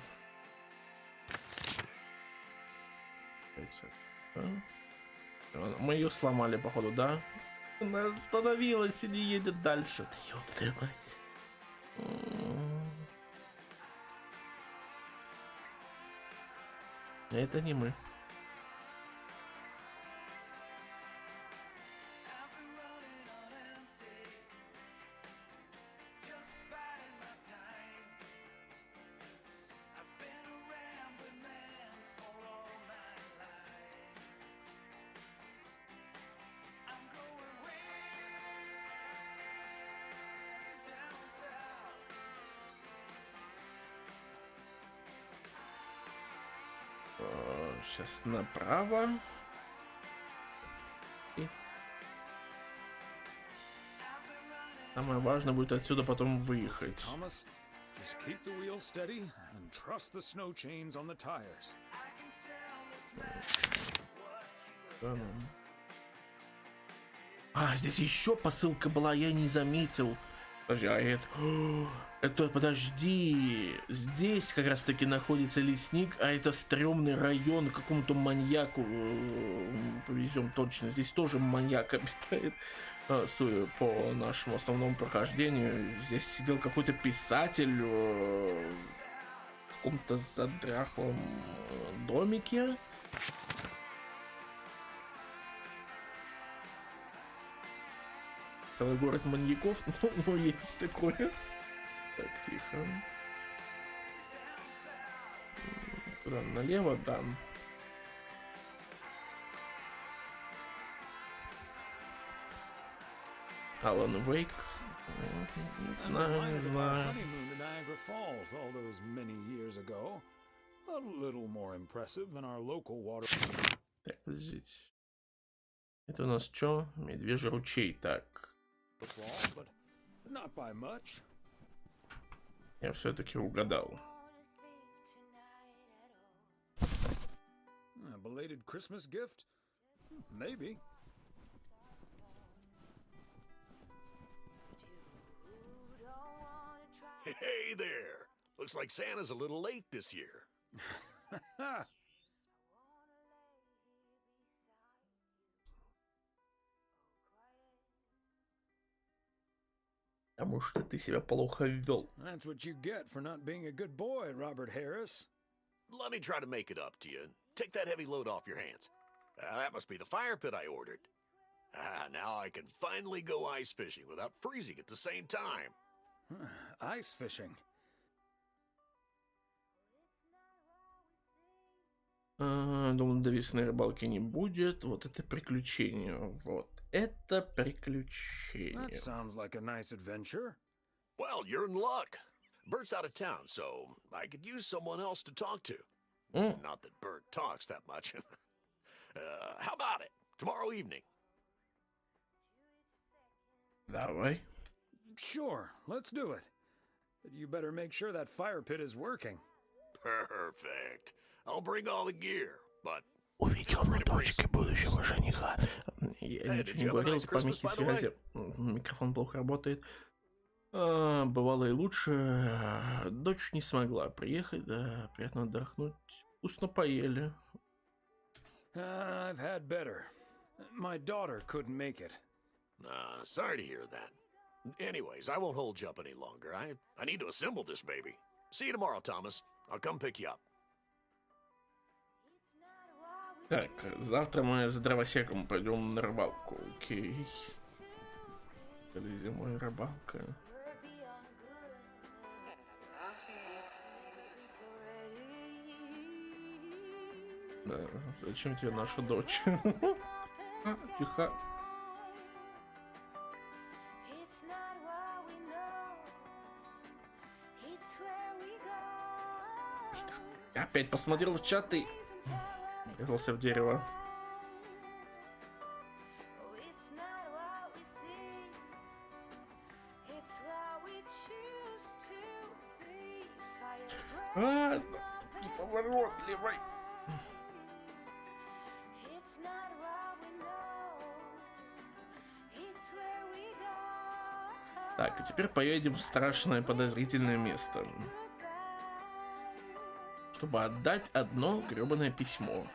Мы ее сломали, походу, да? Она остановилась и не едет дальше. Ёб твою мать. Это не мы. Сейчас направо. И самое важное будет отсюда потом выехать. Thomas, just keep the wheels steady and trust the snow chains on the tires. Здесь еще посылка была, я не заметил. Подожди, это, подожди, здесь как раз таки находится лесник, а это стрёмный район, какому-то маньяку повезем точно. Здесь тоже маньяк обитает, судя по нашему основному прохождению. Здесь сидел какой-то писатель в каком-то задрахлом домике. Целый город маньяков, но есть такое. Так, тихо. Куда? Налево, да. Алан Вейк. Не знаю, не знаю. Так, подождите. Это у нас что? Медвежий ручей, так. Я все-таки угадал. A belated Christmas gift? Maybe. Hey there! Looks like Santa's a little late this year. Потому что ты себя плохо вел. That's what you get for not being a good boy, Robert Harris. Let me try to make it up to you. Take that heavy load off your hands. That must be the fire pit I ordered. Now I can finally go ice fishing without freezing at the same time. Ice fishing. Думаю, до весны рыбалки не будет. Вот это приключение. Вот это приключение. That sounds like a nice adventure. Well, you're in luck. Bert's out of town, so I could use someone else to talk to. Not that Bert talks that much. How about it? Tomorrow evening. Давай. Sure, let's do it. But you better make sure that fire pit is working. Perfect. I'll bring all the gear, but... Увидел на дочке будущего жениха. Я ничего не говорил, памяти связи. Микрофон плохо работает. Бывало и лучше. Дочь не смогла приехать, да, приятно отдохнуть. Вкусно поели. I've had better. My daughter couldn't make it. Sorry to hear that. Anyways, I won't hold you up any longer. I need to assemble this baby. See you tomorrow, Thomas. I'll come pick you up. Так, завтра мы с дровосеком пойдем на рыбалку. Окей. Когда зимой рыбалка. Да, зачем тебе наша дочь? Тихо. Я опять посмотрел в чат и врезался в дерево. Неповоротливый. Так, и теперь поедем в страшное подозрительное место, чтобы отдать одно гребаное письмо.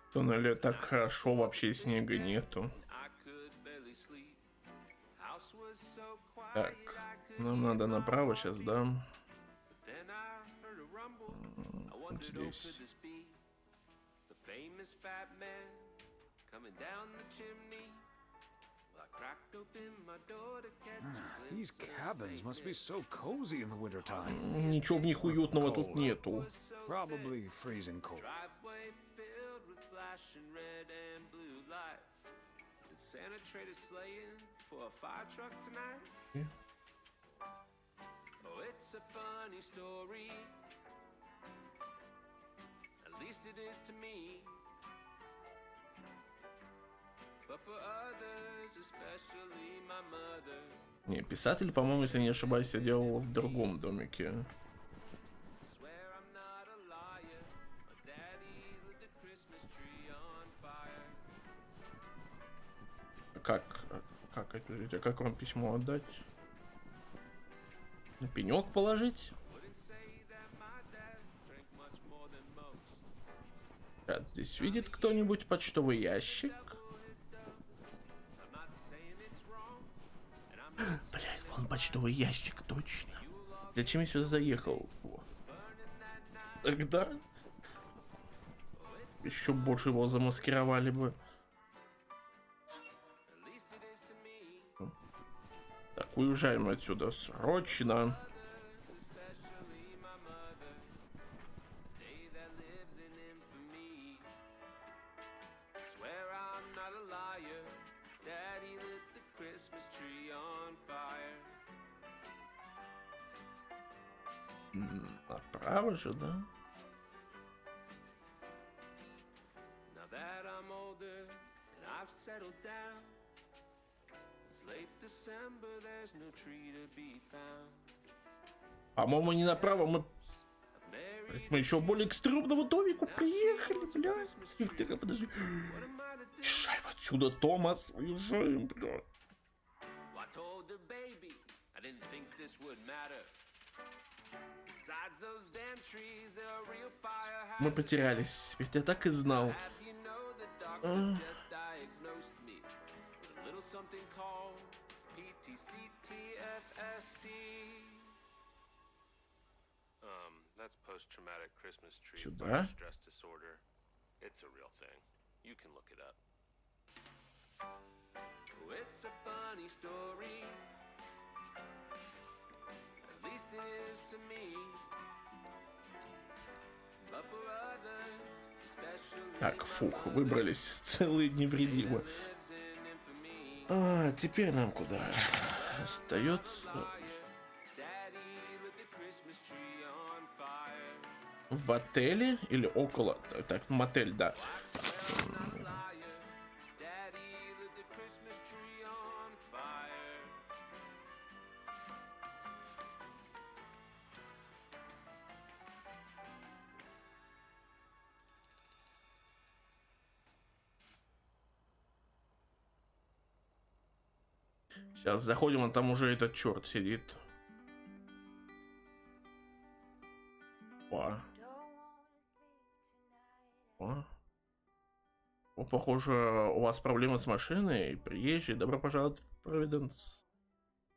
В туннеле так хорошо, вообще снега нету. Так, нам надо направо сейчас, да? Вот здесь. These cabins must be so cozy in the wintertime. Ничего в них уютного тут нету. Probably freezing cold. Santa trade a sleighing for a fire truck tonight? Oh, it's a funny story. At least it is to me. But for others, especially my mother. Не, писатель, по-моему, если не ошибаюсь, сидел в другом домике. Как вам письмо отдать? На пенек положить? Здесь видит кто-нибудь почтовый ящик? Блять, вон почтовый ящик, точно. Зачем я сюда заехал? Тогда еще больше его замаскировали бы. Так, уезжаем отсюда срочно. Направо же, да? По-моему, не направо, мы еще более к стрёмному домику приехали, блядь. Так, подожди. Езжай отсюда, Томас, уезжаем, блядь. Мы потерялись, ведь я так и знал. That's post-traumatic Christmas tree Сюда? stress disorder. It's a real thing. You can look it up. Oh, it's a funny story. At least it is to me. But for others, especially. Так, фух, выбрались целые невредимы. Теперь нам куда? Остается... В отеле или около? Так, мотель, да. Сейчас заходим, а там уже этот черт сидит. О, похоже, у вас проблемы с машиной. Приезжий, добро пожаловать в Провиденс.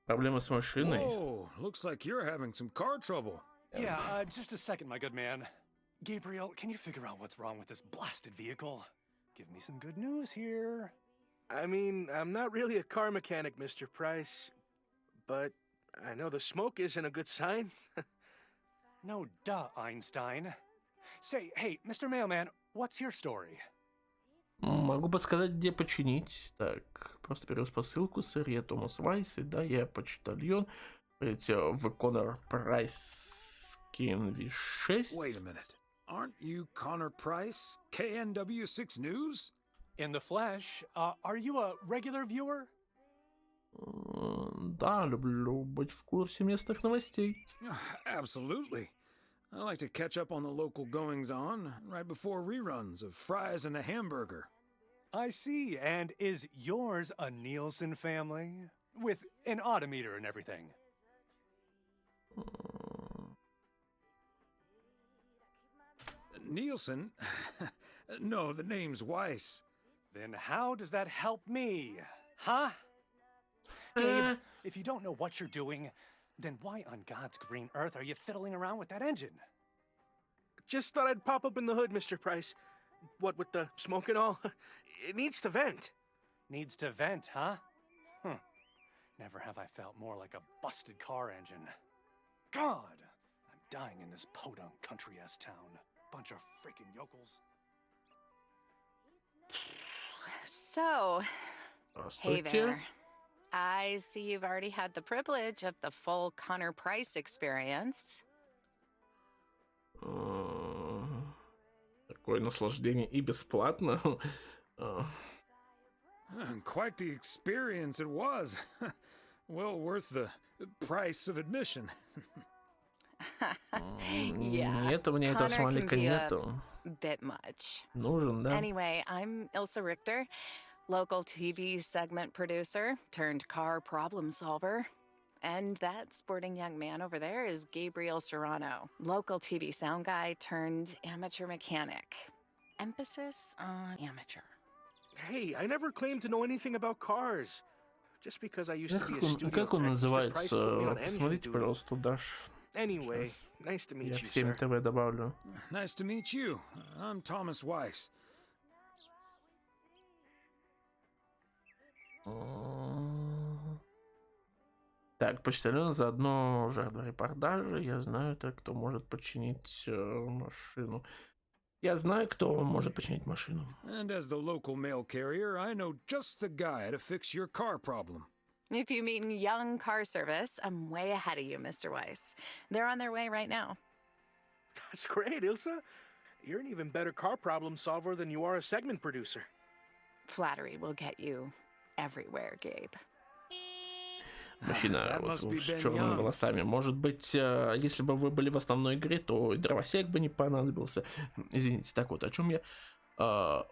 Проблемы с машиной. Oh, looks like you're having some car trouble. Yeah, just a second, my good man. Gabriel, can you figure out what's wrong with this blasted vehicle? Give me some good news here. I mean, I'm not really a car mechanic, Mr. Price, but I know the smoke isn't a good sign. No duh, Einstein. Say, hey, Mr. Mailman, what's your story? Могу подсказать, где починить. Так, просто перевез посылку, сэр, я Томас Вайс, и да, я почтальон. В Коннор Прайс Кинви 6. Wait a minute. Aren't you Connor Price? KNW6 News? In the flesh. Are you a regular viewer? Да, люблю быть в курсе местных новостей. Absolutely. I like to catch up on the local goings-on right before reruns of Fries and the Hamburger. I see. And is yours a Nielsen family? With an odometer and everything? Nielsen? No, the name's Weiss. Then how does that help me? Huh? Gabe, if you don't know what you're doing, then why on God's green earth are you fiddling around with that engine? Just thought I'd pop up in the hood, Mr. Price. What with the smoke and all? It needs to vent. Needs to vent, huh? Never have I felt more like a busted car engine. God! I'm dying in this podunk country-ass town. Bunch of freaking yokels. So, hey Здравствуйте. there. I see you've already had the privilege of the full Connor Price experience. Такое наслаждение и бесплатно. Quite the experience it was. Well worth the price of admission. Yeah, Нет, у меня этого Connor can смайлика be a нету. bit much. Нужен, да? Anyway, I'm Ilsa Richter, local TV segment producer turned car problem solver. And that sporting young man over there is Gabriel Serrano, local TV sound guy turned amateur mechanic. Emphasis on amateur. Hey, I never claimed to know anything about cars. Just because I used to be a studio Как он tech, Mr. Price put me называется? on engine Посмотрите, duty. пожалуйста, Даш. Anyway, nice to meet Я you, в 7 sir. ТВ добавлю. Nice to meet you. I'm Thomas Weiss. Так, почтальон заодно жертва репортажа. Я знаю, так, кто может починить машину. Я знаю, кто может починить машину. And as the local mail carrier, I know just the guy to fix your car problem. If you mean Young Car Service, I'm way ahead of you, Mr. Weiss. They're on their way right now. That's great, Ilsa. You're an even better car problem solver than you are a segment producer. Flattery will get you everywhere, Gabe. Мужчина That вот must be с Ben черными Young. волосами. Может быть, если бы вы были в основной игре, то и дровосек бы не понадобился. Извините, так вот, о чем я?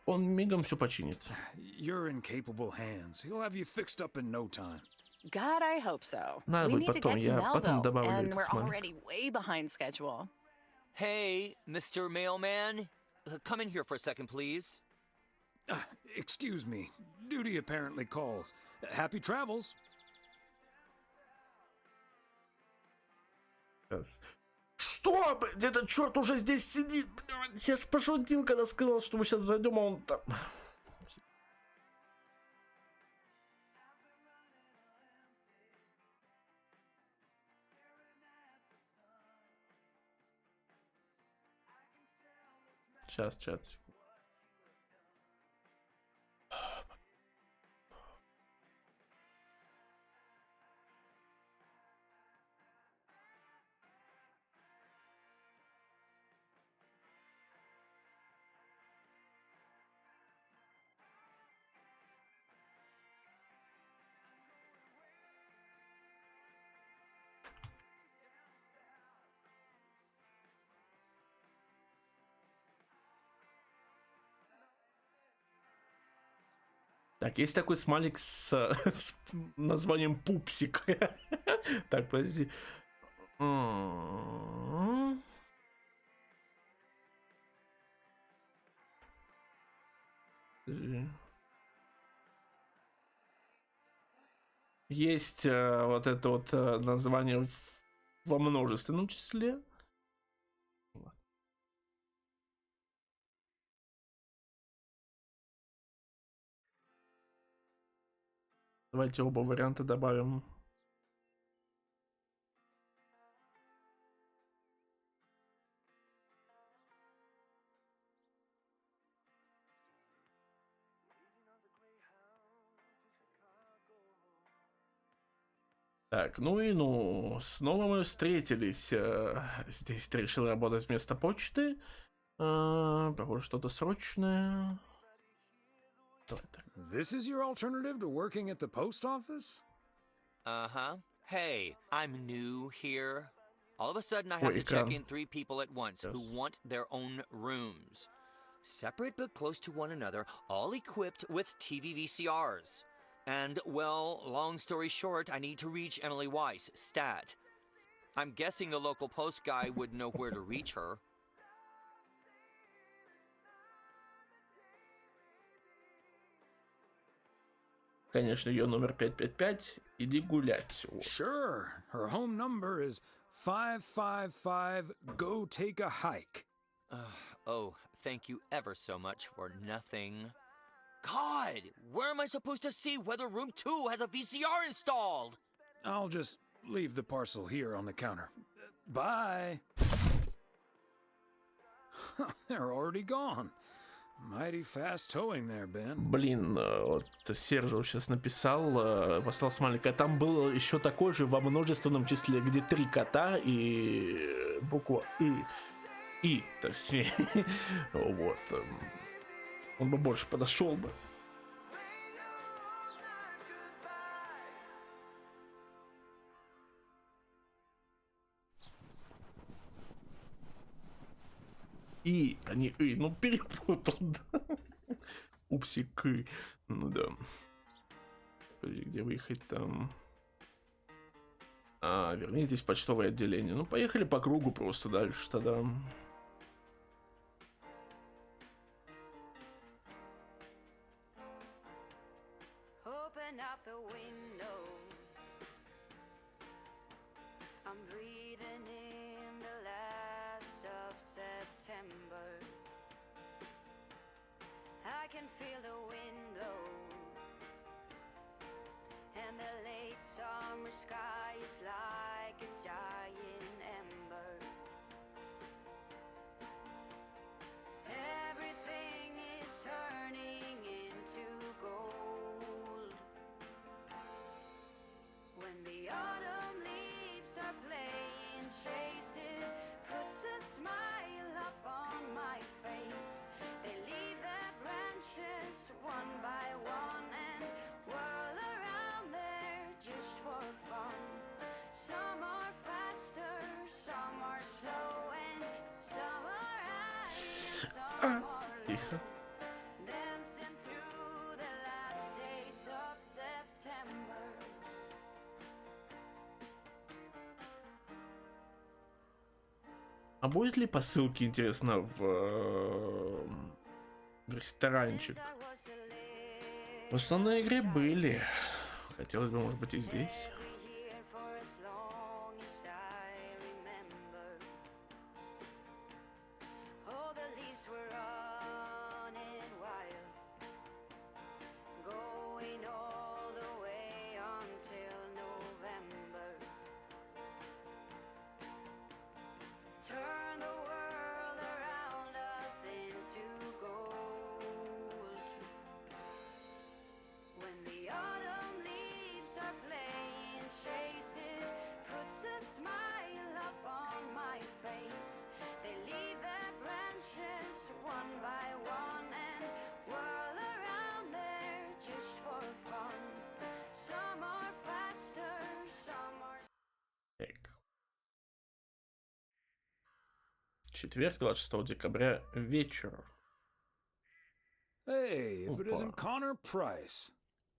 Он мигом все починит. You're in capable hands. He'll have you fixed up in no time. God, I hope so. Надо We будет need to потом, get to я потом Melville, добавлю and этот we're смайлик. already way behind schedule. Hey, Mr. Mailman. Come in here for a second, please. Excuse me. Duty apparently calls. Happy travels. Сейчас. Что? Этот черт уже здесь сидит. Блядь, я ж пошутил, когда сказал, что мы сейчас зайдем, а он там... Сейчас, чат. Так, есть такой смайлик с названием Пупсик. Так, подожди. Есть вот это вот название во множественном числе. Давайте оба варианта добавим. Так, ну и ну, снова мы встретились. Здесь ты решил работать вместо почты. Похоже, что-то срочное. Давай так. This is your alternative to working at the post office? Uh-huh. Hey, I'm new here. All of a sudden, I have to check in 3 people at once who want their own rooms. Separate but close to one another, all equipped with TV VCRs. And, well, long story short, I need to reach Emily Weiss, stat. I'm guessing the local post guy would know where to reach her. Конечно, ее номер 555. Иди гулять. Вот. Sure. Her home number is 555 Go Take a Hike. Oh, thank you ever so much for nothing. God, where am I supposed to see whether room 2 has a VCR installed? I'll just leave the parcel here on the counter. Bye. They're already gone. Mighty fast towing there, Ben. Блин, вот Сержу сейчас написал, послал маленькое. Там был еще такой же во множественном числе, где 3 кота и буква И, точнее. Вот. Он бы больше подошел бы. И, а не И, ну перепутал, да. Упсик. Ну да. Где выехать там? Вернитесь в почтовое отделение. Ну, поехали по кругу просто дальше тогда. Open up the window. I'm breathing in the last of September. I can feel the wind blow. And the late summer sky is like a giant ember. Everything is turning into gold. When the autumn leaves are playing chases, puts a smile up on my face. They leave their branches one by one and whirl around there just for fun. Some are faster, some are slow, and some are high, and some are Тихо. dancing through the last days of September. А будет ли посылки, интересно, в ресторанчик? В основной игре были. Хотелось бы, может быть, и здесь. Here for as long as I remember. Oh, the leaves were running wild, going all the way until November. Turn the world around us into gold. When the autumn leaves are playing chases, puts a smile up on my face. They leave their branches one by one and whirl around there just for fun. Some are faster, some are... Так. Четверг, 26 декабря, вечер. Hey, if it Опа. isn't Connor Price.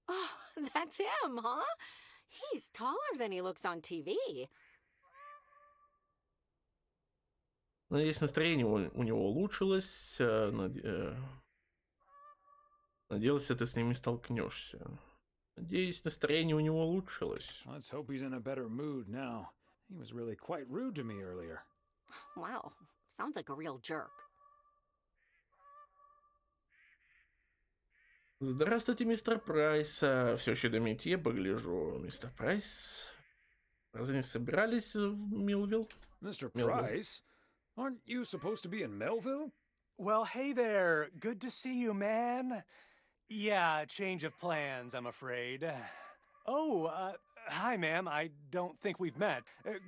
Oh, that's him, huh? He's taller than he looks on TV. Надеюсь, настроение у него улучшилось. Надеялся, ты с ними столкнешься. Надеюсь, настроение у него улучшилось. Let's hope he's in a better mood now. He was really quite rude to me earlier. Wow, sounds like a real jerk. Здравствуйте, мистер Прайс. Все еще до метье, погляжу. Мистер Прайс, разве не собирались в Милвилл? Mr. Melville. Price, aren't you supposed to be in Melville? Well, hey there. Good to see you, man. Yeah, change of plans, I'm afraid. Oh, hi, ma'am. I don't think we've met.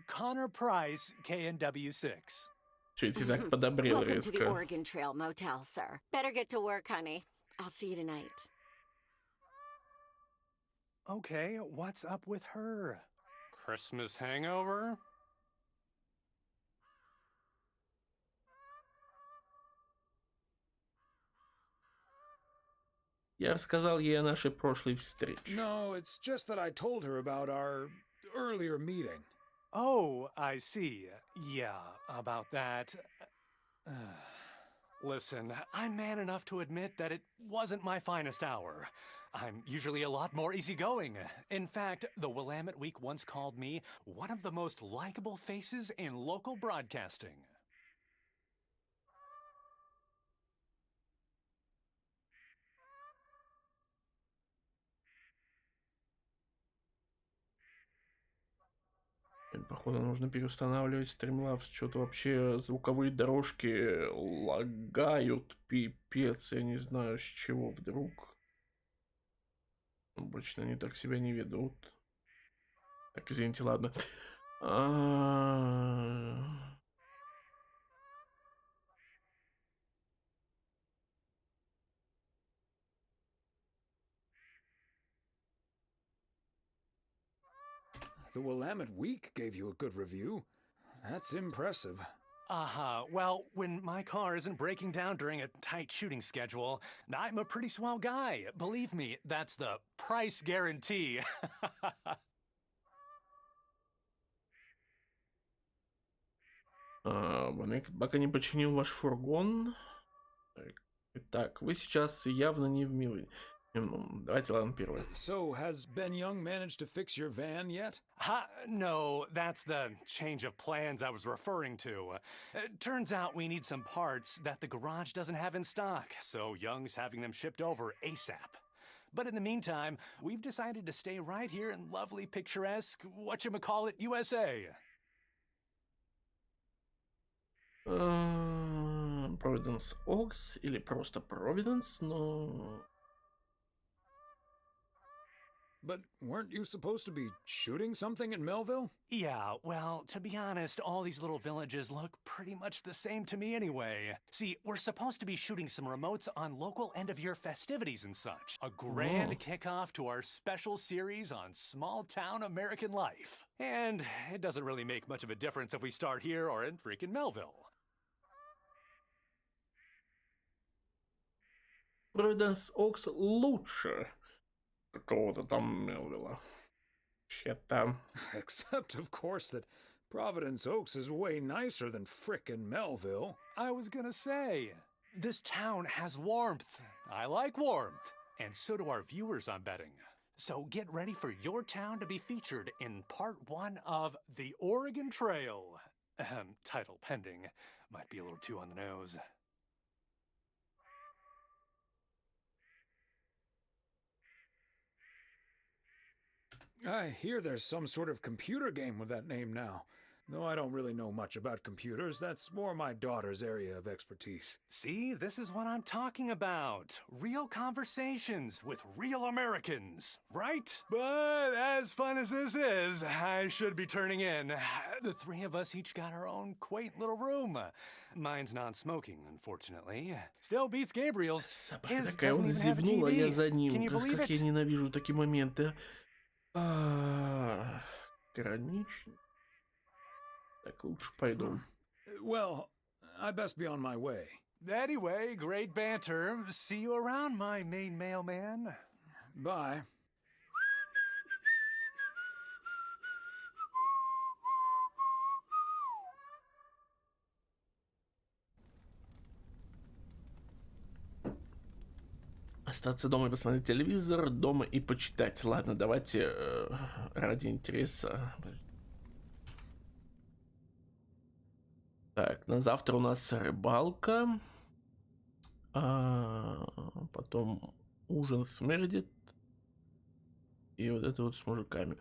Connor Price, KNW6. Че ты так подобрел Welcome to the резко? Oregon Trail Motel, sir. Better get to work, honey. I'll see you tonight. Okay, what's up with her? Christmas hangover? Я рассказал ей о нашей прошлой встрече. No, it's just that I told her about our earlier meeting. Oh, I see. Yeah, about that. Listen, I'm man enough to admit that it wasn't my finest hour. I'm usually a lot more easygoing. In fact, the Willamette Week once called me one of the most likable faces in local broadcasting. Походу, нужно переустанавливать Streamlabs. Что-то вообще звуковые дорожки лагают, пипец. Я не знаю, с чего вдруг. Обычно они так себя не ведут. Так, извините, ладно. The Willamette Week gave you a good review. That's impressive. Well, when my car isn't breaking down during a tight shooting schedule, I'm a pretty swell guy. Believe me, that's the price guarantee. Пока не починил ваш фургон. Итак, вы сейчас явно не в милой. Давайте, ладно, первое. So, has Ben Young managed to fix your van yet? No, that's the change of plans I was referring to. Turns out we need some parts that the garage doesn't have in stock, so Young's having them shipped over ASAP. But in the meantime, we've decided to stay right here in lovely, picturesque, whatchamacallit, USA. Providence Oaks или просто Providence, но... But weren't you supposed to be shooting something in Melville? Yeah, well, to be honest, all these little villages look pretty much the same to me anyway. See, we're supposed to be shooting some remotes on local end-of-year festivities and such. A grand kickoff to our special series on small-town American life. And it doesn't really make much of a difference if we start here or in freaking Melville. Providence Oaks лучше какого-то там Мелвилла. Вообще-то. Except, of course, that Providence Oaks is way nicer than frickin' Melville. I was gonna say, this town has warmth. I like warmth. And so do our viewers, I'm betting. So get ready for your town to be featured in part 1 of The Oregon Trail. Title pending. Might be a little too on the nose. I hear there's some sort of computer game with that name now. Though I don't really know much about computers, that's more my daughter's area of expertise. See, this is what I'm talking about. Real conversations with real Americans, right? But as fun as this is, I should be turning in. The three of us each got our own quaint little room. Mine's non-smoking, unfortunately. Still beats Gabriel's. His Такая doesn't он even have a зевнул, а я за TV. Can ним. you believe Как it? я ненавижу такие моменты. Граничный. Так, лучше пойду. Well, I best be on my way. Anyway, great banter. See you around, my main mailman. Bye. Остаться дома и посмотреть телевизор, дома и почитать. Ладно, давайте ради интереса. Так, на завтра у нас рыбалка. Потом ужин с Мередит. И вот это вот с мужиками.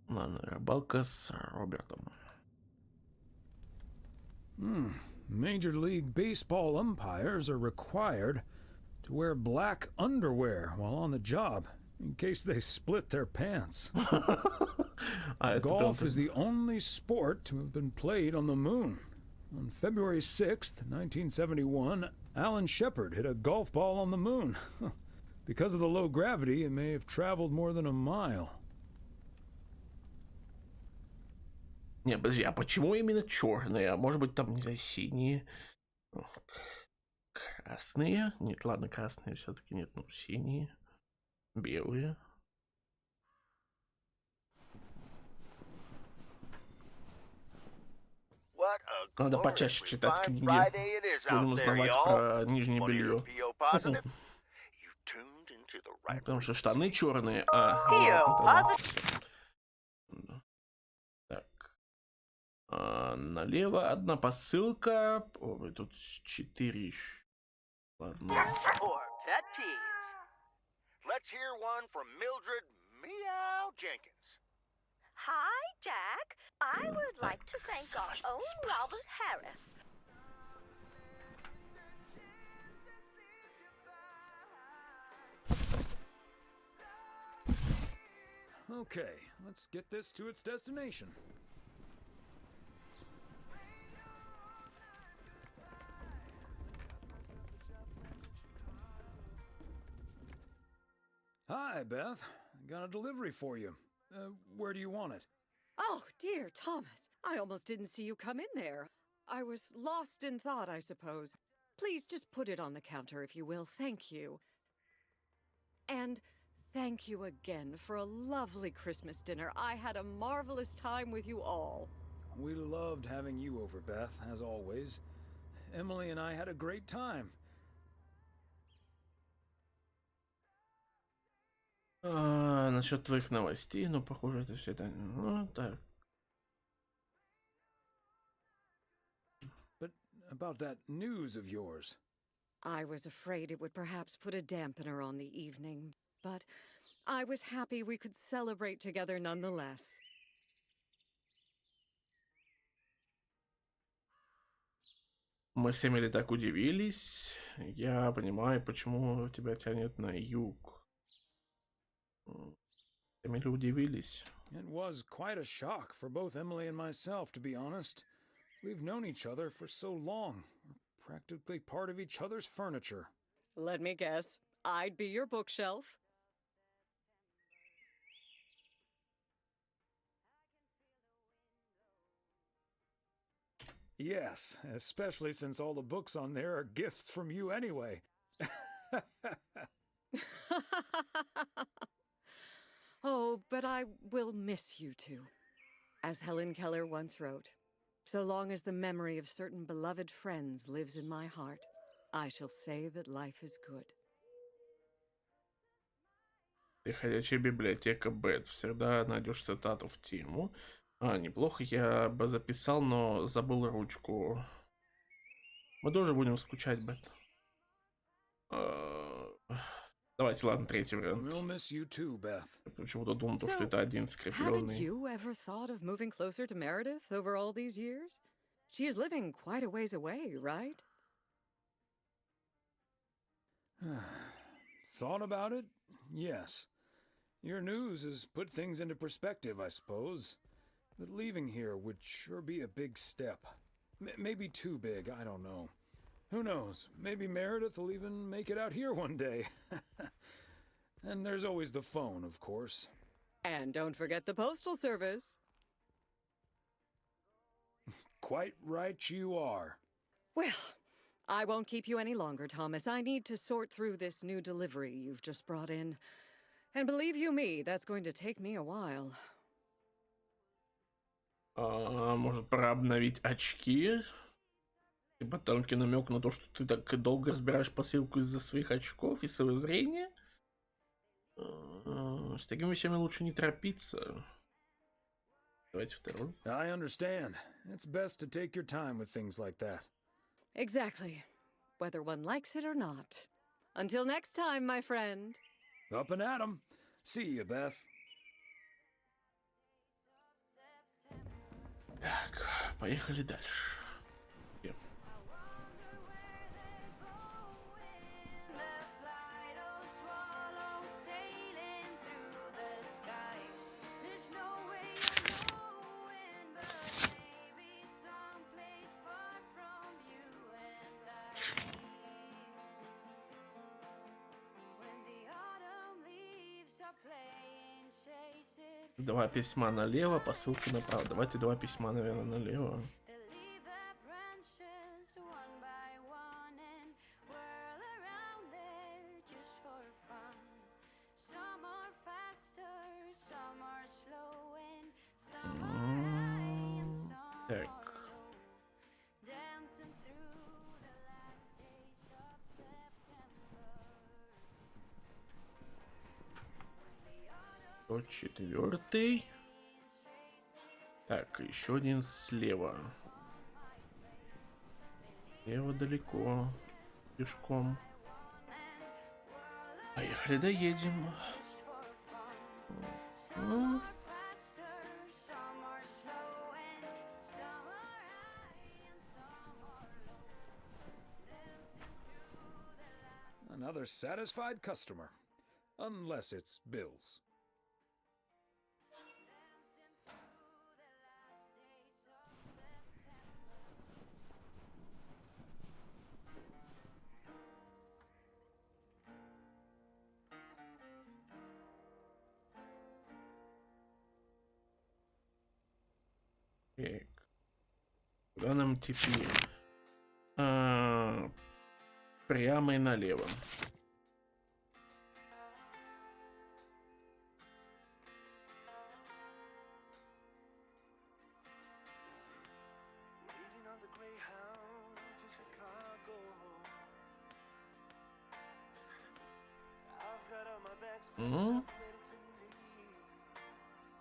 Ладно, рыбалка с Робертом. Major League Baseball umpires are required to wear black underwear while on the job, in case they split their pants. Golf is the only sport to have been played on the moon. On February 6th, 1971, Alan Shepard hit a golf ball on the moon. Because of the low gravity, it may have traveled more than a mile. Не, подожди, а почему именно черные? А может быть там, не знаю, синие? Красные? Нет, ладно, красные все-таки нет. Ну, синие, белые. Надо почаще читать книги. Будем узнавать про нижнее белье. Потому что штаны черные, налево одна посылка. Ой, тут 4 еще. Ладно. Let's hear one from Mildred Meow Jenkins. Hi, Jack. like to thank our own Robert Harris. Okay, let's get this to its destination. Hi, Beth. Got a delivery for you. Where do you want it? Oh, dear Thomas, I almost didn't see you come in there. I was lost in thought, I suppose. Please just put it on the counter, if you will. Thank you. And thank you again for a lovely Christmas dinner. I had a marvelous time with you all. We loved having you over, Beth, as always. Emily and I had a great time. Насчет твоих новостей, но похоже, это все это. Ну, так. But about that news of yours. I was afraid it would perhaps put a dampener on the evening, but I was happy we could celebrate together nonetheless. Мы с Эмили так удивились. Я понимаю, почему тебя тянет на юг. Эмили удивились. It was quite a shock for both Emily and myself, to be honest. We've known each other for so long. We're practically part of each other's furniture. Let me guess. I'd be your bookshelf. Yes, especially since all the books on there are gifts from you anyway. Oh, but I will miss you two. As Helen Keller once wrote, so long as the memory of certain beloved friends lives in my heart, I shall say that life is good. Ты ходячая библиотека, Бет. Всегда найдешь цитату в тему. Неплохо, я бы записал, но забыл ручку. Мы тоже будем скучать, Бет. Давайте, ладно, третий вариант. We'll miss you too, Beth. Я почему-то думал, что это один Haven't скрепленный. you ever thought of moving closer to Meredith over all these years? She is living quite a ways away, right? Thought about it? Yes. Your news has put things into perspective, I suppose. But leaving here would sure be a big step. Maybe too big, I don't know. Who knows? Maybe Meredith will even make it out here one day. And there's always the phone, of course. And don't forget the postal service. Quite right you are. Well, I won't keep you any longer, Thomas. I need to sort through this new delivery you've just brought in. And believe you me, that's going to take me a while. Может, пора обновить очки? Типа тонкий намек на то, что ты так долго разбираешь посылку из-за своих очков и своего зрения? С такими вещами лучше не торопиться. Давайте второй. I understand. It's best to take your time with things like that. Exactly. Whether one likes it or not. Until next time, my friend. Up and at 'em. See you, Beth. Так, поехали дальше. Два письма налево, посылка направо. Давайте два письма, наверное, налево. Так. Вот четвертый. Так, еще один слева. Слева далеко. Пешком. Поехали, доедем. another satisfied customer. Unless it's bills. Так. Куда нам теперь? Прямо и налево.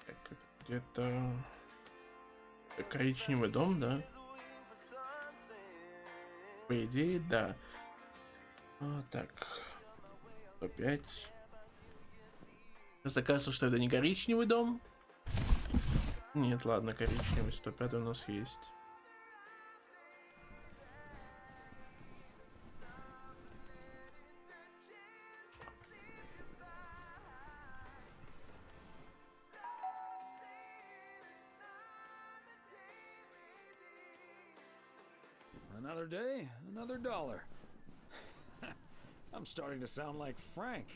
Так, это где-то... Это коричневый дом, да? По идее, да. Так. 105. Сейчас окажется, что это не коричневый дом. Нет, ладно, коричневый. 105 у нас есть. Another day, another dollar. I'm starting to sound like Frank.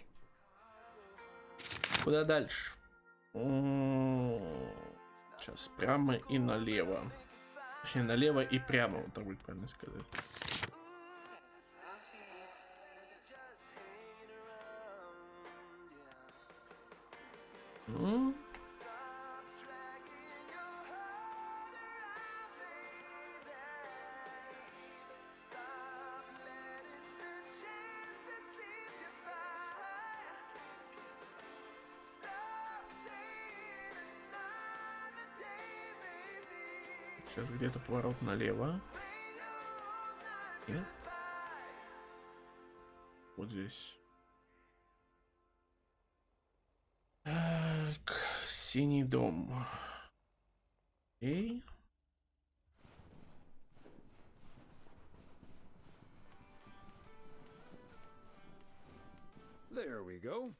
Куда дальше? Сейчас прямо и налево. Точнее, налево и прямо, вот так будет правильно сказать. Сейчас где-то поворот налево. Нет? Вот здесь. Так, синий дом. И... There we go.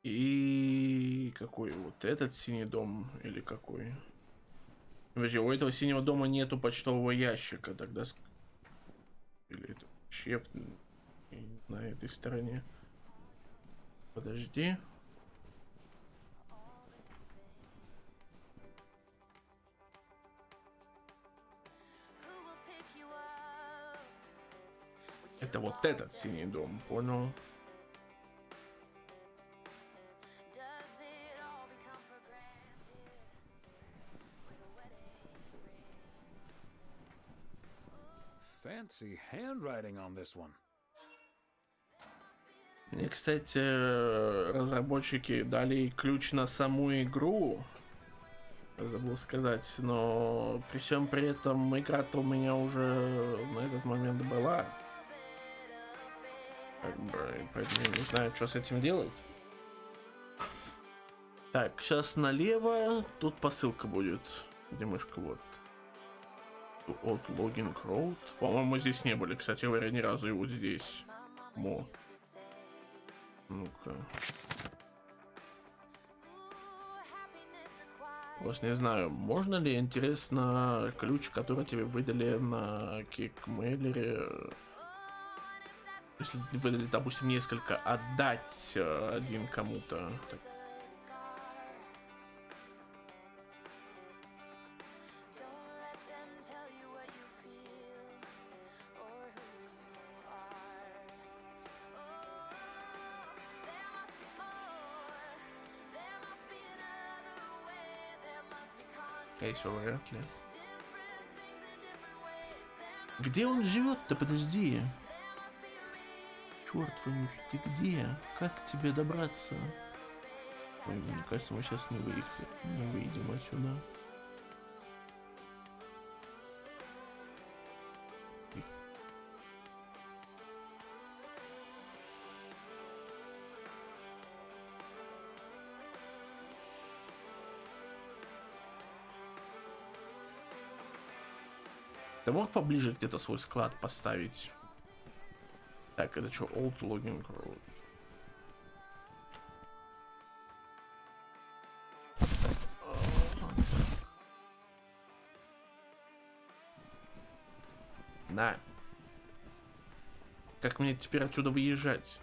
И какой вот этот синий дом или какой? Подожди, у этого синего дома нету почтового ящика, тогда... Или это чеф на этой стороне. Подожди. Это вот этот синий дом, понял? Fancy handwriting on this one. Мне, кстати, разработчики дали ключ на саму игру. Забыл сказать, но при всем при этом игра-то у меня уже на этот момент была. Как бы, поэтому не знаю, что с этим делать. Так, сейчас налево. Тут посылка будет. Где мышка? Вот. От Logging Road. По-моему, здесь не были, кстати говоря, ни разу. И вот здесь. Ну-ка. Вот не знаю, можно ли, интересно, ключ, который тебе выдали на Keymailer, если выдали, допустим, несколько, отдать один кому-то. Все вряд ли. Где он живет-то? Подожди. Черт возьми, ты где? Как к тебе добраться? Ой, мне кажется, мы сейчас не выйдем отсюда. Ты мог поближе где-то свой склад поставить? Так, это что, Old Logging Road? Да. Как мне теперь отсюда выезжать?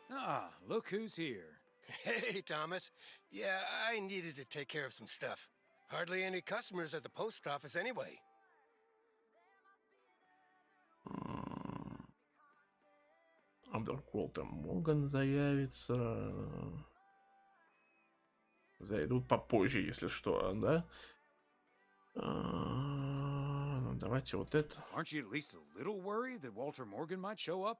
Ah, look who's here. Hey, Thomas. Yeah, I needed to take care of some stuff. Hardly any customers at the post office anyway. А вдруг Уолтер Морган заявится? Зайдут попозже, если что, да? Ну, давайте вот это. Aren't you at least a little worried that Walter Morgan might show up?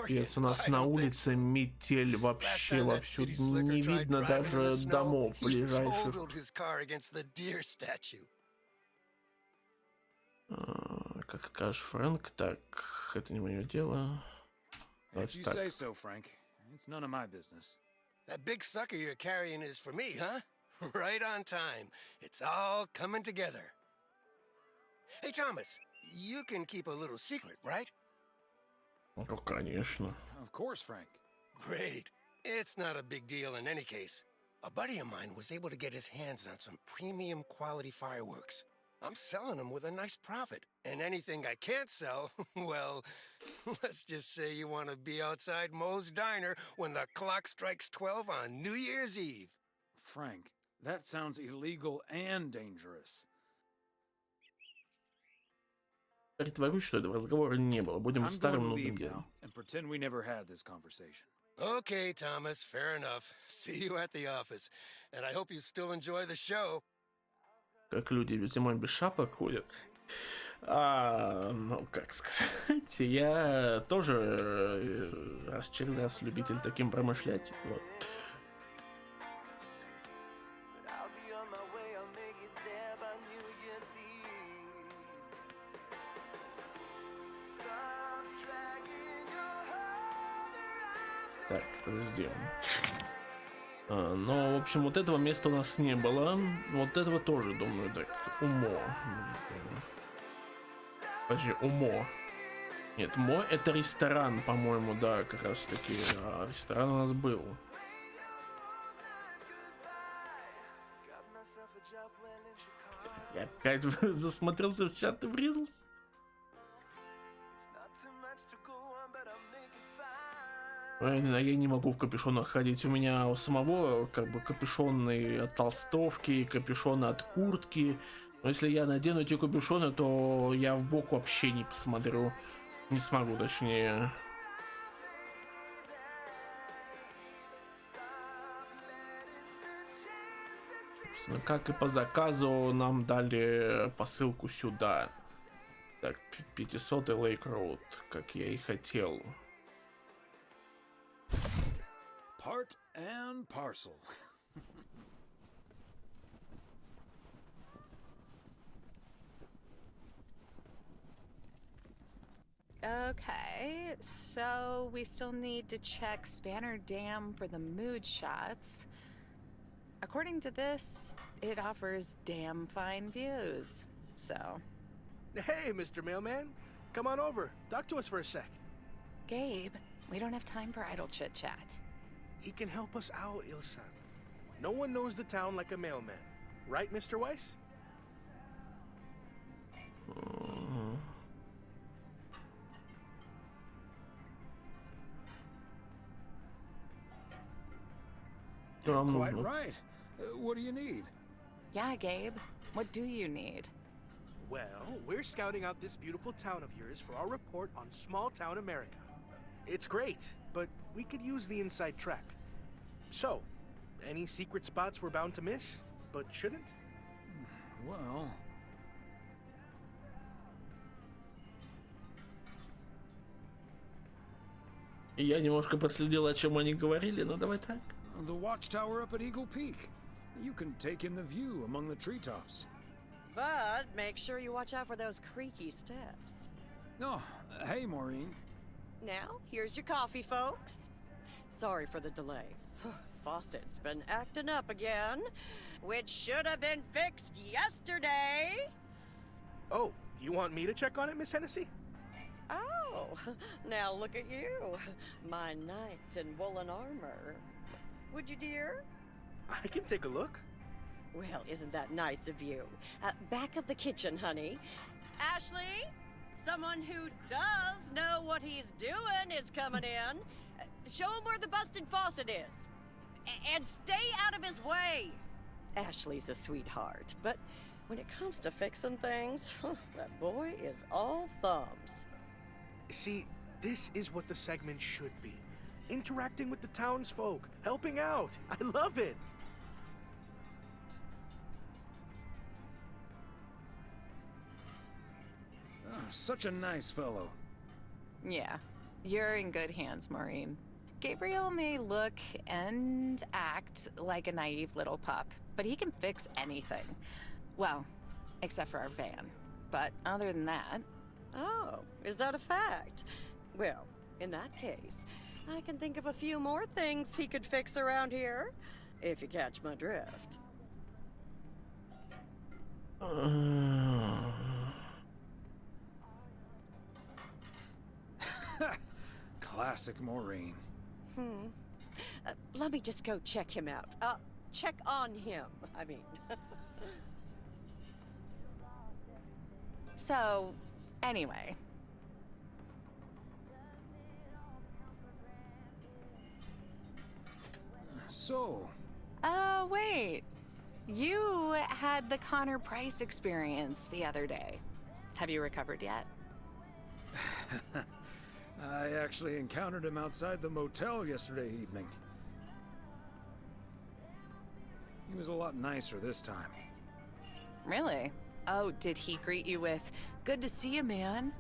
Пипец, у нас на улице метель вообще вовсю. Не видно даже домов ближайших. Как скажешь, Фрэнк, так, это не мое дело. If you say so, Frank. It's none of my business. That big sucker you're carrying is for me, huh? Right on time. It's all coming together. Hey, Thomas, you can keep a little secret, right? Ну, конечно. Of course, Frank. Great. It's not a big deal in any case. A buddy of mine was able to get his hands on some premium quality fireworks. I'm selling them with a nice profit. And anything I can't sell, well, let's just say you want to be outside Moe's Diner when the clock strikes 12 on New Year's Eve. Frank, that sounds illegal and dangerous. Притворюсь, что этого разговора не было. Будем старым новым делом. And pretend we never had this conversation. Okay, Thomas, fair enough. See you at the office. And I hope you still enjoy the show. Как люди зимой без шапок ходят. Ну, как сказать, я тоже раз через раз любитель таким промышлять. Вот. Так, подожди. Но, в общем, вот этого места у нас не было. Вот этого тоже, думаю, так. Умо. Подожди, Умо. Нет, Мо это ресторан, по-моему, да, как раз таки. А ресторан у нас был. Я опять засмотрелся в чат и врезался. Я не могу в капюшонах ходить. У меня у самого как бы капюшоны от толстовки, капюшоны от куртки. Но если я надену эти капюшоны, то я в бок вообще не посмотрю. Не смогу, точнее. Как и по заказу, нам дали посылку сюда. Так, 500 Lake Road, как я и хотел. Part and parcel. Okay, so we still need to check Spanner Dam for the mood shots. According to this, it offers damn fine views, so... Hey, Mr. Mailman. Come on over. Talk to us for a sec. Gabe, we don't have time for idle chit-chat. He can help us out, Ilsa. No one knows the town like a mailman. Right, Mr. Weiss? Quite right. What do you need? Yeah, Gabe. What do you need? Well, we're scouting out this beautiful town of yours for our report on small town America. It's great, but we could use the inside track. So, any secret spots we're bound to miss, but shouldn't? Well... Я немножко проследил, о чем они говорили, но давай так. The watchtower up at Eagle Peak. You can take in the view among the treetops. But make sure you watch out for those creaky steps. Oh, hey, Maureen. Now, here's your coffee, folks. Sorry for the delay. Faucet's been acting up again, which should have been fixed yesterday. Oh, you want me to check on it, Miss Hennessy? Oh, now look at you, my knight in woolen armor. Would you, dear? I can take a look. Well, isn't that nice of you? Back of the kitchen, honey. Ashley, someone who does know what he's doing is coming in. Show him where the busted faucet is. And stay out of his way. Ashley's a sweetheart, but when it comes to fixing things, that boy is all thumbs. See, this is what the segment should be. Interacting with the townsfolk, helping out. I love it. Oh, such a nice fellow. Yeah, you're in good hands, Maureen. Gabriel may look and act like a naive little pup, but he can fix anything. Well, except for our van. But other than that... Oh, is that a fact? Well, in that case, I can think of a few more things he could fix around here, if you catch my drift. Classic Maureen. Let me just go check him out. Check on him, I mean. So, anyway. So... wait. You had the Connor Price experience the other day. Have you recovered yet? I actually encountered him outside the motel yesterday evening. He was a lot nicer this time. Really? Oh, did he greet you with, "Good to see you, man"?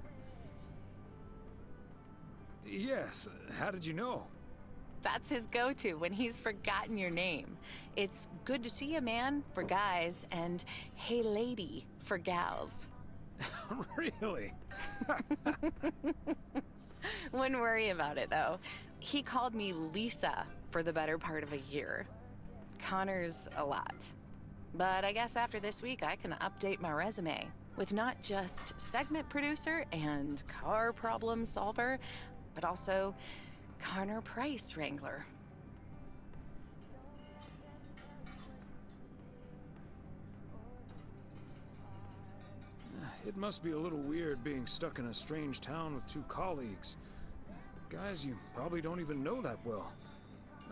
Yes. How did you know? That's his go-to when he's forgotten your name. It's "Good to see you, man" for guys and "Hey, lady" for gals. Really? Wouldn't worry about it, though. He called me Lisa for the better part of a year. Connor's a lot. But I guess after this week, I can update my resume with not just segment producer and car problem solver, but also Connor Price wrangler. It must be a little weird being stuck in a strange town with two colleagues. Guys you probably don't even know that well.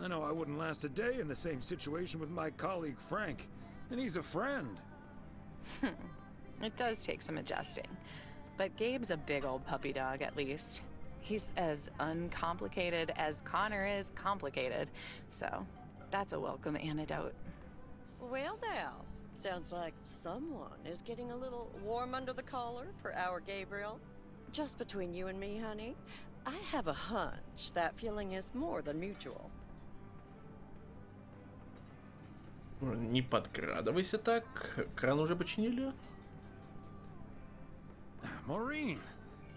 I know I wouldn't last a day in the same situation with my colleague Frank, and he's a friend. It does take some adjusting. But Gabe's a big old puppy dog, at least. He's as uncomplicated as Connor is complicated, so that's a welcome antidote. Well now, sounds like someone is getting a little warm under the collar for our Gabriel. Just between you and me, honey, I have a hunch that feeling is more than mutual. Не подкрадывайся так. Кран уже починили? Maureen,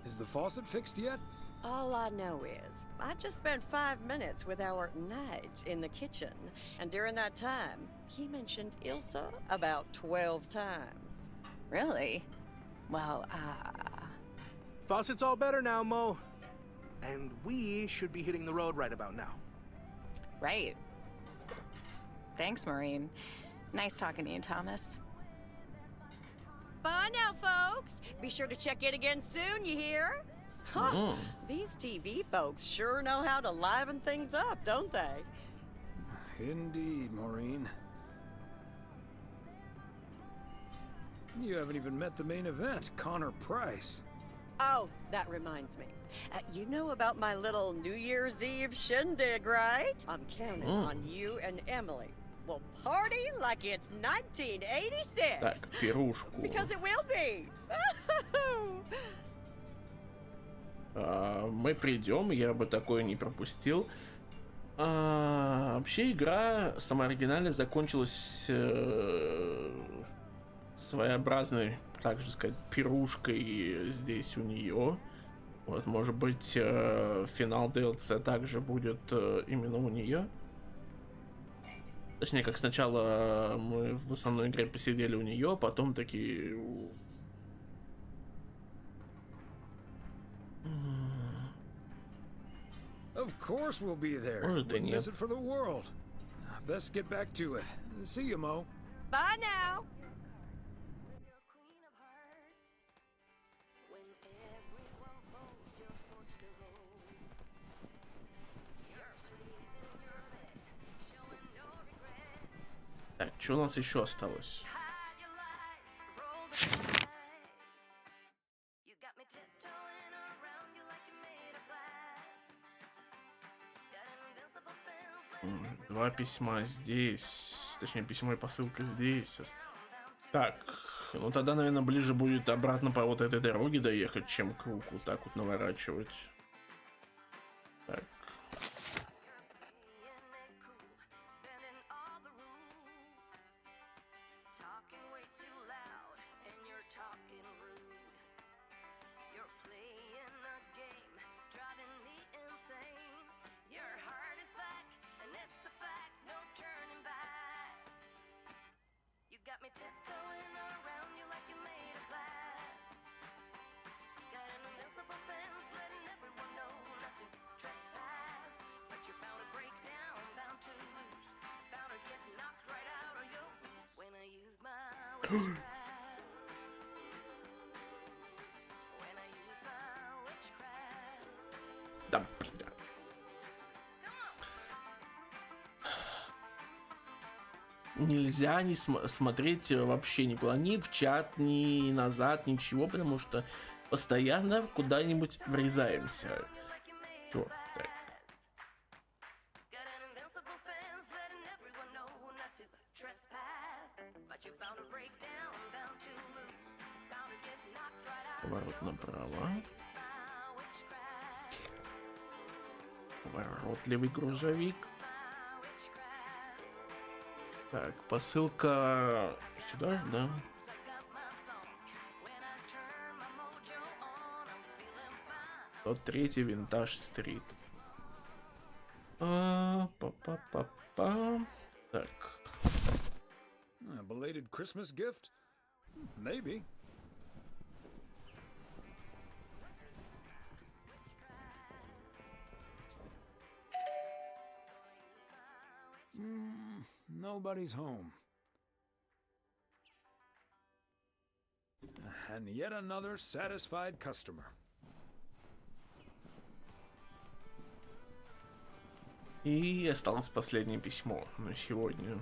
is the faucet fixed yet? All I know is, I just spent 5 minutes with our knight in the kitchen, and during that time, he mentioned Ilsa about 12 times. Really? Well, Faucet's all better now, Mo. And we should be hitting the road right about now. Right. Thanks, Maureen. Nice talking to you, Thomas. Bye now, folks. Be sure to check in again soon, you hear? Huh. These TV folks sure know how to liven things up, don't they? Indeed, Maureen. You haven't even met the main event, Connor Price. Oh, that reminds me. You know about my little New Year's Eve shindig, right? I'm counting on you and Emily. We'll party like it's 1986. Так, пирушку. Because it will be. Мы придем, я бы такое не пропустил. Вообще игра сама оригинальная закончилась своеобразной, так же сказать, пирушкой здесь у нее. Вот, может быть, финал DLC также будет именно у нее. Точнее, как сначала мы в основной игре посидели у нее, потом такие... Of course we'll be there. Может, и Wouldn't miss нет. it for the world. Best get back to it. See you, Mo. Bye now. Так, что у нас еще осталось? Два письма здесь. Точнее, письмо и посылка здесь. Так, ну тогда, наверное, ближе будет обратно по вот этой дороге доехать, чем круг вот так вот наворачивать. Так. Да, бля. Нельзя не смотреть вообще никуда, ни в чат, ни назад, ничего, потому что постоянно куда-нибудь врезаемся. Всё, так. Поворот направо. Поворотливый грузовик. Так, посылка сюда же, да? Вот третий винтаж стрит. Па-па-па-па. Так. A belated Christmas gift? Maybe. Nobody's home. And yet another satisfied customer. И осталось последнее письмо на сегодня.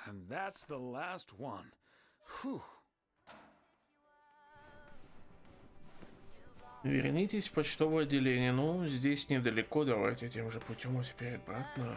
And that's the last one. Whew. Вернитесь в почтовое отделение. Ну, здесь недалеко. Давайте тем же путем теперь обратно.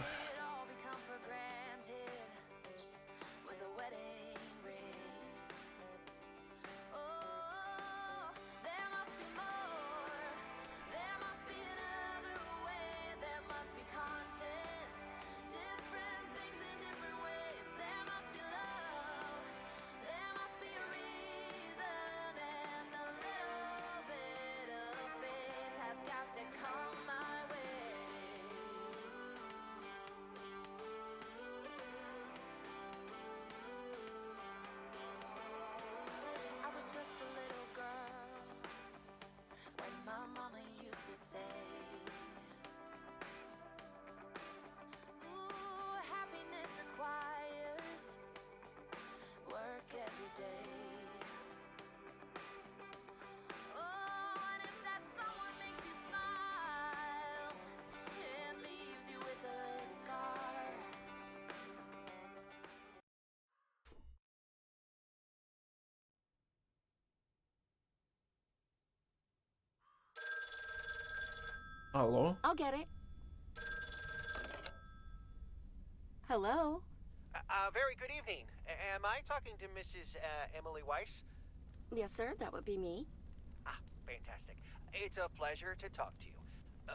Алло? I'll get it. Hello? Very good evening. Am I talking to Mrs. Emily Weiss? Yes, sir, that would be me. Ah, fantastic. It's a pleasure to talk to you.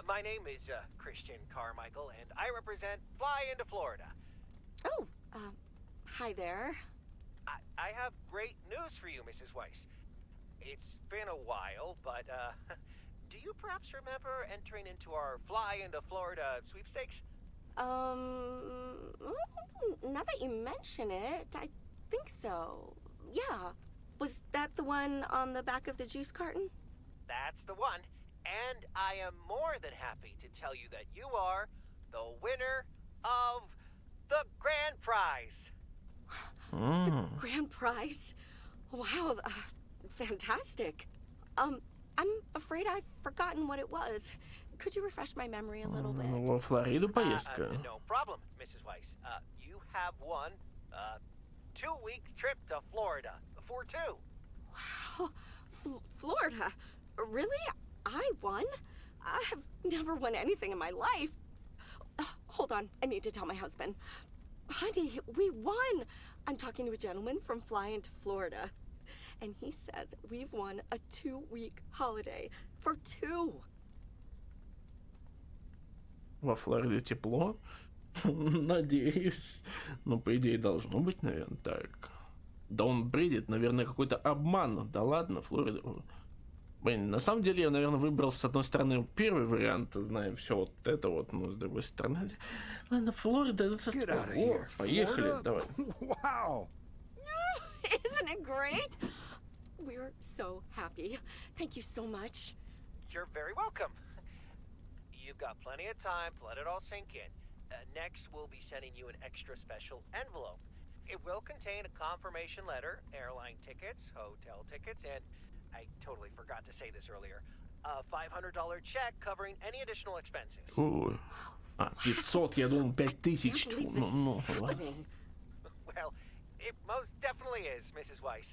My name is Christian Carmichael, and I represent Fly into Florida. Oh, hi there. I have great news for you, Mrs. Weiss. It's been a while, but, do you perhaps remember entering into our Fly into Florida sweepstakes? Now that you mention it, I think so. Yeah. Was that the one on the back of the juice carton? That's the one. And I am more than happy to tell you that you are the winner of the grand prize. The grand prize? Wow, fantastic. I'm afraid I've forgotten what it was. Could you refresh my memory a little bit? Во Флориду поездка. No problem, Mrs. Weiss. You have won a 2-week trip to Florida for 2. Wow, Florida? Really? I won? I have never won anything in my life. Hold on, I need to tell my husband. Honey, we won! I'm talking to a gentleman from Fly into Florida. And he says we've won a 2-week holiday for 2. Во Флориде тепло. Надеюсь. Ну, по идее, должно быть, наверное, так. Да он бредит, наверное, какой-то обман. Да ладно, Флорида. Блин, на самом деле я, наверное, выбрал, с одной стороны, первый вариант, зная все вот это вот, но с другой стороны... Ладно, Флорида, это... О, поехали, давай. Wow! Isn't it great? We're so happy. Thank you so much. You're very welcome. You've got plenty of time to let it all sink in. Next, we'll be sending you an extra special envelope. It will contain a confirmation letter, airline tickets, hotel tickets, and I totally forgot to say this earlier, a $500 check covering any additional expenses. Ой. 500, я думал, 5000. Ну, ладно. Well, it most definitely is, Mrs. Weiss.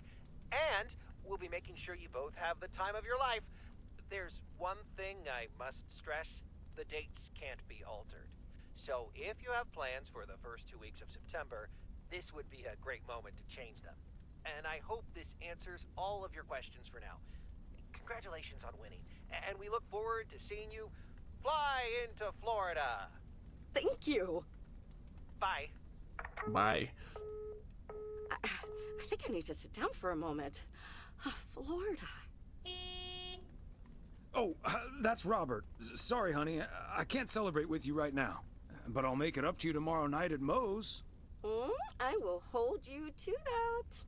And we'll be making sure you both have the time of your life. There's one thing I must stress. The dates can't be altered. So if you have plans for the first 2 weeks of September, this would be a great moment to change them. And I hope this answers all of your questions for now. Congratulations on winning. And we look forward to seeing you fly into Florida. Thank you. Bye. Bye. I think I need to sit down for a moment. Florida. Oh, that's Robert. Sorry, honey. I can't celebrate with you right now. But I'll make it up to you tomorrow night at Moe's. I will hold you to that.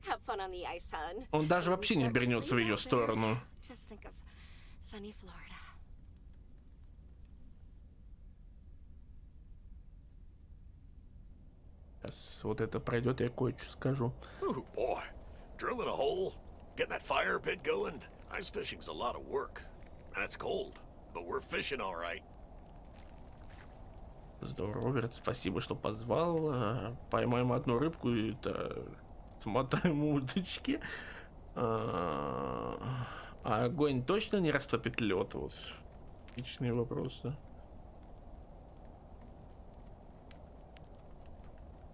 Have fun on the ice, hon. Он даже вообще не обернется в ее сторону. Just think of sunny Florida. Сейчас вот это пройдет, я кое-что скажу. Ooh, boy. Drilling a hole, getting that fire pit going. Ice fishing's a lot of work. And it's cold, but we're fishing all right. Здорово, Роберт, спасибо, что позвал. Поймаем одну рыбку и смотаем удочки. А огонь точно не растопит лед? Вот личные вопросы.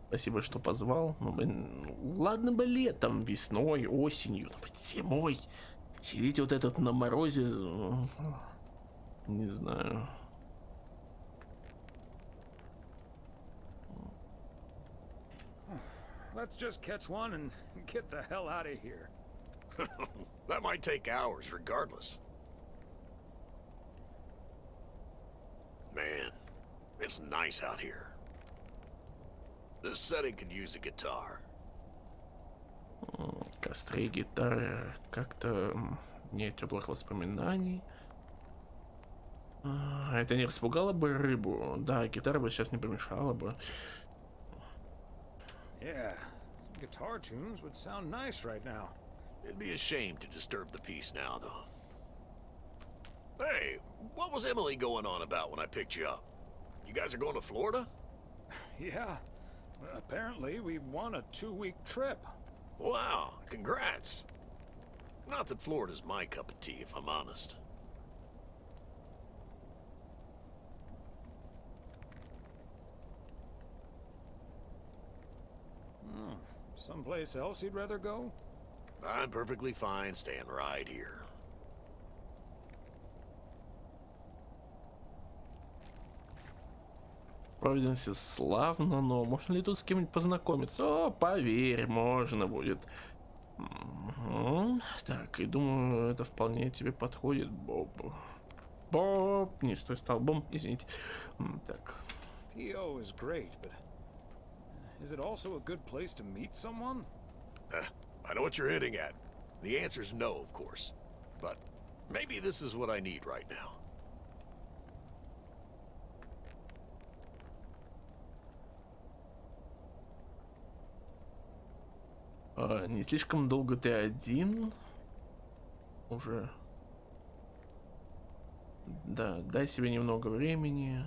Спасибо, что позвал. Ну, блин, ладно бы летом, весной, осенью, зимой. Сидеть вот этот на морозе, не знаю. Let's just catch one and get the hell out of here. That might take hours regardless. Man, it's nice out here. This setting could use a guitar. Костры, гитары, как-то нет теплых воспоминаний. Это не распугало бы рыбу? Да, гитара бы сейчас не помешала бы. Yeah, guitar tunes would sound nice right now. It'd be a shame to disturb the peace now, though. Hey, what was Emily going on about when I picked you up? You guys are going to Florida? Yeah, apparently we won a 2-week trip. Wow, congrats. Not that Florida's my cup of tea, if I'm honest. Someplace else you'd rather go? I'm perfectly fine staying right here. Провиденсе славно, но можно ли тут с кем-нибудь познакомиться? О, поверь, можно будет. Так, и думаю, это вполне тебе подходит, Боб. Боб, не стой столбом, извините. Так. PO is great, but is it also a good place to meet someone? I know what you're hitting at. The answer's no, of course. But maybe this is what I need right now. Не слишком долго ты один? Уже. Да, дай себе немного времени.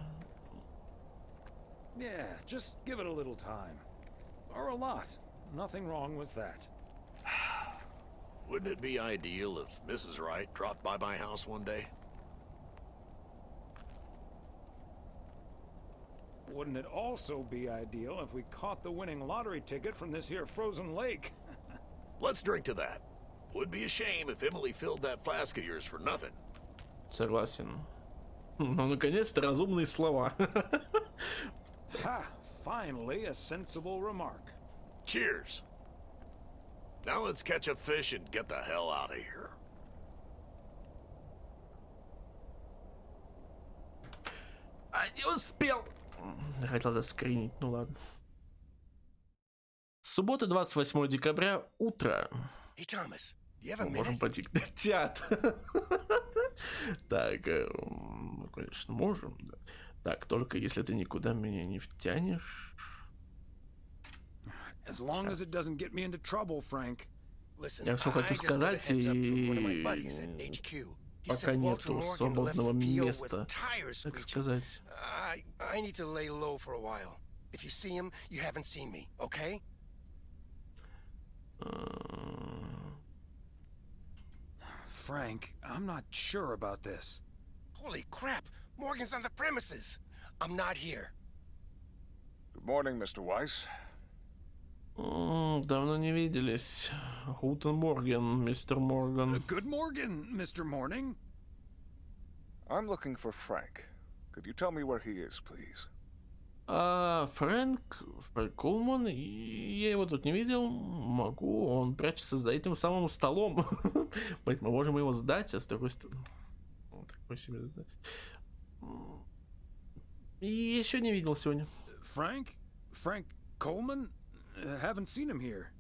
Yeah, just give it a little time. Or a lot. Nothing wrong with that. Wouldn't it be ideal if Mrs. Wright dropped by my house one day? Wouldn't it also be ideal if we caught the winning lottery ticket from this here frozen lake? Let's drink to that. Would be a shame if Emily filled that flask of yours for nothing. Согласен. Ну, наконец-то разумные слова. Ha! Finally, a sensible remark. Cheers. Now let's catch a fish and get the hell out of here. А не успел. Хотел заскринить, ну ладно. Суббота, 28 декабря, утро. Hey, Thomas, do you have a Можем minute? пойти в чат. Так, конечно, можем. Да. Так, только если ты никуда меня не втянешь. As long as it doesn't get me into trouble, Frank. Listen, Я все I хочу just got a сказать, heads up from one of my и buddies at HQ. He пока said Walter нету Morgan left свободного the PO with места, tires так screeching. сказать. I need to lay low for a while. If you see him, you haven't seen me, okay? Frank, I'm not sure about this. Holy crap! Morgan's on the premises. I'm not here. Good morning, Mr. Weiss. Давно не виделись. Гутен Морген, мистер Морган. Good morning, Mr. Morning. I'm looking for Frank. Could you tell me where he is, please? Фрэнк Колман, я его тут не видел. Могу, он прячется за этим самым столом. Мы можем его сдать, а с другой стороны... Такой себе, да. И еще не видел сегодня. Frank? Frank Coleman? Haven't seen him here.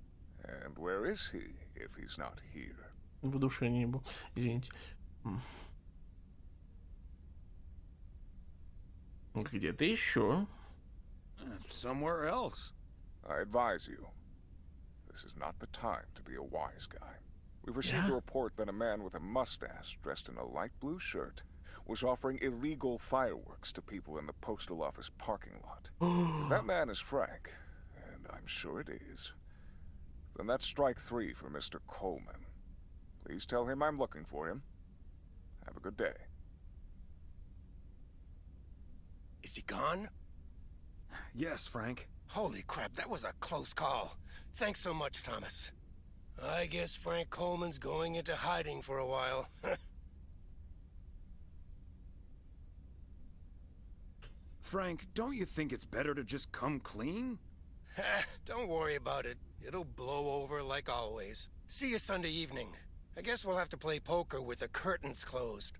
And where is he, if he's not here? В душе не был, извините. Где-то еще. Somewhere else. I advise you, this is not the time to be a wise guy. We received a report that a man with a mustache dressed in a light blue shirt was offering illegal fireworks to people in the postal office parking lot. If that man is Frank, and I'm sure it is, then that's strike 3 for Mr. Coleman. Please tell him I'm looking for him. Have a good day. Is he gone? Yes, Frank. Holy crap, that was a close call. Thanks so much, Thomas. I guess Frank Coleman's going into hiding for a while. Frank, don't you think it's better to just come clean? Don't worry about it. It'll blow over like always. See you Sunday evening. I guess we'll have to play poker with the curtains closed.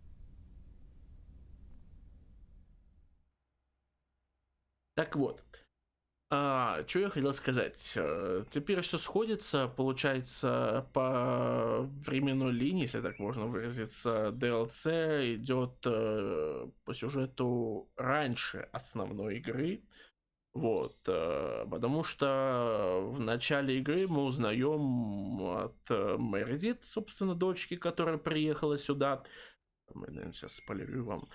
Так вот, что я хотел сказать. Теперь все сходится, получается, по временной линии, если так можно выразиться. DLC идет по сюжету раньше основной игры. Вот, потому что в начале игры мы узнаем от Мередит, собственно, дочки, которая приехала сюда. Наверное, сейчас спойлерю вам.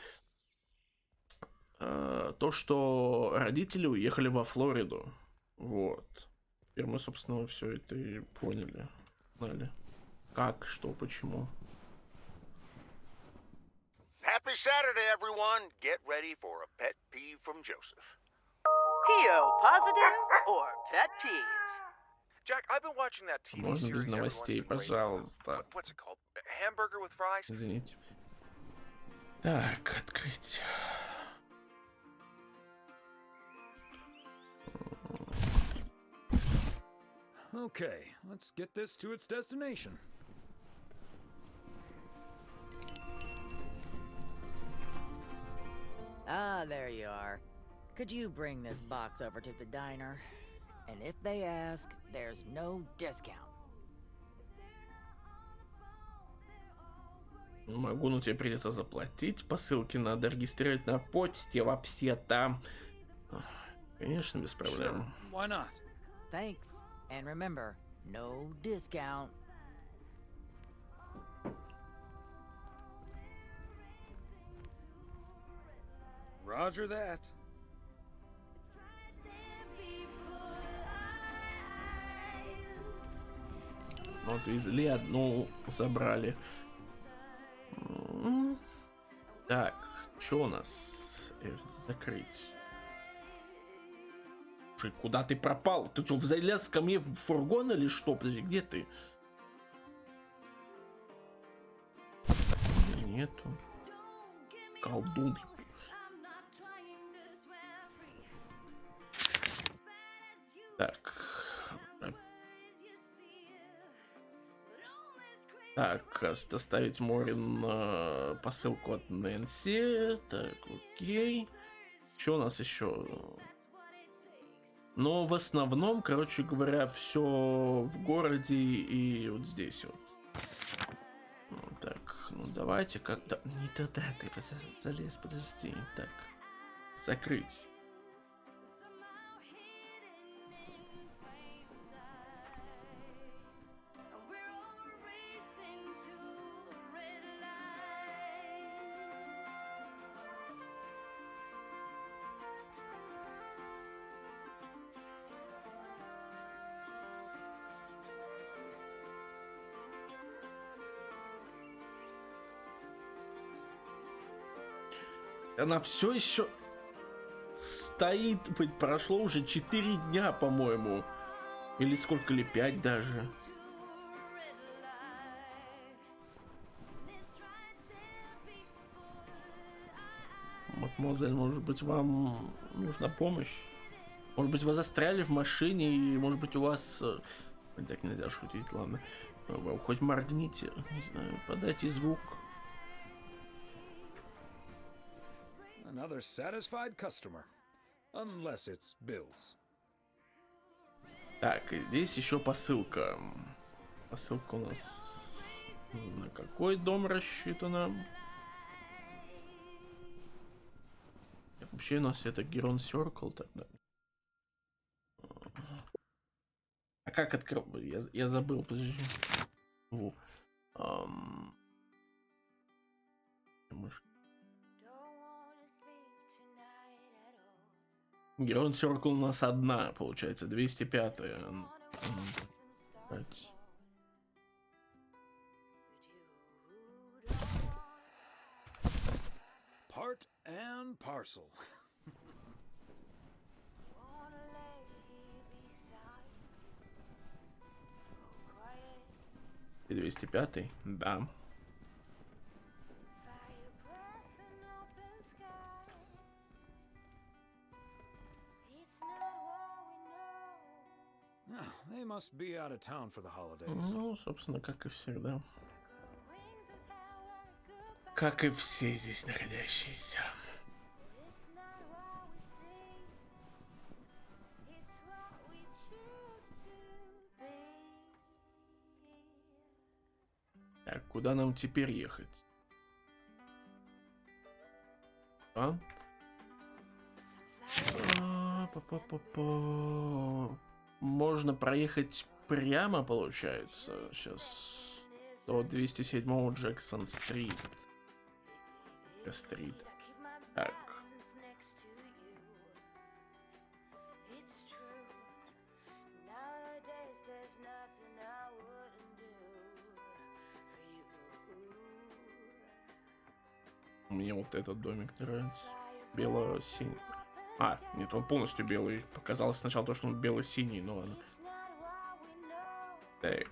То, что родители уехали во Флориду. Вот. Теперь мы, собственно, все это и поняли. Знали. Как, что, почему. Happy Saturday, everyone. Get ready for a pet peeve from Joseph. PO positive or pet peeve? Jack, I've been watching that TV Можно без series новостей, everyone's been raving пожалуйста. about. What's it called? Hamburger with fries? Извините. Так, открыть. Okay, let's get this to its destination. Ah, there you are. Could you bring this box over to the diner? And if they ask, there's no discount. Могу, но тебе придется заплатить. Посылки надо регистрировать на почте вообще-то. Конечно, без проблем. Sure, why not? Thanks. And remember, no discount. Roger that. Вот везли одну, забрали. Так, что у нас? Закрыть. Слушай, куда ты пропал? Ты что, залез ко мне в фургон или что? Подожди, где ты? Нету. Колдун. Так. Так, доставить Морин посылку от Нэнси. Так, окей. Что у нас еще? Но в основном, короче говоря, все в городе и вот здесь вот. Так, ну давайте как-то... Не туда ты залез, подожди. Так, закрыть. Она все еще стоит, прошло уже 4 дня, по-моему. Или сколько, или 5 даже. Мадемуазель, может быть, вам нужна помощь? Может быть, вы застряли в машине, и, может быть, у вас... Так нельзя шутить, ладно. Вы хоть моргните, не знаю, подайте звук. Another satisfied customer. Unless it's bills. Так, здесь еще посылка. Посылка у нас на какой дом рассчитана? Вообще у нас это Герон Circle тогда. А как открыть? Я забыл, подожди. Герон Circle у нас одна, получается, 205. Part and parcel. И 205, да. They must be out of town for the holidays. Ну, собственно, как и всегда. Как и все здесь находящиеся. Так, куда нам теперь ехать? Можно проехать прямо, получается. Сейчас до 207 Джексон-стрит. Так. Мне вот этот домик нравится. Бело-синий. А, нет, он полностью белый. Показалось сначала то, что он бело-синий, но ладно. Так.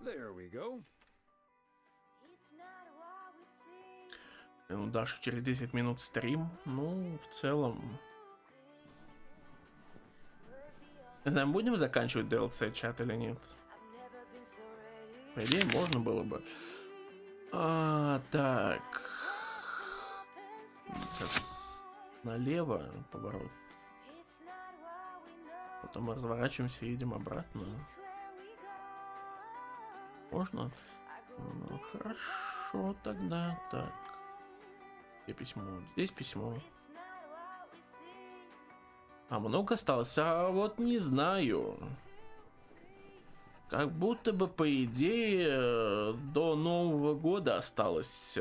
There we go. У Даши через 10 минут стрим. Ну, в целом... Не знаю, будем заканчивать DLC чат или нет? По идее, можно было бы. Так. Сейчас налево поворот. Потом разворачиваемся и едем обратно. Можно? Ну, хорошо, тогда так. Где письмо? Здесь письмо. А много осталось? А вот не знаю. Как будто бы, по идее, до Нового года осталось,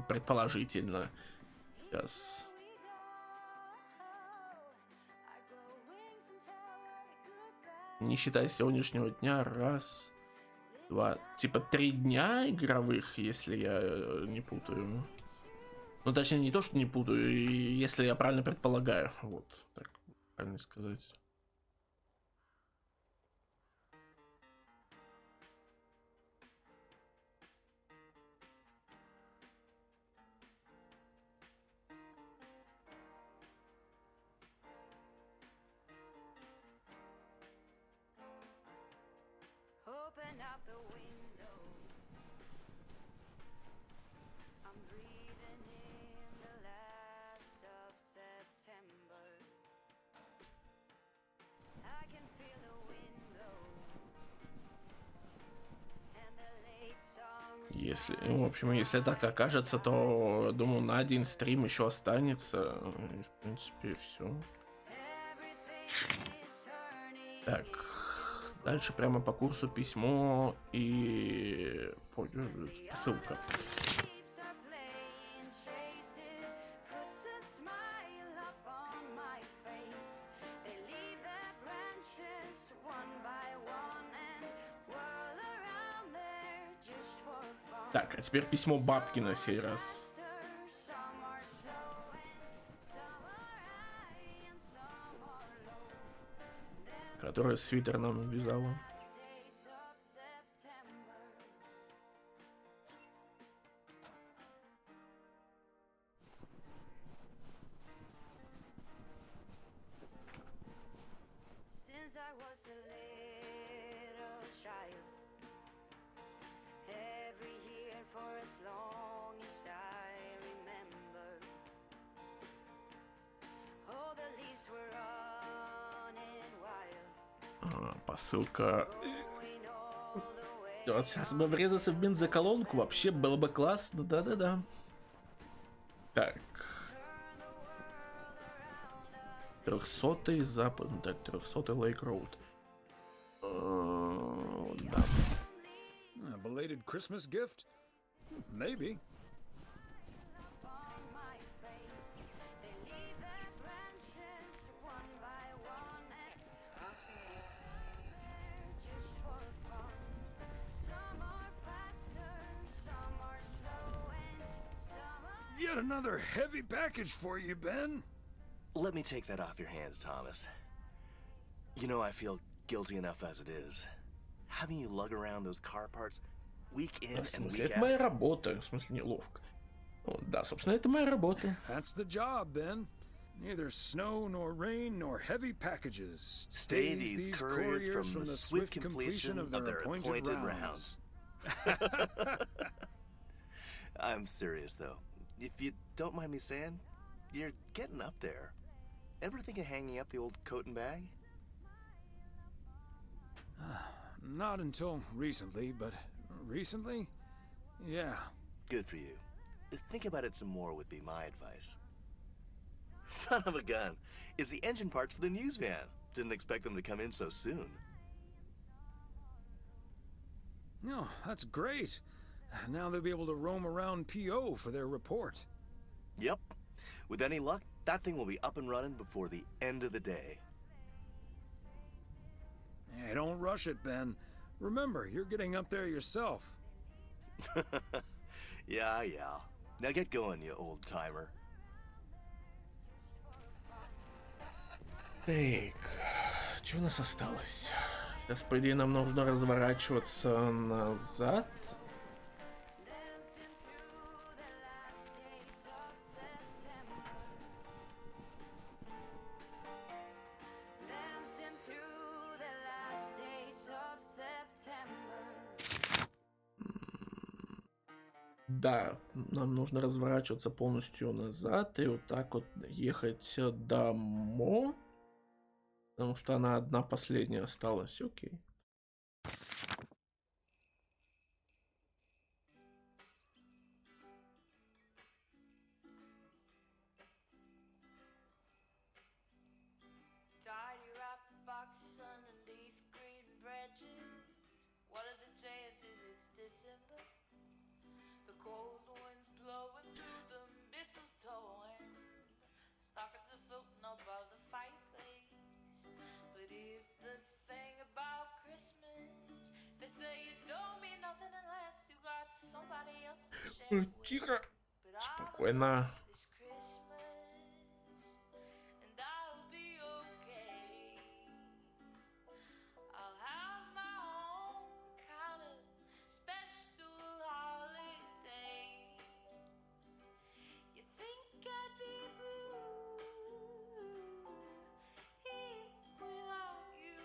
предположительно. Сейчас. Не считая сегодняшнего дня, раз, два, типа 3 дня игровых, если я не путаю. Ну, точнее, не то, что не путаю, если я правильно предполагаю. Вот, так правильно сказать. Open up the window. I'm breathing in the last of September. I can feel the window and the late summer. Если, в общем, если так окажется, то, думаю, на один стрим еще останется. И, в принципе, все. Так. Дальше прямо по курсу письмо и ссылка. Так, а теперь письмо бабки на сей раз. Которая свитер нам вязала. Посылка. Вот сейчас бы врезаться в бензоколонку, вообще было бы классно, да-да-да. Так. 300-й запад, так, 300-й Lake Road. Да. A belated Christmas gift? Maybe. Yet another heavy package for you, Ben. Let me take that off your hands, Thomas. You know I feel guilty enough as it is. Having you lug around those car parts week in and week Это моя out. работа, в смысле неловко. Да, собственно, это моя работа. That's the job, Ben. Neither snow nor rain nor heavy packages Stay these couriers from the swift completion of their appointed rounds. I'm serious, though. If you don't mind me saying, you're getting up there. Ever think of hanging up the old coat and bag? Not until recently, but recently? Yeah. Good for you. Think about it some more would be my advice. Son of a gun. It's the engine parts for the news van. Didn't expect them to come in so soon. No, that's great. Now they'll be able to roam around PO for their report. Yep. With any luck, that thing will be up and running before the end of the day. Hey, don't rush it, Ben. Remember, you're getting up there yourself. Yeah. Now get going, you old timer. Так, что у нас осталось? Сейчас, по идее, нам нужно разворачиваться назад. Да, нам нужно разворачиваться полностью назад и вот так вот ехать домой. Потому что она одна последняя осталась. Окей. Tidy wrap boxes underneath green branches. What are the chances it's December? The cold winds blowing through the mistletoe and stockings are floating above the fireplace. But here's the thing about Christmas. They say it don't mean nothing unless you got somebody else to share it with. Тихо. But I'm Спокойно. this Christmas, and I'll be okay. I'll have my own kind of special holiday. You think I'd be blue here without you,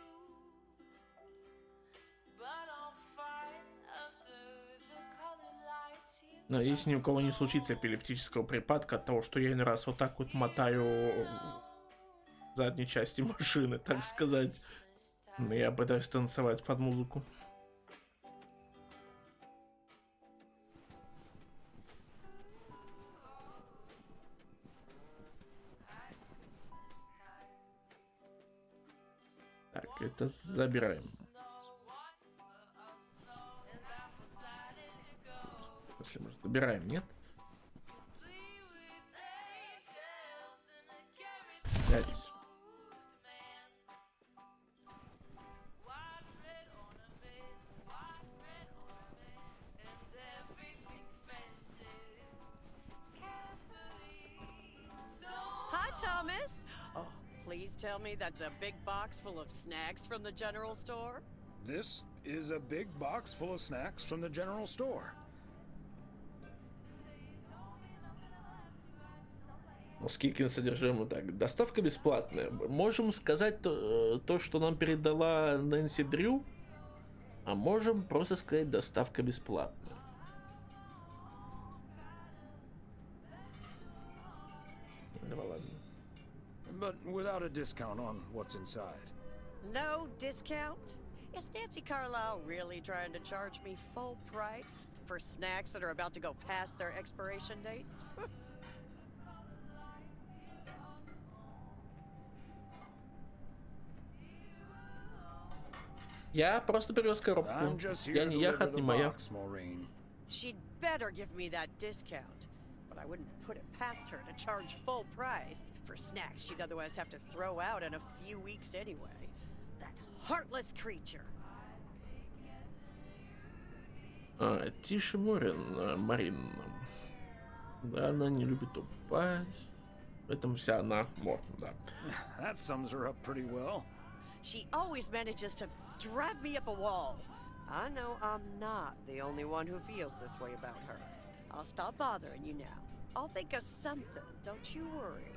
but I'm fine under the colored lights here. Но если ни у кого не случится эпилептического припадка от того, что я иной раз вот так вот мотаю задней части машины, так сказать, я пытаюсь танцевать под музыку. Так, это забираем. Если мы забираем, нет? 5. Hi, Thomas. Oh, please tell me that's a big box full of snacks from the general store. This is a big box full of snacks from the general store. Ну, скидки на содержимое так. Доставка бесплатная. Можем сказать то, что нам передала Нэнси Дрю, а можем просто сказать доставка бесплатная. Давай, ладно. But without a discount on what's inside. No discount? Is Nancy Carlisle really trying to charge me full price for snacks that are about to go past their expiration dates? Я просто привез коробку. Я не яхот, не моя. She'd better give me that discount, but I wouldn't put it past her to charge full price for snacks she'd otherwise have to throw out in a few weeks anyway. That heartless creature. Тише, Марин. Да, она не любит упасть. В этом вся она, да. That sums her up pretty well. She always manages to drive me up a wall. I know I'm not the only one who feels this way about her. I'll stop bothering you now. I'll think of something, don't you worry.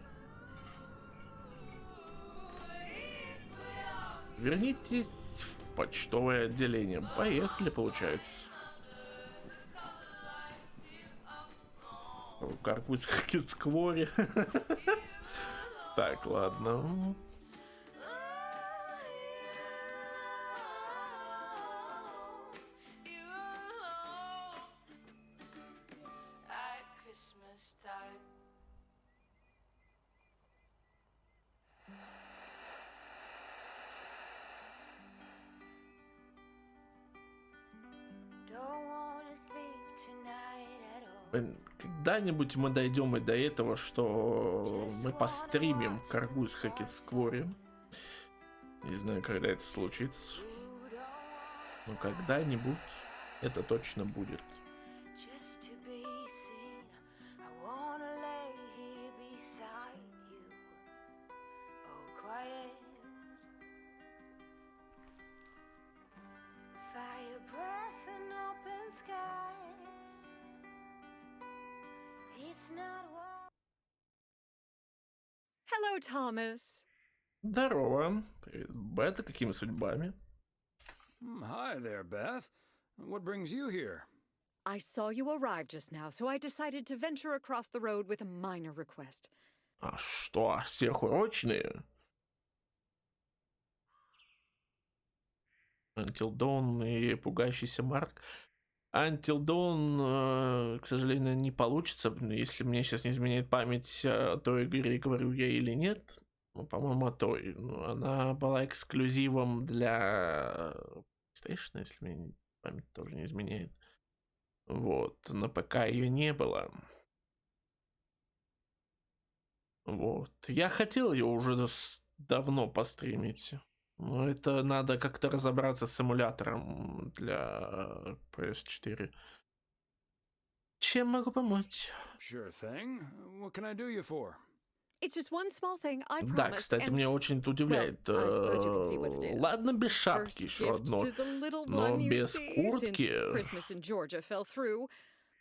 Вернитесь в почтовое отделение. Поехали, получается. Каркусь в скворе. Так, ладно. Когда-нибудь мы дойдем и до этого, что мы постримим Каргуз Хакетскворе. Не знаю, когда это случится. Но когда-нибудь это точно будет. Hello, Thomas. Здорово. Привет, Бета. Какими судьбами? Hi there, Beth. What brings you here? I saw you arrive just now, so I decided to venture across the road with a minor request. А что, сверхурочные? Until Dawn и пугающийся Марк. Until Dawn, к сожалению, не получится. Если мне сейчас не изменяет память, о той игре говорю я или нет. Ну, по-моему, о той. Она была эксклюзивом для PlayStation, если мне память тоже не изменяет. Вот. На ПК ее не было. Вот. Я хотел ее уже давно постримить. Но это надо как-то разобраться с эмулятором для PS4. Чем могу помочь? Sure thing. What can I do you for? It's just one small thing, I promise. Да, кстати, меня очень это удивляет. Well, I suppose you can see what it is. Ладно, без шапки First еще gift одно. to the little Но one, you без see, куртки. since Christmas in Georgia fell through.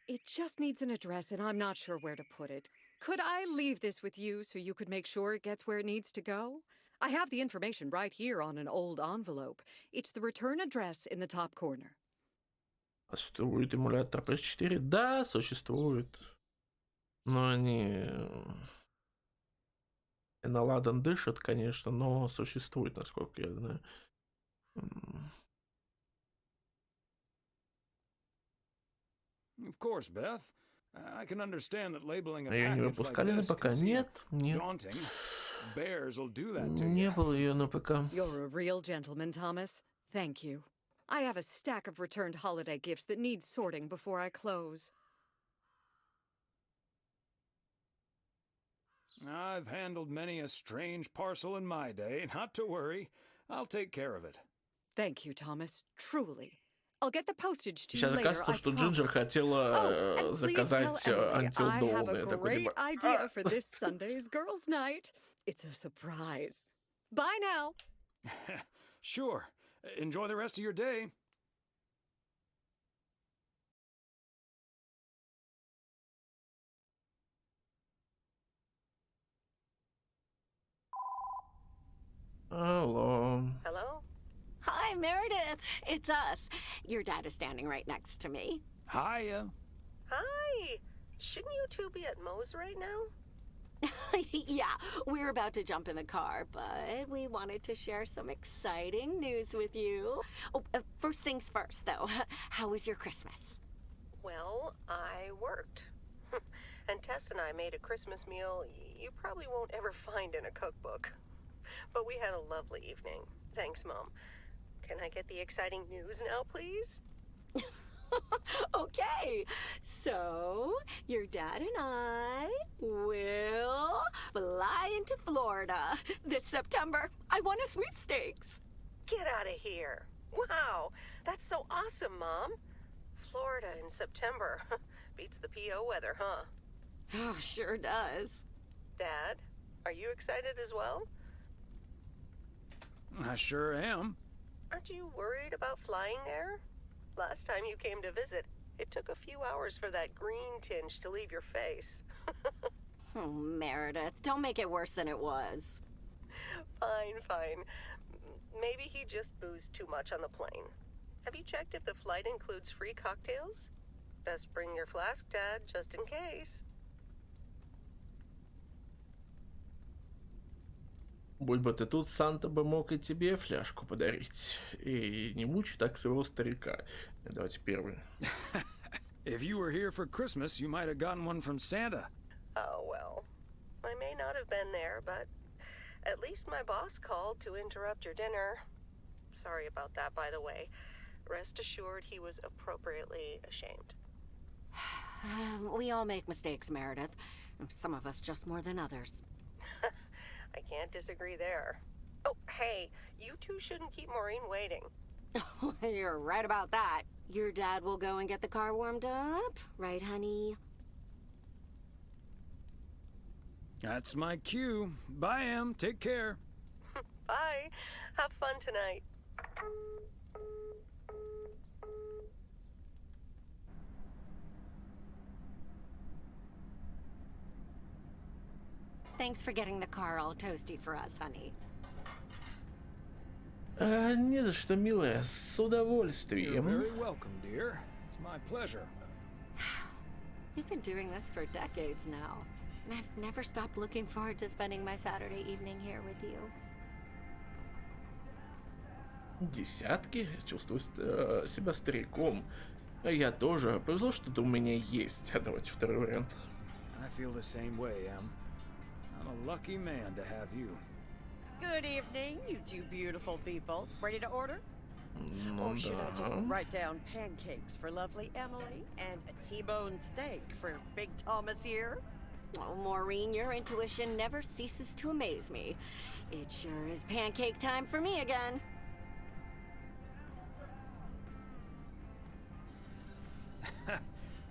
It just needs an address, and I'm not sure where to put it. Could I leave this with you so you could make sure it gets where it needs to go? I have the information right here on an old envelope. It's the return address in the top corner. Существует эмулятор PS4? Да, существует. Но они наладан дышат, конечно, но существует, насколько я знаю. Of course, Beth. I can understand that labeling a Ее не package like выпускали на this ПК? can seem Нет, нет. daunting. Bears will do that to Не you. было ее на ПК. You're a real gentleman, Thomas. Thank you. I have a stack of returned holiday gifts that need sorting before I close. I've handled many a strange parcel in my day. Not to worry. I'll take care of it. Thank you, Thomas. Truly. I'll get the postage to you Сейчас later, оказывается, I что promise. Джинджер хотела Oh, and please заказать tell Emily Until I Dawn. have a Я такой, great типа, idea for this Sunday's girls' night. It's a surprise. Bye now. Sure. Enjoy the rest of your day. Алло. Hello? Hi, Meredith. It's us. Your dad is standing right next to me. Hiya. Hi. Shouldn't you two be at Moe's right now? Yeah, we're about to jump in the car, but we wanted to share some exciting news with you. Oh, first things first, though. How was your Christmas? Well, I worked. And Tess and I made a Christmas meal you probably won't ever find in a cookbook. But we had a lovely evening. Thanks, Mom. Can I get the exciting news now, please? Okay, so your dad and I will fly into Florida this September. I won a sweepstakes. Get out of here. Wow, that's so awesome, Mom. Florida in September. Beats the PO weather, huh? Oh, sure does. Dad, are you excited as well? I sure am. Aren't you worried about flying there? Last time you came to visit, it took a few hours for that green tinge to leave your face. Oh, Meredith, don't make it worse than it was. Fine, fine. Maybe he just boozed too much on the plane. Have you checked if the flight includes free cocktails? Best bring your flask, Dad, just in case. Будь бы ты тут, Санта бы мог и тебе фляжку подарить. И не мучай так своего старика. Давайте первый. If you were here for Christmas, you might have gotten one from Santa. Oh, well. I may not have been there, but at least my boss called to interrupt your dinner. Sorry about that, by the way. Rest assured he was appropriately ashamed. We all make mistakes, Meredith. Some of us just more than others. I can't disagree there. Oh, hey, you two shouldn't keep Maureen waiting. You're right about that. Your dad will go and get the car warmed up, right, honey? That's my cue. Bye, Em. Take care. Bye. Have fun tonight. Thanks for getting the car all toasty for us, honey. Не за что, милая, с You're удовольствием. very welcome, dear. It's my pleasure. We've been doing this for decades now, and I've never stopped looking forward to spending my Saturday evening here with you. Десятки? Чувствую себя стариком. Я тоже. Повезло, что-то у меня есть. А давайте второй вариант. I feel the same way, Em. I'm a lucky man to have you. Good evening, you two beautiful people. Ready to order? Ну Or should I just да. write down pancakes for lovely Emily and a T-bone steak for Big Thomas here? Oh, Maureen, your intuition never ceases to amaze me. It sure is pancake time for me again.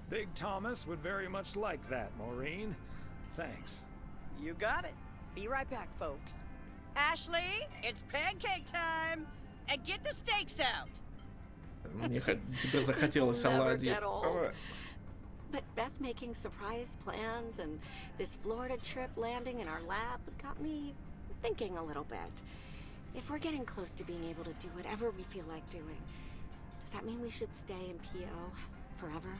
Big Thomas would very much like that, Maureen. Thanks. You got it. Be right back, folks. Ashley, it's pancake time! And get the steaks out! Мне теперь захотелось This'll never оладьев. get old. But Beth making surprise plans and this Florida trip landing in our lap got me thinking a little bit. If we're getting close to being able to do whatever we feel like doing, does that mean we should stay in PO forever?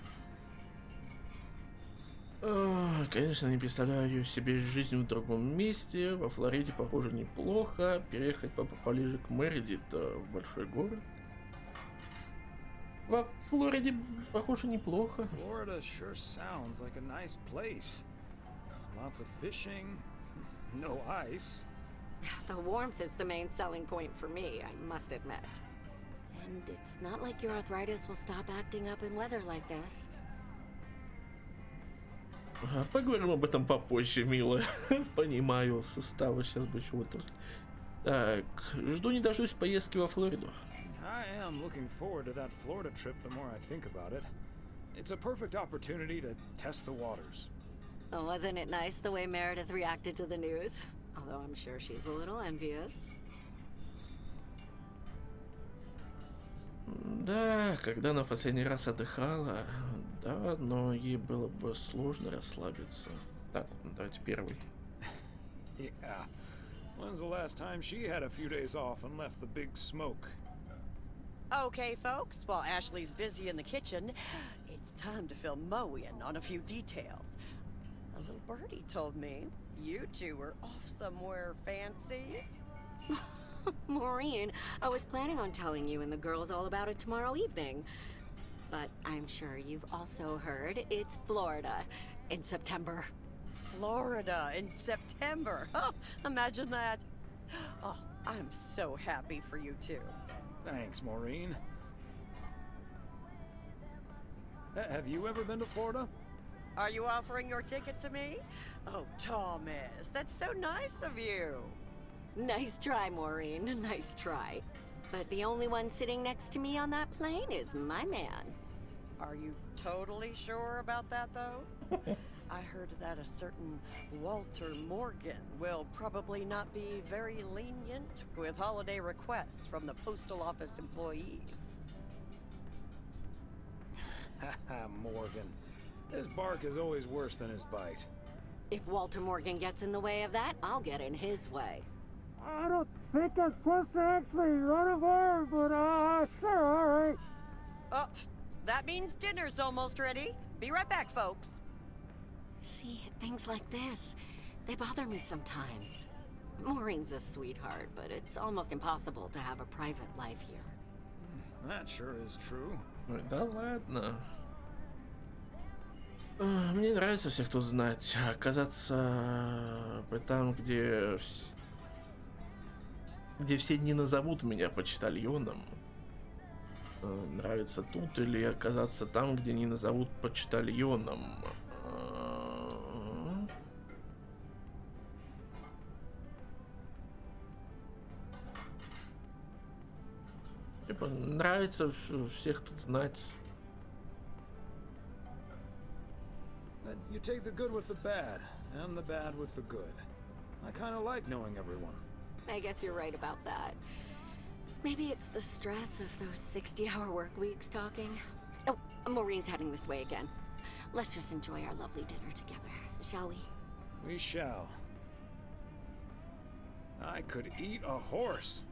Конечно, не представляю себе жизнь в другом месте. Во Флориде, похоже, неплохо. Переехать поближе к Мередит, в большой город. Во Флориде, похоже, неплохо. Florida sure sounds like a nice place. Lots of fishing, no ice. The warmth is the main selling point for me, I must admit. And it's not like your arthritis will stop acting up in weather like this. Поговорим об этом попозже, милая. Понимаю, суставы сейчас бы еще вот раз. Так, жду не дождусь поездки во Флориду. I am looking forward to that Florida trip the more I think about it. It's a perfect opportunity to test the waters. Oh, wasn't it nice the way Meredith reacted to the news? Although I'm sure she's a little envious. Да, когда она в последний раз отдыхала, да, но ей было бы сложно расслабиться. Так, давайте первый. Yeah. When's the last time she had a few days off and left the big smoke? Okay, folks, while Ashley's busy in the kitchen, it's time to fill Mo in on a few details. A little birdie told me you two were off somewhere fancy. Maureen, I was planning on telling you and the girls all about it tomorrow evening. But I'm sure you've also heard it's Florida in September. Florida in September. Oh, imagine that. Oh, I'm so happy for you two. Thanks, Maureen. Have you ever been to Florida? Are you offering your ticket to me? Oh, Thomas, that's so nice of you. Nice try, Maureen. Nice try. But the only one sitting next to me on that plane is my man. Are you totally sure about that, though? I heard that a certain Walter Morgan will probably not be very lenient with holiday requests from the postal office employees. Haha, Morgan. His bark is always worse than his bite. If Walter Morgan gets in the way of that, I'll get in his way. I don't think I'm supposed to actually run a bar, but sure, all right. Oh, that means dinner's almost ready. Be right back, folks. See, things like this, they bother me sometimes. Maureen's a sweetheart, but it's almost impossible to have a private life here. That sure is true. Да ладно. Мне нравится всех тут знать. Оказаться там, где все не назовут меня почтальоном. Нравится тут или оказаться там, где не назовут почтальоном. Типа, нравится всех тут знать. You take the good with the bad, and the bad with the good. I kind of like knowing everyone. I guess you're right about that. Maybe it's the stress of those 60-hour work weeks talking. Oh, Maureen's heading this way again. Let's just enjoy our lovely dinner together, shall we? We shall. I could eat a horse.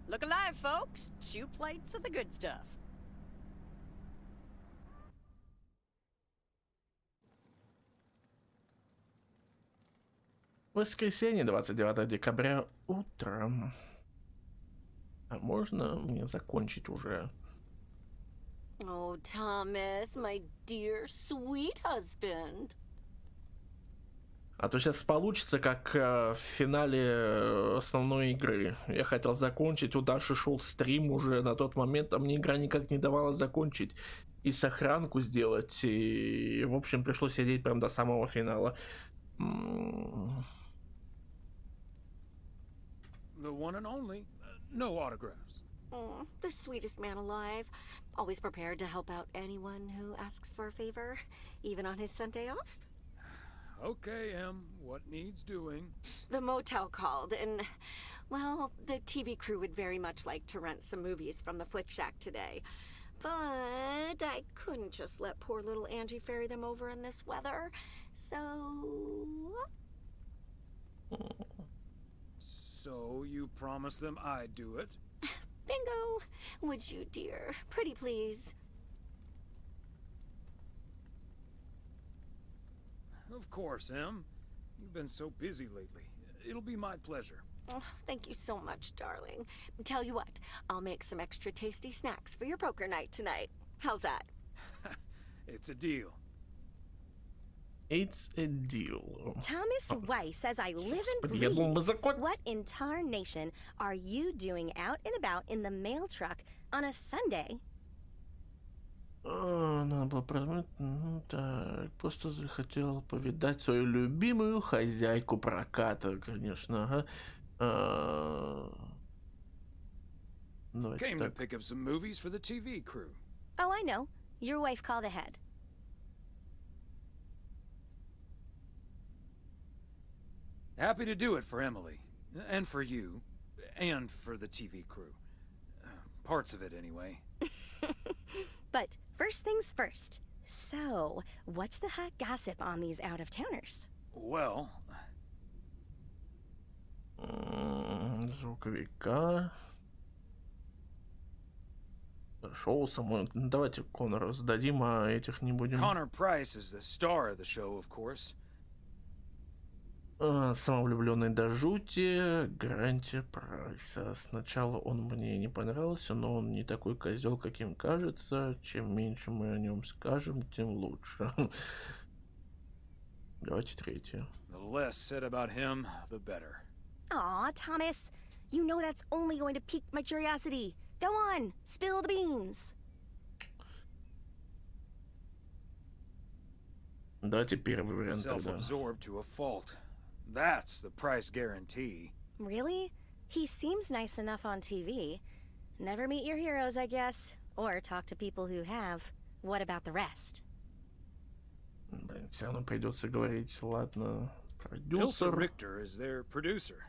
Look alive, folks. 2 plates of the good stuff. Воскресенье, 29 декабря, утром. А можно мне закончить уже? Oh, Thomas, my dear, sweet husband. А то сейчас получится, как в финале основной игры. Я хотел закончить, у Даши шел стрим уже на тот момент, а мне игра никак не давала закончить и сохранку сделать. И, в общем, пришлось сидеть прям до самого финала. The one and only. No autographs. Oh, the sweetest man alive. Always prepared to help out anyone who asks for a favor, even on his Sunday off. Okay, Em. What needs doing? The motel called, and, well, the TV crew would very much like to rent some movies from the Flick Shack today. But I couldn't just let poor little Angie ferry them over in this weather, so... So you promised them I'd do it? Bingo! Would you, dear? Pretty please. Of course, Em. You've been so busy lately. It'll be my pleasure. Oh, thank you so much, darling. Tell you what, I'll make some extra tasty snacks for your poker night tonight. How's that? It's a deal. It's a deal. Thomas Weiss says I live and Господи, я думал, мы breathe. What in tarnation are you doing out and about in the mail truck on a Sunday? Надо было проверить. Так, просто захотел повидать свою любимую хозяйку проката, конечно. Ага. Давайте Came to так. pick up some movies for the TV crew. Oh, I know. Your wife called ahead. Happy to do it for Emily. And for you. And for the TV crew. Parts of it, anyway. But first things first. So, what's the hot gossip on these out-of-towners? Well... Звуковика. Зашелся мой. Давайте Коннору сдадим, а этих не будем. Connor Price is the star of the show, of course. Самовлюбленный до жути. Гарантия Прайса. Сначала он мне не понравился, но он не такой козел, каким кажется. Чем меньше мы о нем скажем, тем лучше. Давайте третье. The less said about him, the better. Aw, Thomas. You know that's only going to pique my curiosity. Go on, spill the beans. Давайте первый вариант тогда. Self-absorbed to a fault. That's the price guarantee. Really? He seems nice enough on TV. Never meet your heroes, I guess. Or talk to people who have. What about the rest? Блин, все равно придется говорить. Ладно, Ilsa продюсер. Richter is their producer.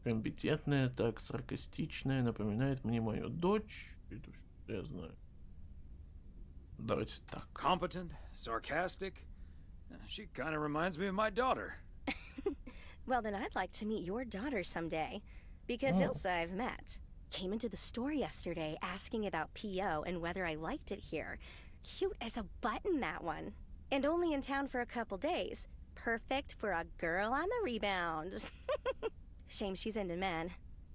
Компетентная, так саркастичная, напоминает мне мою дочь. Это что я знаю. Давайте так. Competent, sarcastic. She kind of reminds me of my daughter. Well, then I'd like to meet your daughter someday. Because Ilsa I've met. Came into the store yesterday asking about PO and whether I liked it here. Cute as a button, that one. And only in town for a couple days. Perfect for a girl on the rebound. Shame she's into men.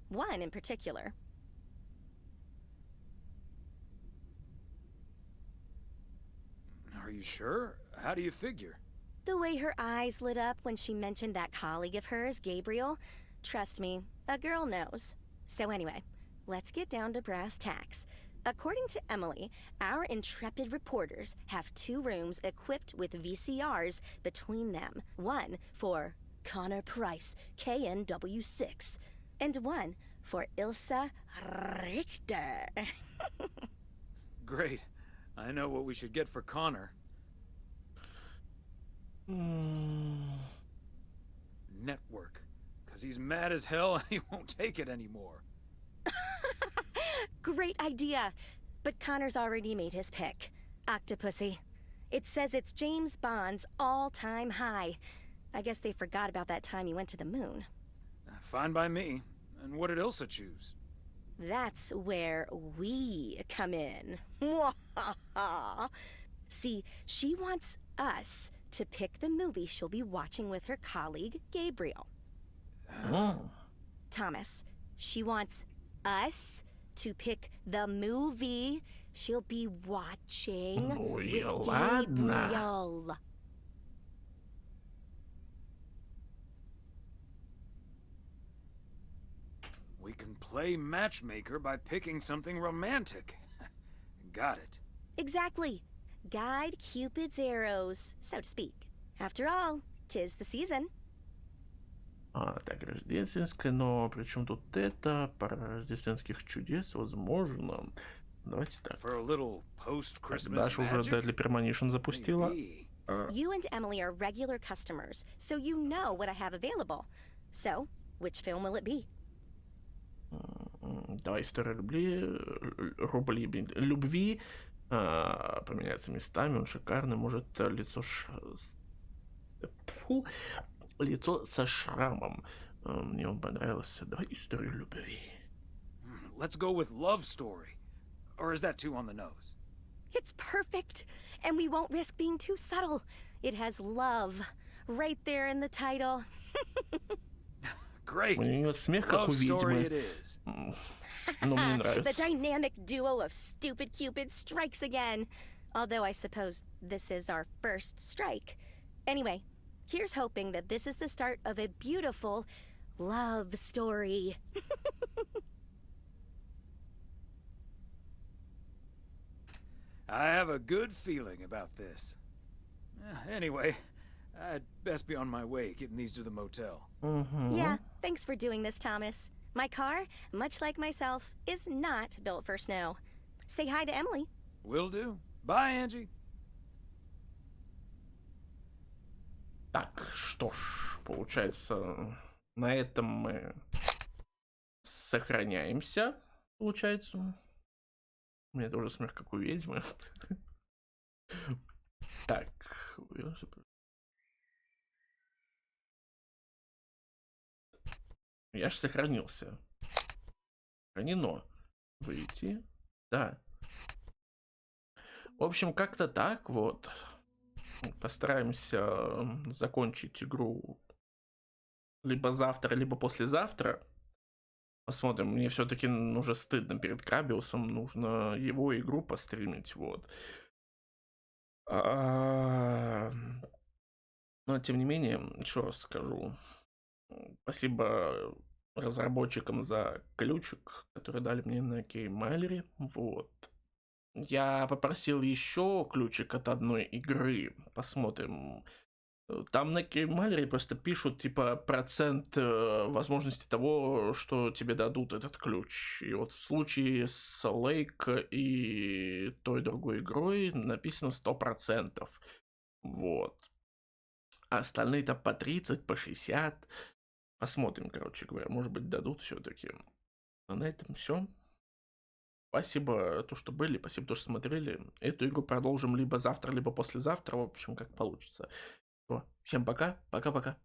One in particular. Are you sure? How do you figure? The way her eyes lit up when she mentioned that colleague of hers, Gabriel. Trust me, a girl knows. So anyway, let's get down to brass tacks. According to Emily, our intrepid reporters have 2 rooms equipped with VCRs between them. One for Connor Price, KNW6, and one for Ilsa Richter. Great. I know what we should get for Connor. Network. Because he's mad as hell and he won't take it anymore. Great idea. But Connor's already made his pick. Octopussy. It says it's James Bond's all-time high. I guess they forgot about that time he went to the moon. Fine by me. And what did Ilsa choose? That's where we come in. See, she wants us to pick the movie she'll be watching with her colleague, Gabriel. Thomas, she wants us to pick the movie she'll be watching Ну и with ладно. Gabriel. We can play matchmaker by picking something romantic. Got it. Exactly. Guide Cupid's arrows, so to speak. After all, 'tis the season. Так, рождественское, но причем тут это, пара рождественских чудес, возможно. Давайте так. For a little Так, post-Christmas Даша уже magic? Deadly Premonition запустила. You and Emily are regular customers, so you know what I have available. So, which film will it be? Давай история любви поменяться местами, он шикарный, может лицо со шрамом. Мне он понравился. Давай историю любви. Let's go with love story. Or is that too on the nose? It's perfect, and we won't risk being too subtle. It has love right there in the title. Great. У нее смех как у Love story ведьмы. it is. Но мне The нравится. dynamic duo of stupid Cupid strikes again. Although I suppose this is our first strike. Anyway, here's hoping that this is the start of a beautiful love story. I have a good feeling about this. Anyway, I'd best be on my way, getting these to the motel. Yeah, thanks for doing this, Thomas. My car, much like myself, is not built for snow. Say hi to Emily. Will do. Bye, Angie. Так, что ж, получается, на этом мы сохраняемся, получается. У меня тоже смех как у ведьмы. Так. Я же сохранился. Сохранено. Выйти. Да. В общем, как-то так вот. Постараемся закончить игру либо завтра, либо послезавтра. Посмотрим. Мне все-таки уже стыдно перед Крабиусом. Нужно его игру постримить. Вот. Но тем не менее, еще раз скажу. Спасибо разработчикам за ключик, который дали мне на Keymailer. Вот. Я попросил еще ключик от одной игры. Посмотрим. Там на Keymailer просто пишут, типа, процент возможности того, что тебе дадут этот ключ. И вот в случае с Lake и той другой игрой написано 100%. Вот. А остальные-то по 30, по 60. Посмотрим, короче говоря. Может быть, дадут все-таки. А на этом все. Спасибо, то, что были. Спасибо, то, что смотрели. Эту игру продолжим либо завтра, либо послезавтра. В общем, как получится. Всем пока. Пока-пока.